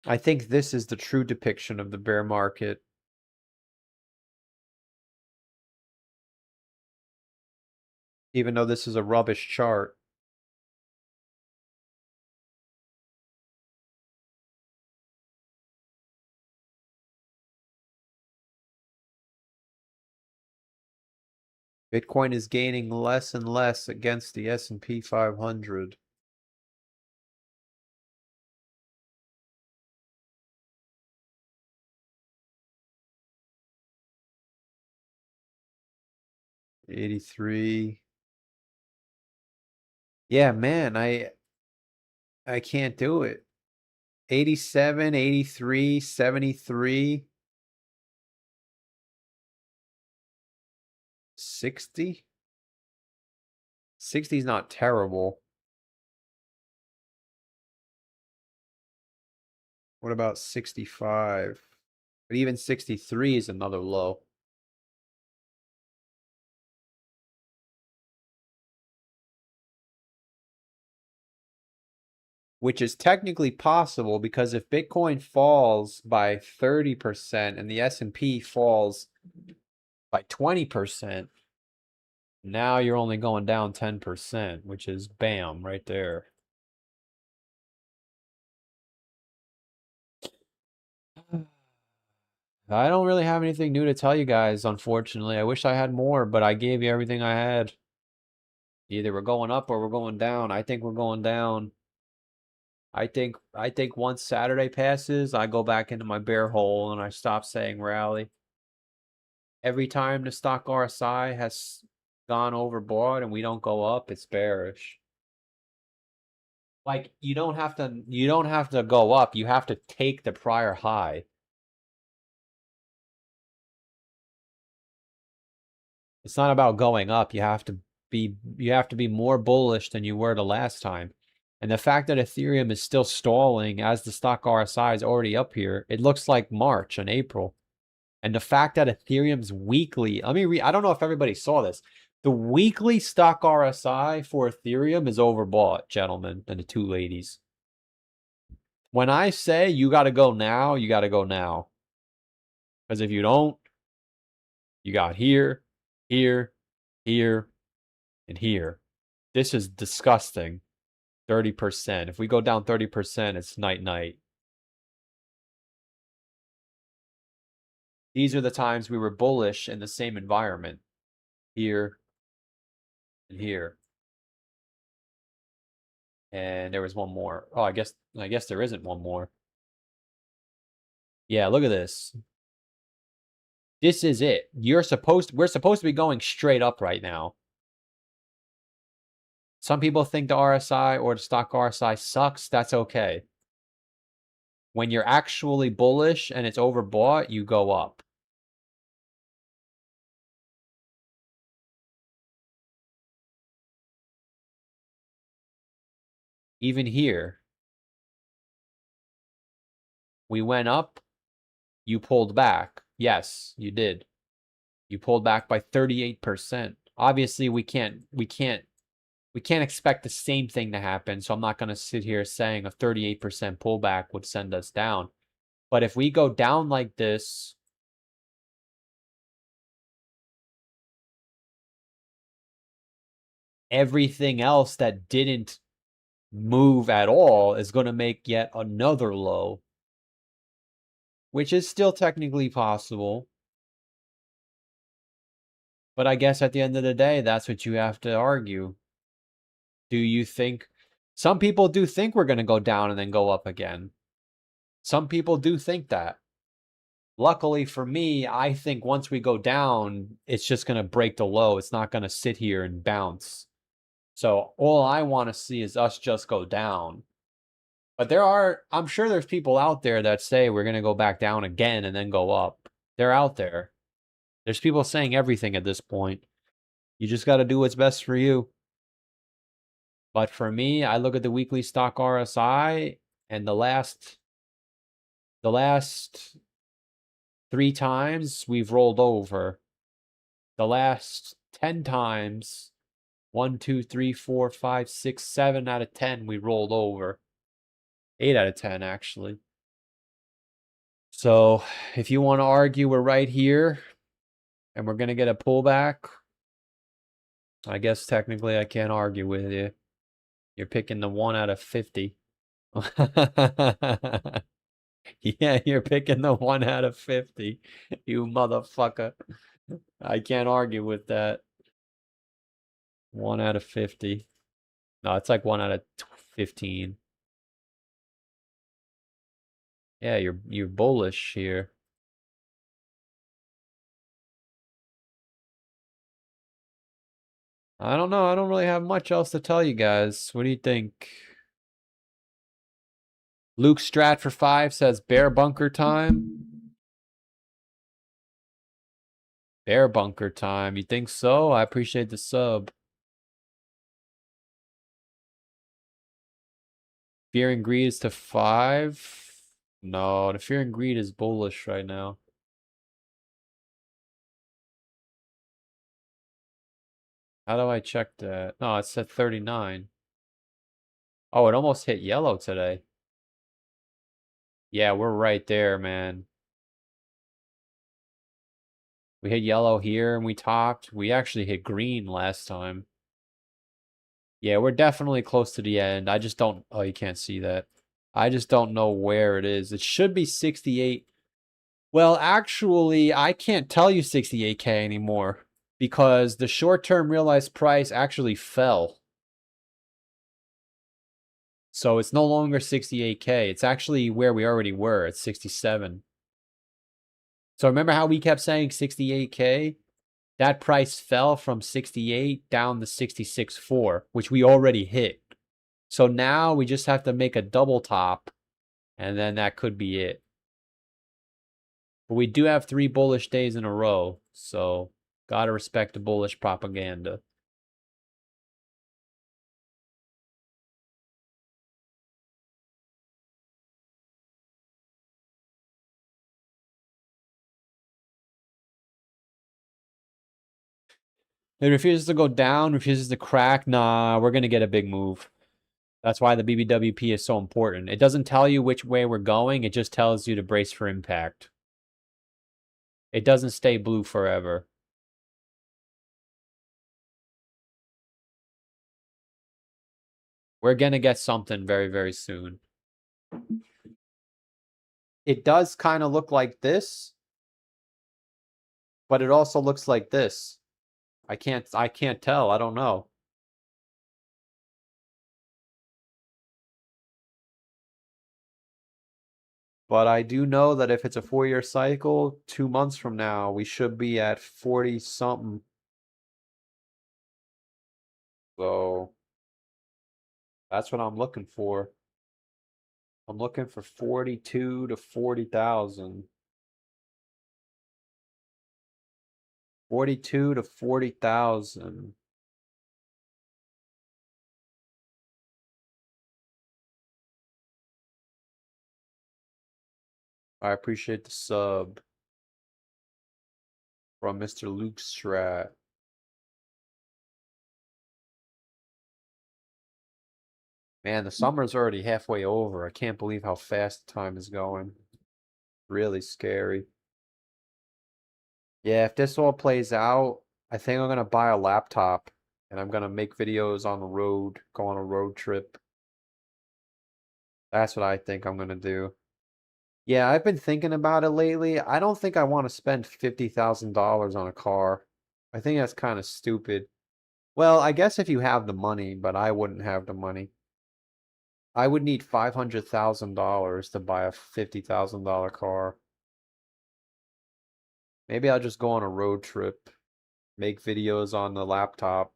I think this is the true depiction of the bear market. Even though this is a rubbish chart. Bitcoin is gaining less and less against the S&P 500. $83. Yeah, man, I can't do it. 87, 83, 73, 60. 60 is not terrible. What about 65? But even 63 is another low. which is technically possible because if Bitcoin falls by 30% and the S&P falls by 20%, now you're only going down 10%, which is bam, right there. I don't really have anything new to tell you guys, unfortunately. I wish I had more, but I gave you everything I had. Either we're going up or we're going down. I think we're going down. I think once Saturday passes, I go back into my bear hole and I stop saying rally. Every time the stock RSI has gone overbought and we don't go up, it's bearish. Like you don't have to go up, you have to take the prior high. It's not about going up. You have to be more bullish than you were the last time. And the fact that Ethereum is still stalling as the stock RSI is already up here, it looks like March and April. And the fact that Ethereum's weekly, I don't know if everybody saw this. The weekly stock RSI for Ethereum is overbought, gentlemen, and the two ladies. When I say you got to go now, you got to go now. Because if you don't, you got here, here, here, and here. This is disgusting. 30%. If we go down 30%, it's night-night. These are the times we were bullish in the same environment. Here and here. And there was one more. Oh, I guess there isn't one more. Yeah, look at this. This is it. We're supposed to be going straight up right now. Some people think the RSI or the stock RSI sucks. That's okay. When you're actually bullish and it's overbought, you go up. Even here, we went up, you pulled back. Yes, you did. You pulled back by 38%. Obviously, we can't expect the same thing to happen, so I'm not going to sit here saying a 38% pullback would send us down. But if we go down like this, everything else that didn't move at all is going to make yet another low, which is still technically possible. But I guess at the end of the day, that's what you have to argue. Do you think... Some people do think we're going to go down and then go up again. Some people do think that. Luckily for me, I think once we go down, it's just going to break the low. It's not going to sit here and bounce. So all I want to see is us just go down. But I'm sure there's people out there that say we're going to go back down again and then go up. They're out there. There's people saying everything at this point. You just got to do what's best for you. But for me, I look at the weekly stock RSI and the last 3 times we've rolled over. The last 10 times, 1, 2, 3, 4, 5, 6, 7 out of 10 we rolled over. 8 out of 10 actually. So if you want to argue we're right here and we're going to get a pullback, I guess technically I can't argue with you. You're picking the 1 out of 50. Yeah, you're picking the 1 out of 50. You motherfucker. I can't argue with that. 1 out of 50. No, it's like 1 out of 15. Yeah, you're bullish here. I don't know. I don't really have much else to tell you guys. What do you think? Luke Strat for 5 says bear bunker time. Bear bunker time. You think so? I appreciate the sub. Fear and greed is to 5. No, the fear and greed is bullish right now. How do I check that? No, it's at 39. Oh, it almost hit yellow today. Yeah, we're right there, man. We hit yellow here and we topped. We actually hit green last time. Yeah, we're definitely close to the end. I just don't... Oh, you can't see that. I just don't know where it is. It should be 68. Well, actually, I can't tell you 68K anymore because the short-term realized price actually fell. So it's no longer 68K. It's actually where we already were at 67. So remember how we kept saying 68K? That price fell from 68 down to 66.4, which we already hit. So now we just have to make a double top, and then that could be it. But we do have 3 bullish days in a row, so gotta respect the bullish propaganda. It refuses to go down, refuses to crack. Nah, we're gonna get a big move. That's why the BBWP is so important. It doesn't tell you which way we're going, it just tells you to brace for impact. It doesn't stay blue forever. We're gonna get something very, very soon. It does kind of look like this, but it also looks like this. I can't tell. I don't know. But I do know that if it's a 4-year cycle, 2 months from now, we should be at 40 something. So that's what I'm looking for. I'm looking for 42 to 40,000. 42 to 40,000. I appreciate the sub from Mr. Luke Strat. Man, the summer's already halfway over. I can't believe how fast time is going. Really scary. Yeah, if this all plays out, I think I'm gonna buy a laptop and I'm gonna make videos on the road, go on a road trip. That's what I think I'm gonna do. Yeah, I've been thinking about it lately. I don't think I want to spend $50,000 on a car. I think that's kind of stupid. Well, I guess if you have the money, but I wouldn't have the money. I would need $500,000 to buy a $50,000 car. Maybe I'll just go on a road trip, make videos on the laptop.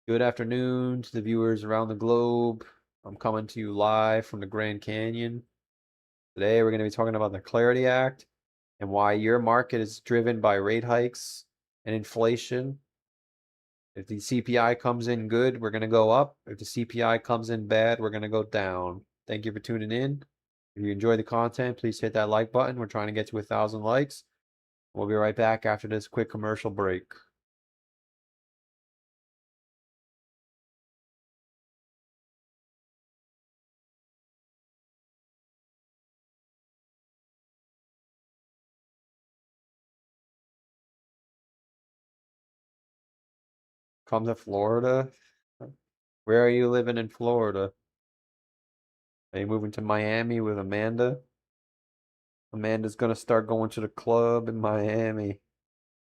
Good afternoon to the viewers around the globe. I'm coming to you live from the Grand Canyon. Today we're going to be talking about the Clarity Act and why your market is driven by rate hikes and inflation. If the CPI comes in good, we're going to go up. If the CPI comes in bad, we're going to go down. Thank you for tuning in. If you enjoy the content, please hit that like button. We're trying to get to 1,000 likes. We'll be right back after this quick commercial break. Come to Florida. Where are you living in Florida? Are you moving to Miami with Amanda? Amanda's gonna start going to the club in Miami.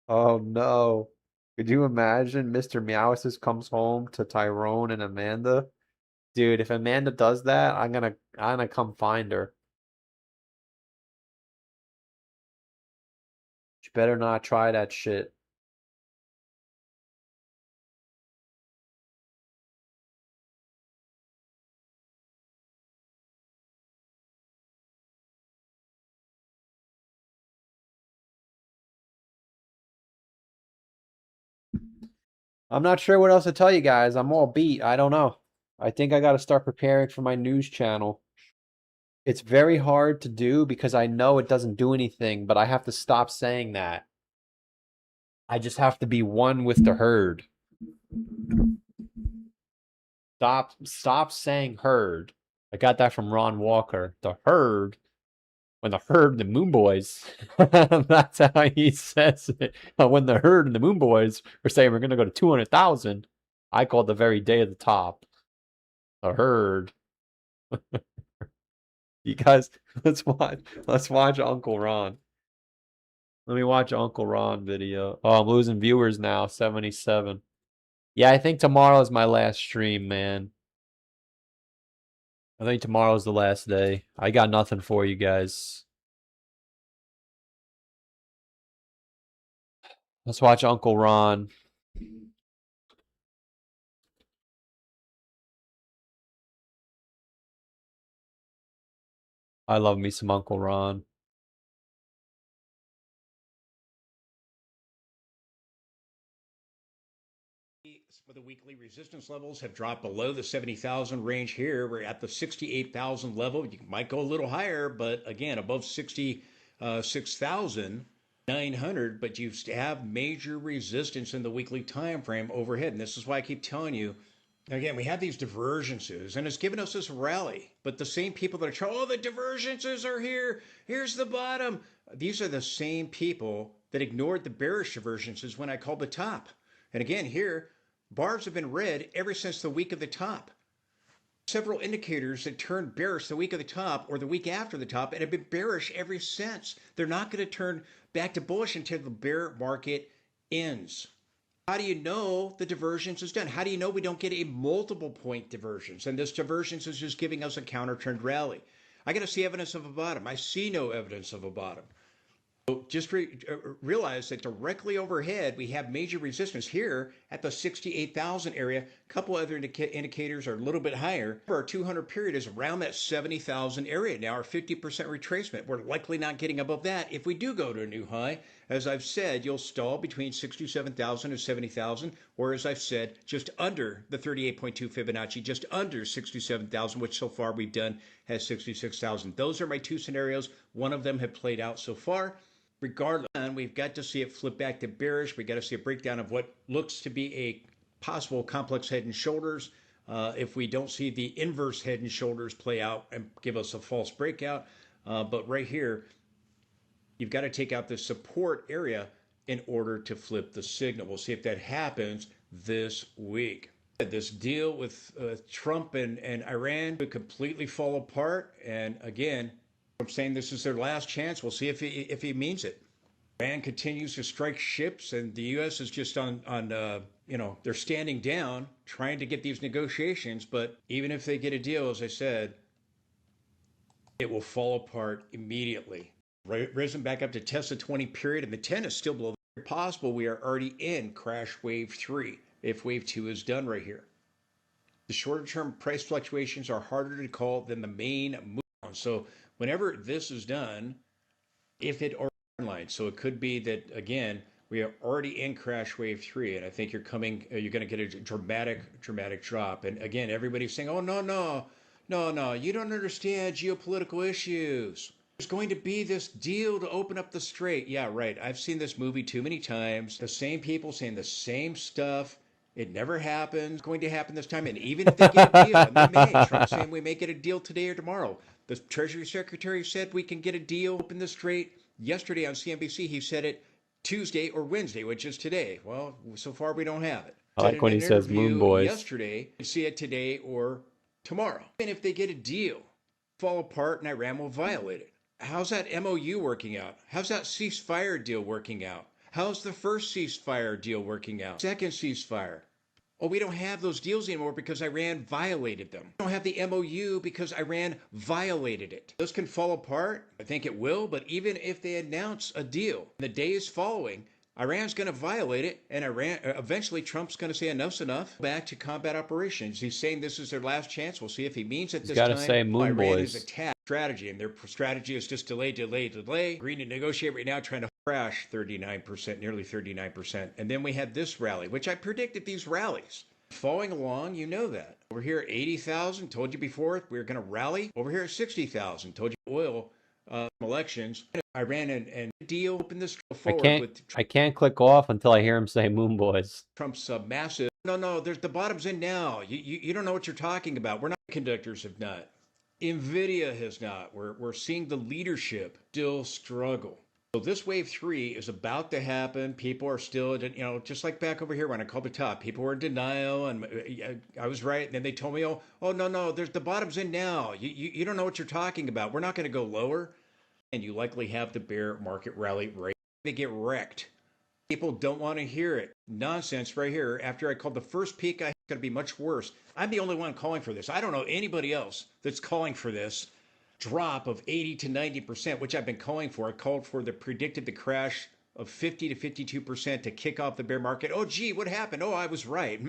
Oh no. Could you imagine Mr. Meowsis comes home to Tyrone and Amanda? Dude, if Amanda does that, I'm gonna come find her. She better not try that shit. I'm not sure what else to tell you guys. I'm all beat. I don't know. I think I gotta start preparing for my news channel. It's very hard to do because I know it doesn't do anything, but I have to stop saying that. I just have to be one with the herd. Stop saying herd. I got that from Ron Walker. The herd. When the herd and the Moon Boys, that's how he says it. When the herd and the Moon Boys were saying we're going to go to 200,000, I called the very day of the top. The herd. You guys, let's watch Uncle Ron. Let me watch Uncle Ron video. Oh, I'm losing viewers now, 77. Yeah, I think tomorrow is my last stream, man. I think tomorrow's the last day. I got nothing for you guys. Let's watch Uncle Ron. I love me some Uncle Ron. Some of the weekly resistance levels have dropped below the 70,000 range here. We're at the 68,000 level. You might go a little higher, but again, above 66,900. But you have major resistance in the weekly time frame overhead. And this is why I keep telling you, again, we have these divergences, and it's given us this rally. But the same people that are trying, oh, the divergences are here. Here's the bottom. These are the same people that ignored the bearish divergences when I called the top. And again, here, bars have been red ever since the week of the top. Several indicators that turned bearish the week of the top or the week after the top and have been bearish ever since. They're not going to turn back to bullish until the bear market ends. How do you know the divergence is done? How do you know we don't get a multiple point divergence? And this divergence is just giving us a counter trend rally. I got to see evidence of a bottom. I see no evidence of a bottom. So just realize that directly overhead, we have major resistance here at the 68,000 area. A couple other indicators are a little bit higher. Our 200 period is around that 70,000 area now, our 50% retracement. We're likely not getting above that. If we do go to a new high, as I've said, you'll stall between 67,000 and 70,000, or as I've said, just under the 38.2 Fibonacci, just under 67,000, which so far we've done has 66,000. Those are my two scenarios. One of them have played out so far. Regardless, we've got to see it flip back to bearish. We got to see a breakdown of what looks to be a possible complex head and shoulders. If we don't see the inverse head and shoulders play out and give us a false breakout. But right here, you've got to take out the support area in order to flip the signal. We'll see if that happens this week. This deal with Trump and Iran could completely fall apart. And again, I'm saying this is their last chance. We'll see if he means it. Iran continues to strike ships, and the U.S. is just on they're standing down, trying to get these negotiations. But even if they get a deal, as I said, it will fall apart immediately. Risen back up to test the 20 period, and the 10 is still below. It's possible we are already in crash wave 3 if wave 2 is done right here. The shorter term price fluctuations are harder to call than the main move. So whenever this is done, if it or line, so it could be that again we are already in crash wave 3, and I think you're going to get a dramatic drop. And again, everybody's saying, oh no, you don't understand geopolitical issues. There's going to be this deal to open up the strait. Yeah, right. I've seen this movie too many times. The same people saying the same stuff. It never happens. It's going to happen this time. And even if they get a deal, and they may, Trump's saying we may get a deal today or tomorrow. The Treasury Secretary said we can get a deal, open the strait. Yesterday on CNBC, he said it Tuesday or Wednesday, which is today. Well, so far we don't have it. I like when he says Moon Boys. Yesterday, you see it today or tomorrow. And if they get a deal, fall apart and Iran will violate it. How's that MOU working out? How's that ceasefire deal working out? How's the first ceasefire deal working out? Second ceasefire. Oh, we don't have those deals anymore because Iran violated them. We don't have the MOU because Iran violated it. Those can fall apart. I think it will, but even if they announce a deal, the days following, Iran's going to violate it, and eventually Trump's going to say enough's enough, back to combat operations. He's saying this is their last chance. We'll see if he means it this time. He's got to say Moon Iran Boys. is attack strategy, and their strategy is just delay. Agreeing to negotiate right now, trying to crash 39%, nearly 39%. And then we had this rally, which I predicted these rallies. Following along, you know that. Over here, 80,000, told you before, we were going to rally. Over here, 60,000, told you oil elections. Iran and deal, open this forward with I can't click off until I hear him say Moon Boys. Trump's massive No, there's the bottom's in now. You don't know what you're talking about. We're not. Conductors have not. Nvidia has not. We're seeing the leadership still struggle. So this wave three is about to happen. People are still, just like back over here when I called the top, people were in denial, and I was right. And then they told me, no, there's the bottom's in now. You don't know what you're talking about. We're not going to go lower, and you likely have the bear market rally right. They get wrecked. People don't want to hear it. Nonsense right here. After I called the first peak, I going to be much worse. I'm the only one calling for this. I don't know anybody else that's calling for this drop of 80 to 90%, which I've been calling for. I called for predicted the crash of 50 to 52% to kick off the bear market. Oh, gee, what happened? Oh, I was right.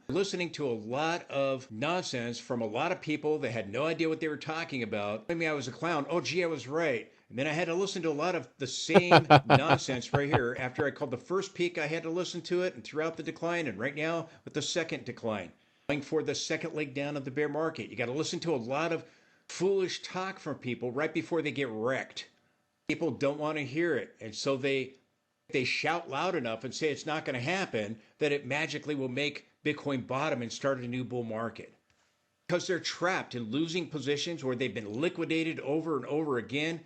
Listening to a lot of nonsense from a lot of people that had no idea what they were talking about. I mean, I was a clown. Oh, gee, I was right. And then I had to listen to a lot of the same nonsense right here. After I called the first peak, I had to listen to it, and throughout the decline, and right now with the second decline. Going for the second leg down of the bear market. You got to listen to a lot of foolish talk from people right before they get wrecked. People don't want to hear it, and so they shout loud enough and say it's not going to happen that it magically will make Bitcoin bottom and start a new bull market. Because they're trapped in losing positions where they've been liquidated over and over again,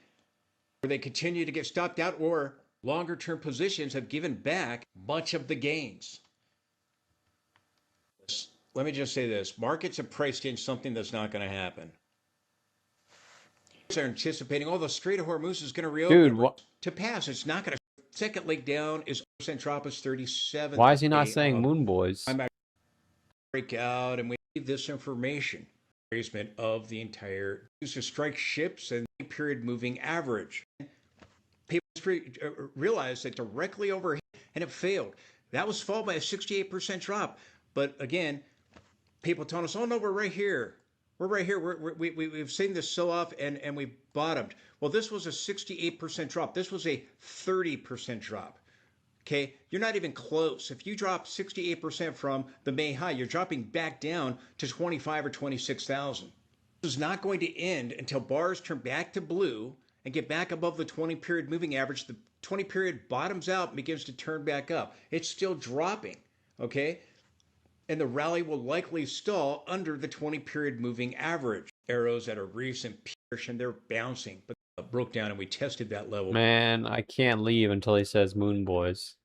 where they continue to get stopped out, or longer term positions have given back much of the gains. Let me just say this. Markets have priced in something that's not going to happen. They're anticipating, the Strait of Hormuz is going to reopen. Dude, to pass. It's not going to. Second leg down is percent drop is 37. Why is he not saying Moon Boys? I'm at breakout, and we need this information. Retracement of the entire used to strike ships and period moving average. People realized that directly overhead, and it failed. That was followed by a 68% drop. But again, people telling us, oh no, we're right here. We're right here. We've seen this sell-off, and we bottomed. Well, this was a 68% drop. This was a 30% drop. Okay, you're not even close. If you drop 68% from the May high, you're dropping back down to 25 or 26,000. This is not going to end until bars turn back to blue and get back above the 20-period moving average. The 20-period bottoms out and begins to turn back up. It's still dropping, okay? And the rally will likely stall under the 20-period moving average. Arrows at a recent pierce, and they're bouncing, but broke down, and we tested that level. Man, I can't leave until he says Moon Boys.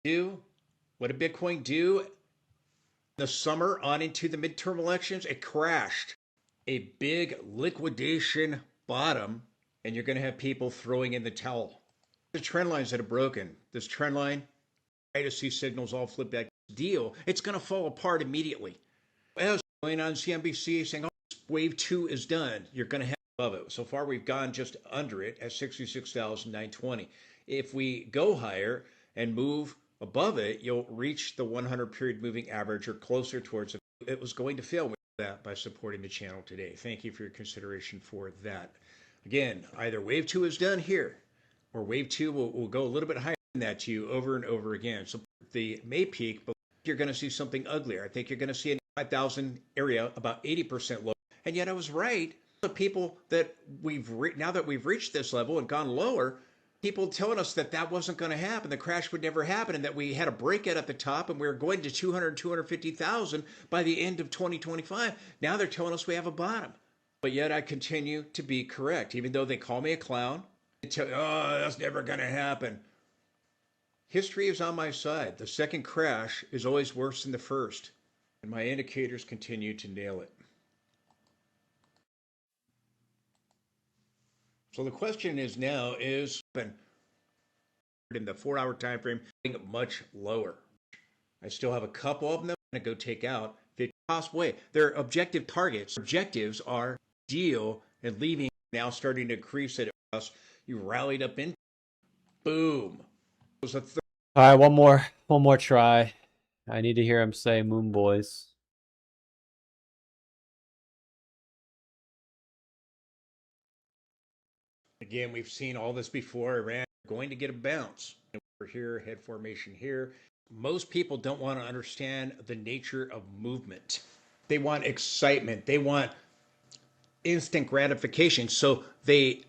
What did Bitcoin do? The summer on into the midterm elections, it crashed. A big liquidation bottom, and you're going to have people throwing in the towel. The trend lines that are broken. This trend line, I to see signals all flip back. Deal, it's going to fall apart immediately. As going on CNBC saying, wave 2 is done. You're going to have above it. So far, we've gone just under it at 66,920. If we go higher and move above it, you'll reach the 100-period moving average or closer towards it. It was going to fail with that by supporting the channel today. Thank you for your consideration for that. Again, either wave 2 is done here, or wave 2 will go a little bit higher than that to you over and over again. So the May peak, but you're going to see something uglier. I think you're going to see a 5,000 area about 80% low. And yet I was right. The people that now that we've reached this level and gone lower, people telling us that that wasn't going to happen, the crash would never happen, and that we had a breakout at the top and we were going to 250,000 by the end of 2025. Now they're telling us we have a bottom. But yet I continue to be correct, even though they call me a clown. They tell, that's never going to happen. History is on my side. The second crash is always worse than the first, and my indicators continue to nail it. So the question is now is in the 4-hour time frame much lower. I still have a couple of them that I'm going to go take out the possible way. Their objective targets. Objectives are deal and leaving, now starting to increase it. You rallied up in. Boom. It was a all right, one more try. I need to hear him say Moon Boys. Again, we've seen all this before. Iran going to get a bounce. We're here, head formation here. Most people don't want to understand the nature of movement. They want excitement. They want instant gratification. So they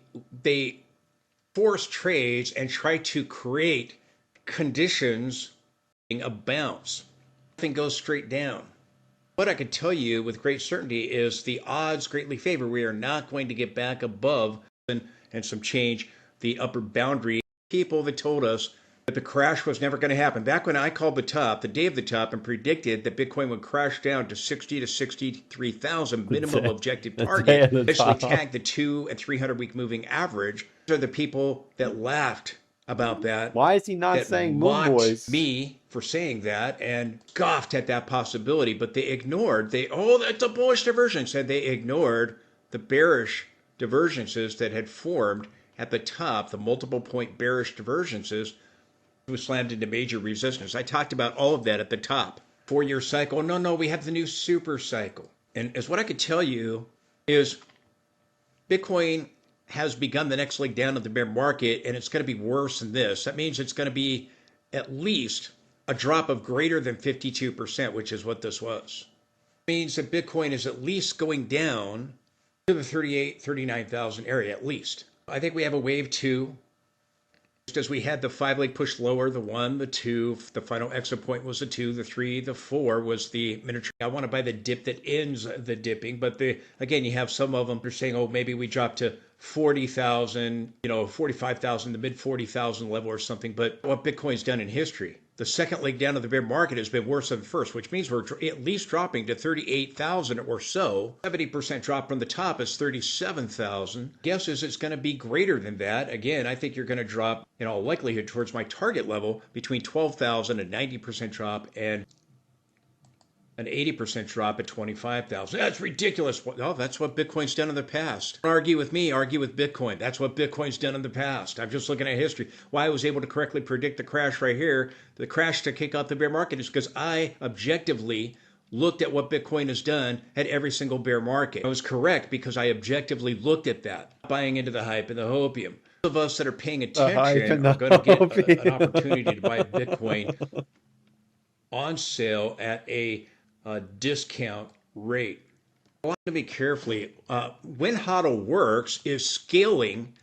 force trades and try to create conditions a bounce. Nothing goes straight down. What I can tell you with great certainty is the odds greatly favor we are not going to get back above and some change the upper boundary. People that told us that the crash was never going to happen. Back when I called the top, the day of the top, and predicted that Bitcoin would crash down to 60 to 63,000 minimum objective target, actually tagged the 2 and 300 week moving average. These are the people that laughed about that. Why is he not saying Moon Boys? Me for saying that and scoffed at that possibility, but they ignored. That's a bullish diversion. Said they ignored the bearish divergences that had formed at the top, the multiple point bearish divergences. Was slammed into major resistance. I talked about all of that at the top. 4-year cycle. No, we have the new super cycle. And as what I could tell you is Bitcoin has begun the next leg down of the bear market, and it's going to be worse than this. That means it's going to be at least a drop of greater than 52%, which is what this was. It means that Bitcoin is at least going down to the 38, 39,000 area, at least. I think we have a wave 2. Just as we had the 5-leg push lower, the 1, the 2, the final exit point was the 2, the 3, the 4 was the miniature. I want to buy the dip that ends the dipping, but again, you have some of them are saying, oh, maybe we drop to 40,000, 45,000, the mid 40,000 level or something. But what Bitcoin's done in history, the second leg down of the bear market has been worse than the first, which means we're at least dropping to 38,000 or so. 70% drop from the top is 37,000. Guess is it's going to be greater than that. Again, I think you're going to drop in all likelihood towards my target level between 12,000, a 90% drop, and an 80% drop at 25,000. That's ridiculous. Oh, that's what Bitcoin's done in the past. Don't argue with me, argue with Bitcoin. That's what Bitcoin's done in the past. I'm just looking at history. Why I was able to correctly predict the crash right here, the crash to kick off the bear market, is because I objectively looked at what Bitcoin has done at every single bear market. I was correct because I objectively looked at that, buying into the hype and the hopium. Those of us that are paying attention are going to get an opportunity to buy Bitcoin on sale at a discount rate. I want to be carefully. When HODL works is scaling,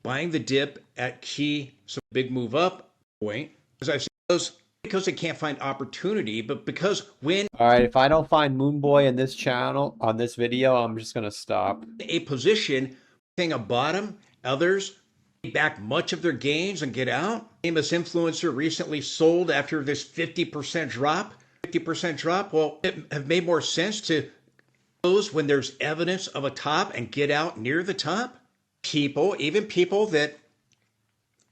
buying the dip at key, some big move up point. As I've said, because they can't find opportunity, but because when all right, if I don't find Moon Boy in this channel on this video, I'm just gonna stop. A position, seeing a bottom, others back much of their gains and get out. Famous influencer recently sold after this 50% drop. 50% drop. Well, it have made more sense to close when there's evidence of a top and get out near the top. People, even people that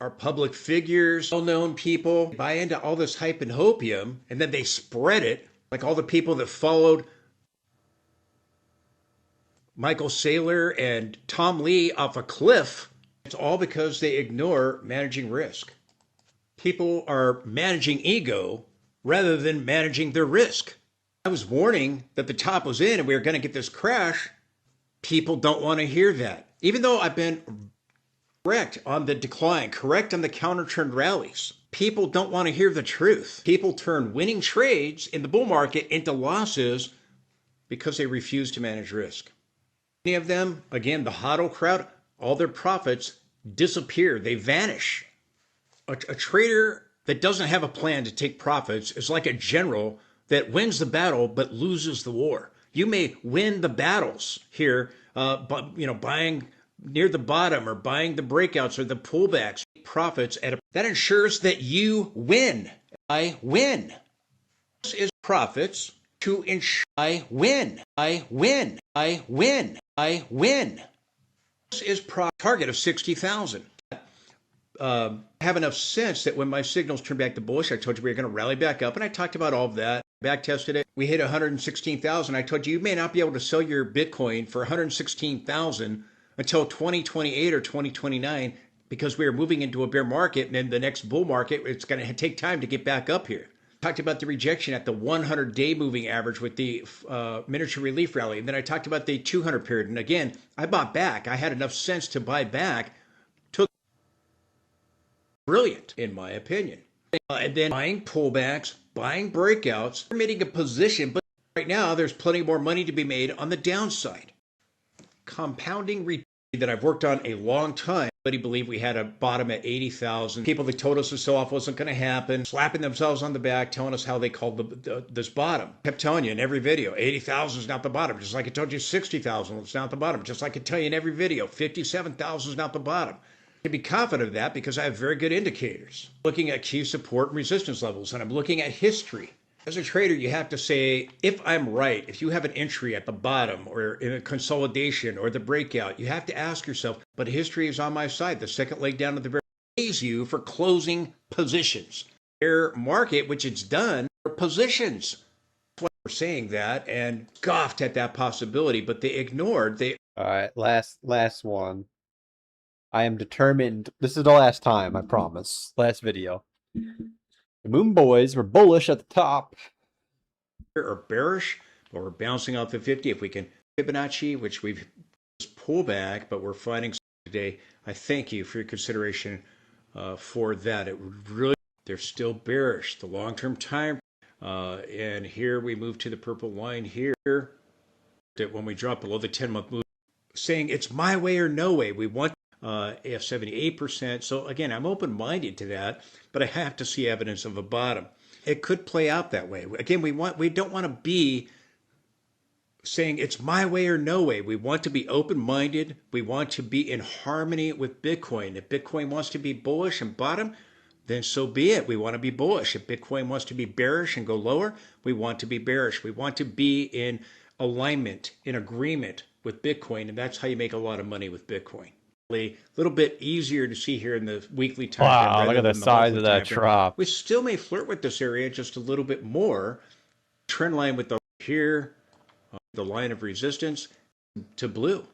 are public figures, well-known people, buy into all this hype and hopium, and then they spread it, like all the people that followed Michael Saylor and Tom Lee off a cliff. It's all because they ignore managing risk. People are managing ego rather than managing their risk. I was warning that the top was in and we were going to get this crash. People don't want to hear that. Even though I've been correct on the decline, correct on the counter-trend rallies, people don't want to hear the truth. People turn winning trades in the bull market into losses because they refuse to manage risk. Many of them, again, the HODL crowd, all their profits disappear. They vanish. A trader that doesn't have a plan to take profits is like a general that wins the battle but loses the war. You may win the battles here, but buying near the bottom or buying the breakouts or the pullbacks, profits that ensures that you win. I win. This is profits to ensure I win. I win. I win. I win. This is target of 60,000. Have enough sense that when my signals turn back to bullish, I told you we were going to rally back up, and I talked about all of that. Back tested it. We hit 116,000. I told you may not be able to sell your Bitcoin for 116,000 until 2028 or 2029 because we are moving into a bear market, and then the next bull market, it's going to take time to get back up here. Talked about the rejection at the 100-day moving average with the miniature relief rally, and then I talked about the 200 period. And again, I bought back. I had enough sense to buy back. Brilliant, in my opinion. And then buying pullbacks, buying breakouts, making a position, but right now there's plenty more money to be made on the downside. Compounding that I've worked on a long time. Nobody believed we had a bottom at 80,000. People that told us the sell-off wasn't going to happen, slapping themselves on the back, telling us how they called this bottom. I kept telling you in every video, 80,000 is not the bottom. Just like I told you 60,000 is not the bottom. Just like I tell you in every video, 57,000 is not the bottom. I can be confident of that because I have very good indicators. Looking at key support and resistance levels, and I'm looking at history. As a trader, you have to say, if I'm right, if you have an entry at the bottom or in a consolidation or the breakout, you have to ask yourself, but history is on my side. The second leg down at the very pays you for closing positions. Their market, which it's done, for positions. That's why we're saying that and scoffed at that possibility, but they ignored. All right, last one. I am determined. This is the last time, I promise. Last video. The Moon Boys were bullish at the top. Are bearish, but we're bouncing off the 50. If we can Fibonacci, which we've just pulled back, but we're finding today. I thank you for your consideration for that. It would really, they're still bearish. The long-term time, and here we move to the purple line here. That when we drop below the 10-month move, saying it's my way or no way. We want AF 78%. So again, I'm open-minded to that, but I have to see evidence of a bottom. It could play out that way. Again, we don't want to be saying it's my way or no way. We want to be open-minded. We want to be in harmony with Bitcoin. If Bitcoin wants to be bullish and bottom, then so be it. We want to be bullish. If Bitcoin wants to be bearish and go lower, we want to be bearish. We want to be in alignment, in agreement with Bitcoin, and that's how you make a lot of money with Bitcoin. A little bit easier to see here in the weekly time frame. Wow, look at the size of that drop. We still may flirt with this area just a little bit more. Trend line with the here, the line of resistance to blue.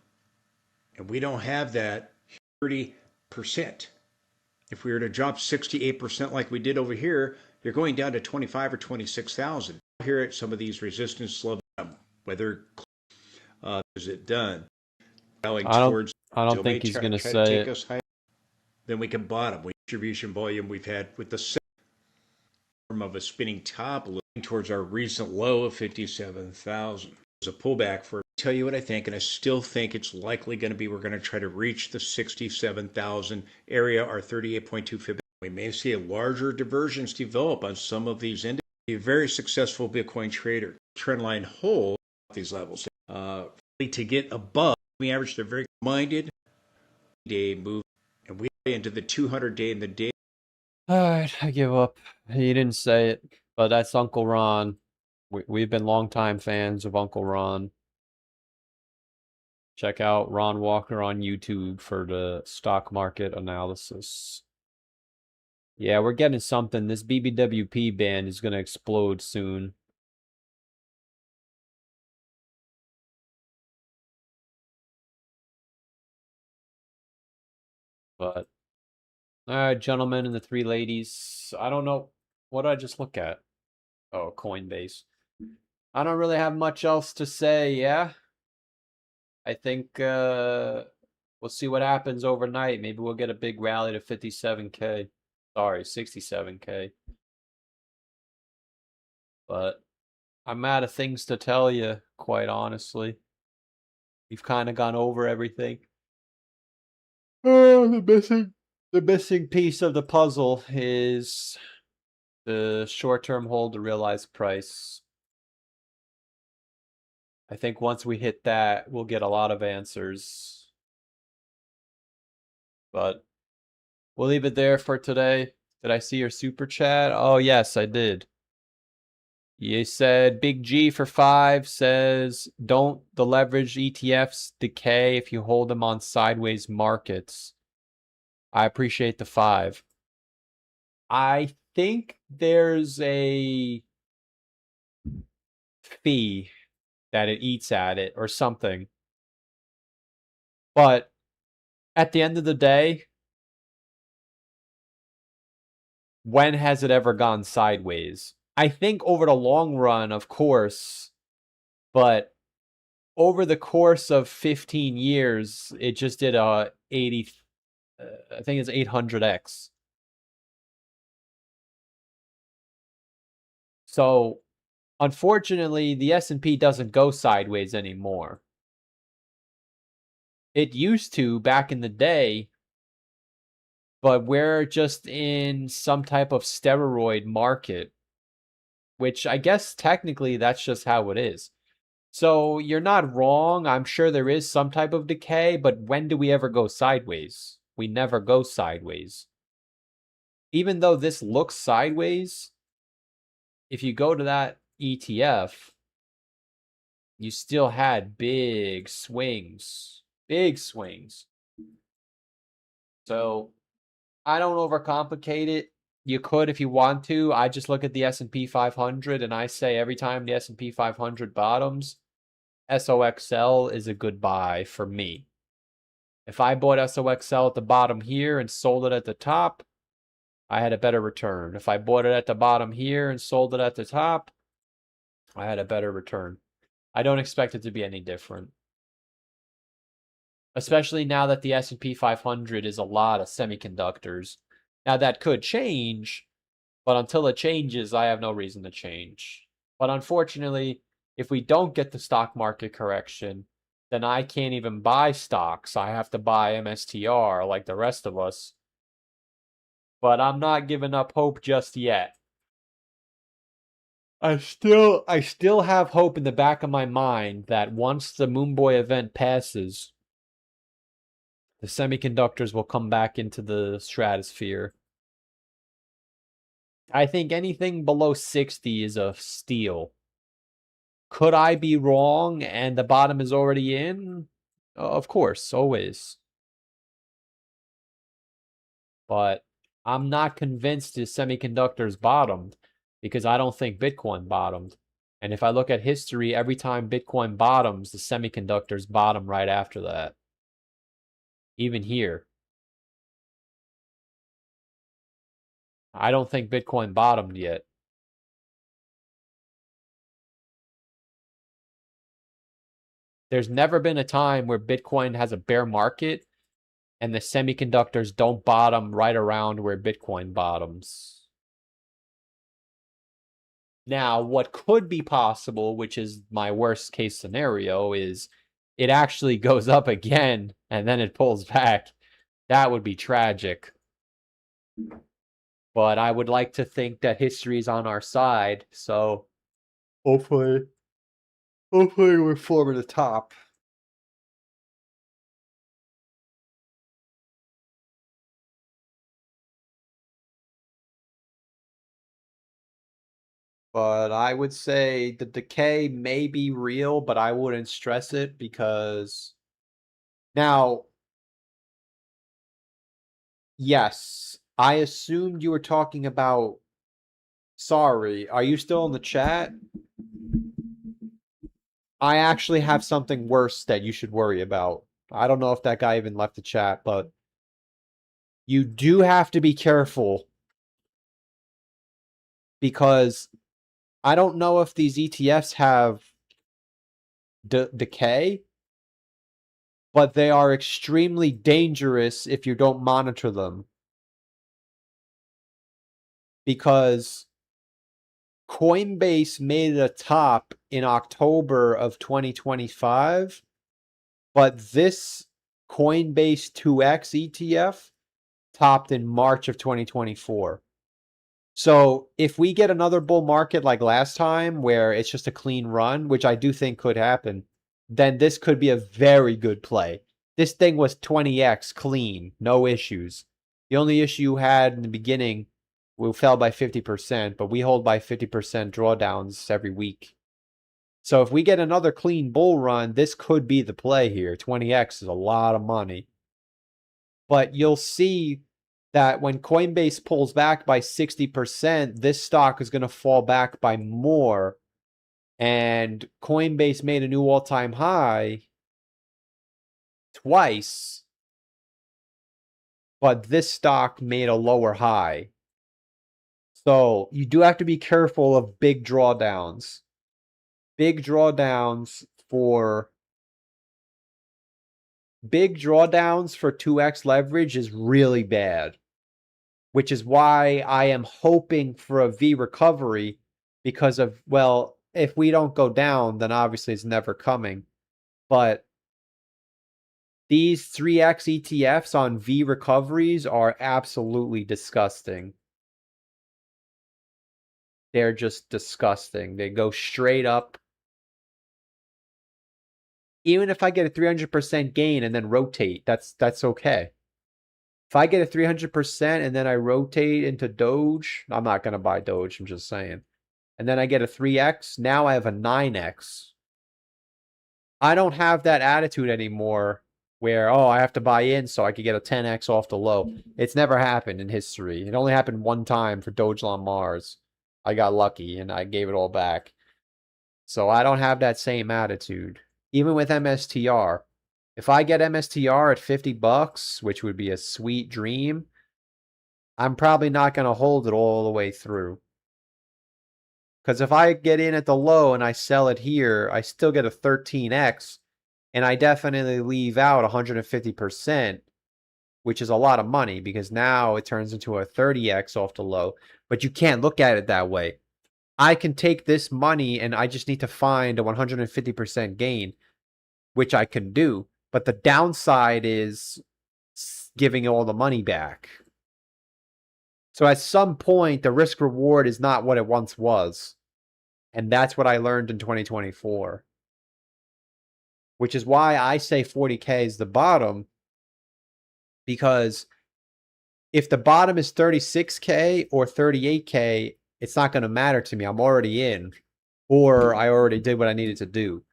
And we don't have that 30%. If we were to drop 68% like we did over here, you're going down to 25 or 26,000. Here at some of these resistance levels, whether is it done? I don't think he's going to say it. Then we can bottom. With distribution volume we've had with the form of a spinning top looking towards our recent low of 57,000. There's a pullback for, tell you what I think, and I still think it's likely going to be, we're going to try to reach the 67,000 area, our 38.2 Fibonacci. We may see a larger divergence develop on some of these indicators. A very successful Bitcoin trader. Trendline hold these levels. To get above, we average, they're very minded day move, and we into the 200-day and the day. All right, I give up. He didn't say it, but that's Uncle Ron. We've been longtime fans of Uncle Ron. Check out Ron Walker on YouTube for the stock market analysis. Yeah, we're getting something. This BBWP band is going to explode soon. But, all right, gentlemen and the three ladies. I don't know. What did I just look at? Oh, Coinbase. I don't really have much else to say, yeah? I think we'll see what happens overnight. Maybe we'll get a big rally to 57K. Sorry, 67K. But I'm out of things to tell you, quite honestly. We've kind of gone over everything. The missing piece of the puzzle is the short-term hold to realized price. I think once we hit that, we'll get a lot of answers. But we'll leave it there for today. Did I see your super chat? Oh, yes, I did. You said Big G for 5 says, don't the leverage ETFs decay if you hold them on sideways markets? I appreciate the 5. I think there's a fee that it eats at it or something. But at the end of the day, when has it ever gone sideways? I think over the long run, of course, but over the course of 15 years, it just did a 80, I think it's 800x. So, unfortunately, the S&P doesn't go sideways anymore. It used to back in the day, but we're just in some type of steroid market, which I guess technically that's just how it is. So you're not wrong. I'm sure there is some type of decay, but when do we ever go sideways? We never go sideways. Even though this looks sideways, if you go to that ETF, you still had big swings. Big swings. So I don't overcomplicate it. You could if you want to. I just look at the S&P 500 and I say every time the S&P 500 bottoms, SOXL is a good buy for me. If I bought SOXL at the bottom here and sold it at the top, I had a better return. If I bought it at the bottom here and sold it at the top, I had a better return. I don't expect it to be any different. Especially now that the S&P 500 is a lot of semiconductors. Now that could change, but until it changes, I have no reason to change. But unfortunately, if we don't get the stock market correction, then I can't even buy stocks. I have to buy MSTR like the rest of us. But I'm not giving up hope just yet. I still have hope in the back of my mind that once the Moonboy event passes, the semiconductors will come back into the stratosphere. I think anything below 60 is a steal. Could I be wrong and the bottom is already in? Of course, always. But I'm not convinced the semiconductors bottomed because I don't think Bitcoin bottomed. And if I look at history, every time Bitcoin bottoms, the semiconductors bottom right after that. Even here. I don't think Bitcoin bottomed yet. There's never been a time where Bitcoin has a bear market and the semiconductors don't bottom right around where Bitcoin bottoms. Now, what could be possible, which is my worst case scenario, is it actually goes up again and then it pulls back. That would be tragic. But I would like to think that history is on our side, so hopefully we're forming the top. But I would say the decay may be real, but I wouldn't stress it because now, yes, I assumed you were talking about. Sorry, are you still in the chat? I actually have something worse that you should worry about. I don't know if that guy even left the chat, but you do have to be careful because I don't know if these ETFs have decay, but they are extremely dangerous if you don't monitor them. Because Coinbase made it a top in October of 2025, but this Coinbase 2X ETF topped in March of 2024. So if we get another bull market like last time where it's just a clean run, which I do think could happen, then this could be a very good play. This thing was 20x clean, no issues. The only issue you had in the beginning, we fell by 50%, but we hold by 50% drawdowns every week. So if we get another clean bull run, this could be the play here. 20x is a lot of money. But you'll see that when Coinbase pulls back by 60%, this stock is going to fall back by more. And Coinbase made a new all-time high twice, but this stock made a lower high. So you do have to be careful of big drawdowns. Big drawdowns for 2x leverage is really bad, which is why I am hoping for a V recovery because of, well, if we don't go down, then obviously it's never coming. But These 3x ETFs on V recoveries are absolutely disgusting. They're just disgusting. They go straight up. Even if I get a 300% gain and then rotate, that's okay. If I get a 300% and then I rotate into Doge, I'm not going to buy Doge, I'm just saying. And then I get a 3x, now I have a 9x. I don't have that attitude anymore where, oh, I have to buy in so I could get a 10x off the low. It's never happened in history. It only happened one time for Doge on Mars. I got lucky and I gave it all back. So I don't have that same attitude. Even with MSTR. If I get MSTR at 50 bucks, which would be a sweet dream, I'm probably not going to hold it all the way through. Because if I get in at the low and I sell it here, I still get a 13x, and I definitely leave out 150%, which is a lot of money because now it turns into a 30x off the low. But you can't look at it that way. I can take this money and I just need to find a 150% gain, which I can do. But the downside is giving all the money back. So at some point, the risk reward is not what it once was. And that's what I learned in 2024. Which is why I say 40K is the bottom. Because if the bottom is 36K or 38K, it's not going to matter to me. I'm already in. Or I already did what I needed to do.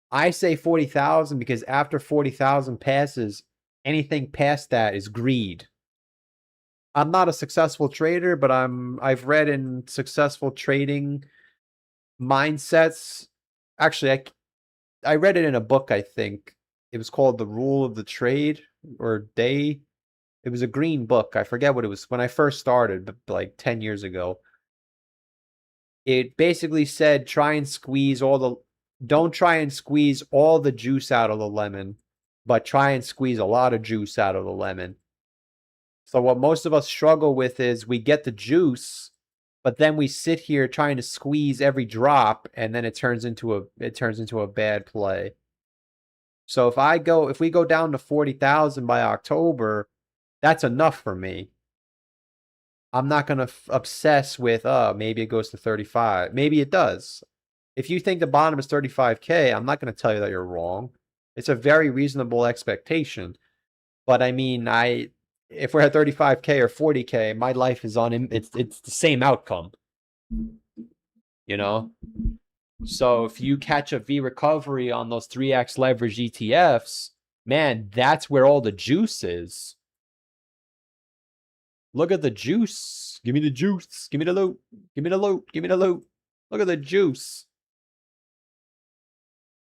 I say 40,000 because after 40,000 passes, anything past that is greed. I'm not a successful trader, but I've read in successful trading mindsets. Actually, I read it in a book, I think. It was called The Rule of the Trade or Day. It was a green book. I forget what it was when I first started, but like 10 years ago. It basically said don't try and squeeze all the juice out of the lemon, but try and squeeze a lot of juice out of the lemon. So what most of us struggle with is we get the juice, but then we sit here trying to squeeze every drop, and then it turns into a bad play. So if we go down to 40,000 by October, that's enough for me. I'm not going to obsess with, maybe it goes to 35. Maybe it does. If you think the bottom is 35K, I'm not going to tell you that you're wrong. It's a very reasonable expectation. But I mean, if we're at 35K or 40K, my life is it's the same outcome. You know? So if you catch a V recovery on those 3x leverage ETFs, man, that's where all the juice is. Look at the juice. Give me the juice. Give me the loot. Give me the loot. Give me the loot. Look at the juice.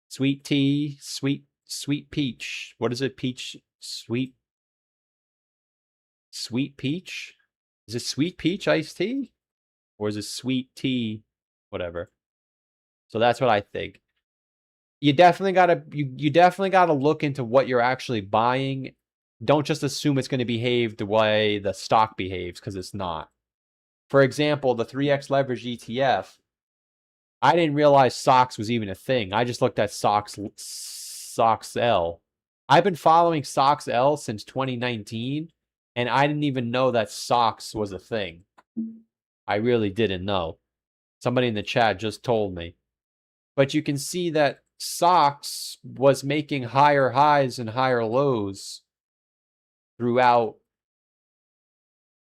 Sweet tea, sweet peach. What is it? Peach, sweet peach? Is it sweet peach iced tea? Or is it sweet tea? Whatever. So that's what I think. You definitely gotta look into what you're actually buying. Don't just assume it's going to behave the way the stock behaves, because it's not. For example, the 3x leverage ETF, I didn't realize SOX was even a thing. I just looked at SOX L. I've been following SOX L since 2019, and I didn't even know that SOX was a thing. I really didn't know. Somebody in the chat just told me. But you can see that SOX was making higher highs and higher lows throughout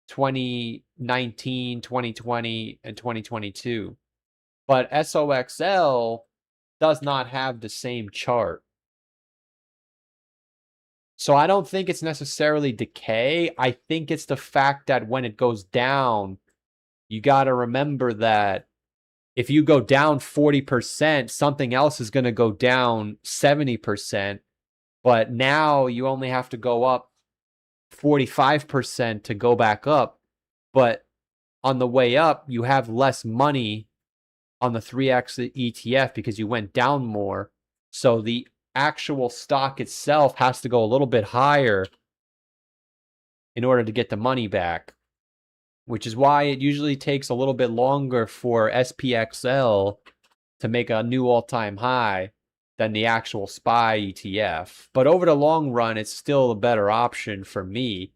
2019, 2020, and 2022. But SOXL does not have the same chart. So I don't think it's necessarily decay. I think it's the fact that when it goes down, you got to remember that if you go down 40%, something else is going to go down 70%. But now you only have to go up 45% to go back up. But on the way up, you have less money on the 3x ETF because you went down more. So the actual stock itself has to go a little bit higher in order to get the money back, which is why it usually takes a little bit longer for SPXL to make a new all-time high than the actual SPY ETF. But over the long run, it's still a better option for me.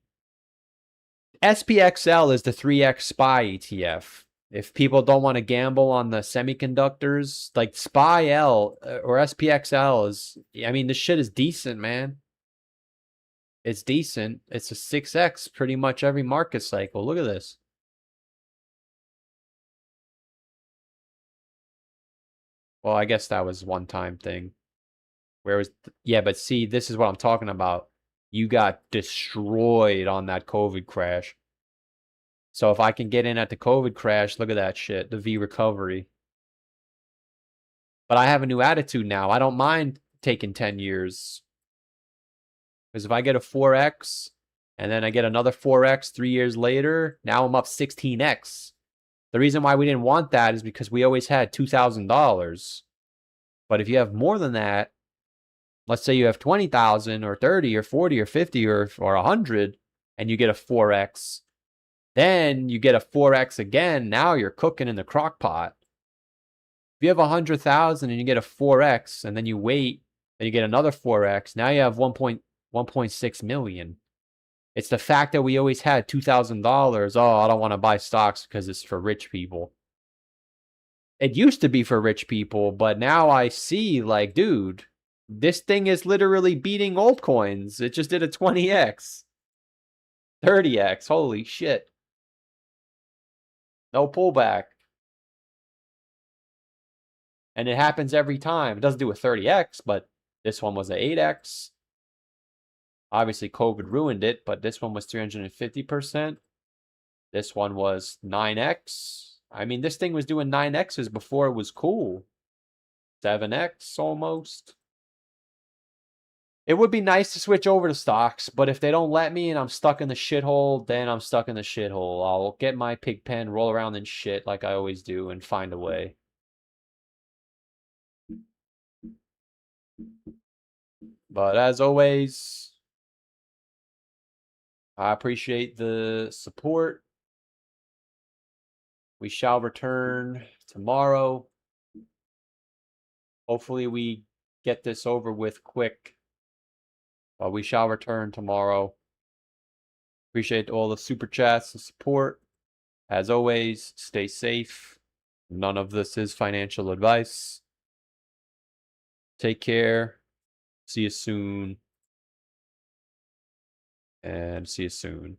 SPXL is the 3X SPY ETF. If people don't want to gamble on the semiconductors, like SPY L or SPXL is, I mean, this shit is decent, man. It's decent. It's a 6X pretty much every market cycle. Look at this. Well, I guess that was one time thing. Where was, yeah, but see, this is what I'm talking about. You got destroyed on that COVID crash. So if I can get in at the COVID crash, look at that shit, the V recovery. But I have a new attitude now. I don't mind taking 10 years. Because if I get a 4X and then I get another 4X 3 years later, now I'm up 16X. The reason why we didn't want that is because we always had $2,000. But if you have more than that, let's say you have 20,000 or 30 or 40 or 50 or 100 and you get a 4X, then you get a 4X again. Now you're cooking in the crock pot. If you have 100,000 and you get a 4X and then you wait and you get another 4X, now you have 1.6 million. It's the fact that we always had $2,000. Oh, I don't want to buy stocks because it's for rich people. It used to be for rich people, but now I see, like, dude, this thing is literally beating altcoins. It just did a 20X. 30X. Holy shit. No pullback. And it happens every time. It doesn't do a 30X, but this one was an 8X. Obviously, COVID ruined it, but this one was 350%. This one was 9X. I mean, this thing was doing 9Xs before it was cool. 7X almost. It would be nice to switch over to stocks, but if they don't let me and I'm stuck in the shithole, then I'm stuck in the shithole. I'll get my pig pen, roll around in shit like I always do, and find a way. But as always, I appreciate the support. We shall return tomorrow. Hopefully we get this over with quick. But we shall return tomorrow. Appreciate all the super chats and support. As always, stay safe. None of this is financial advice. Take care. See you soon. And see you soon.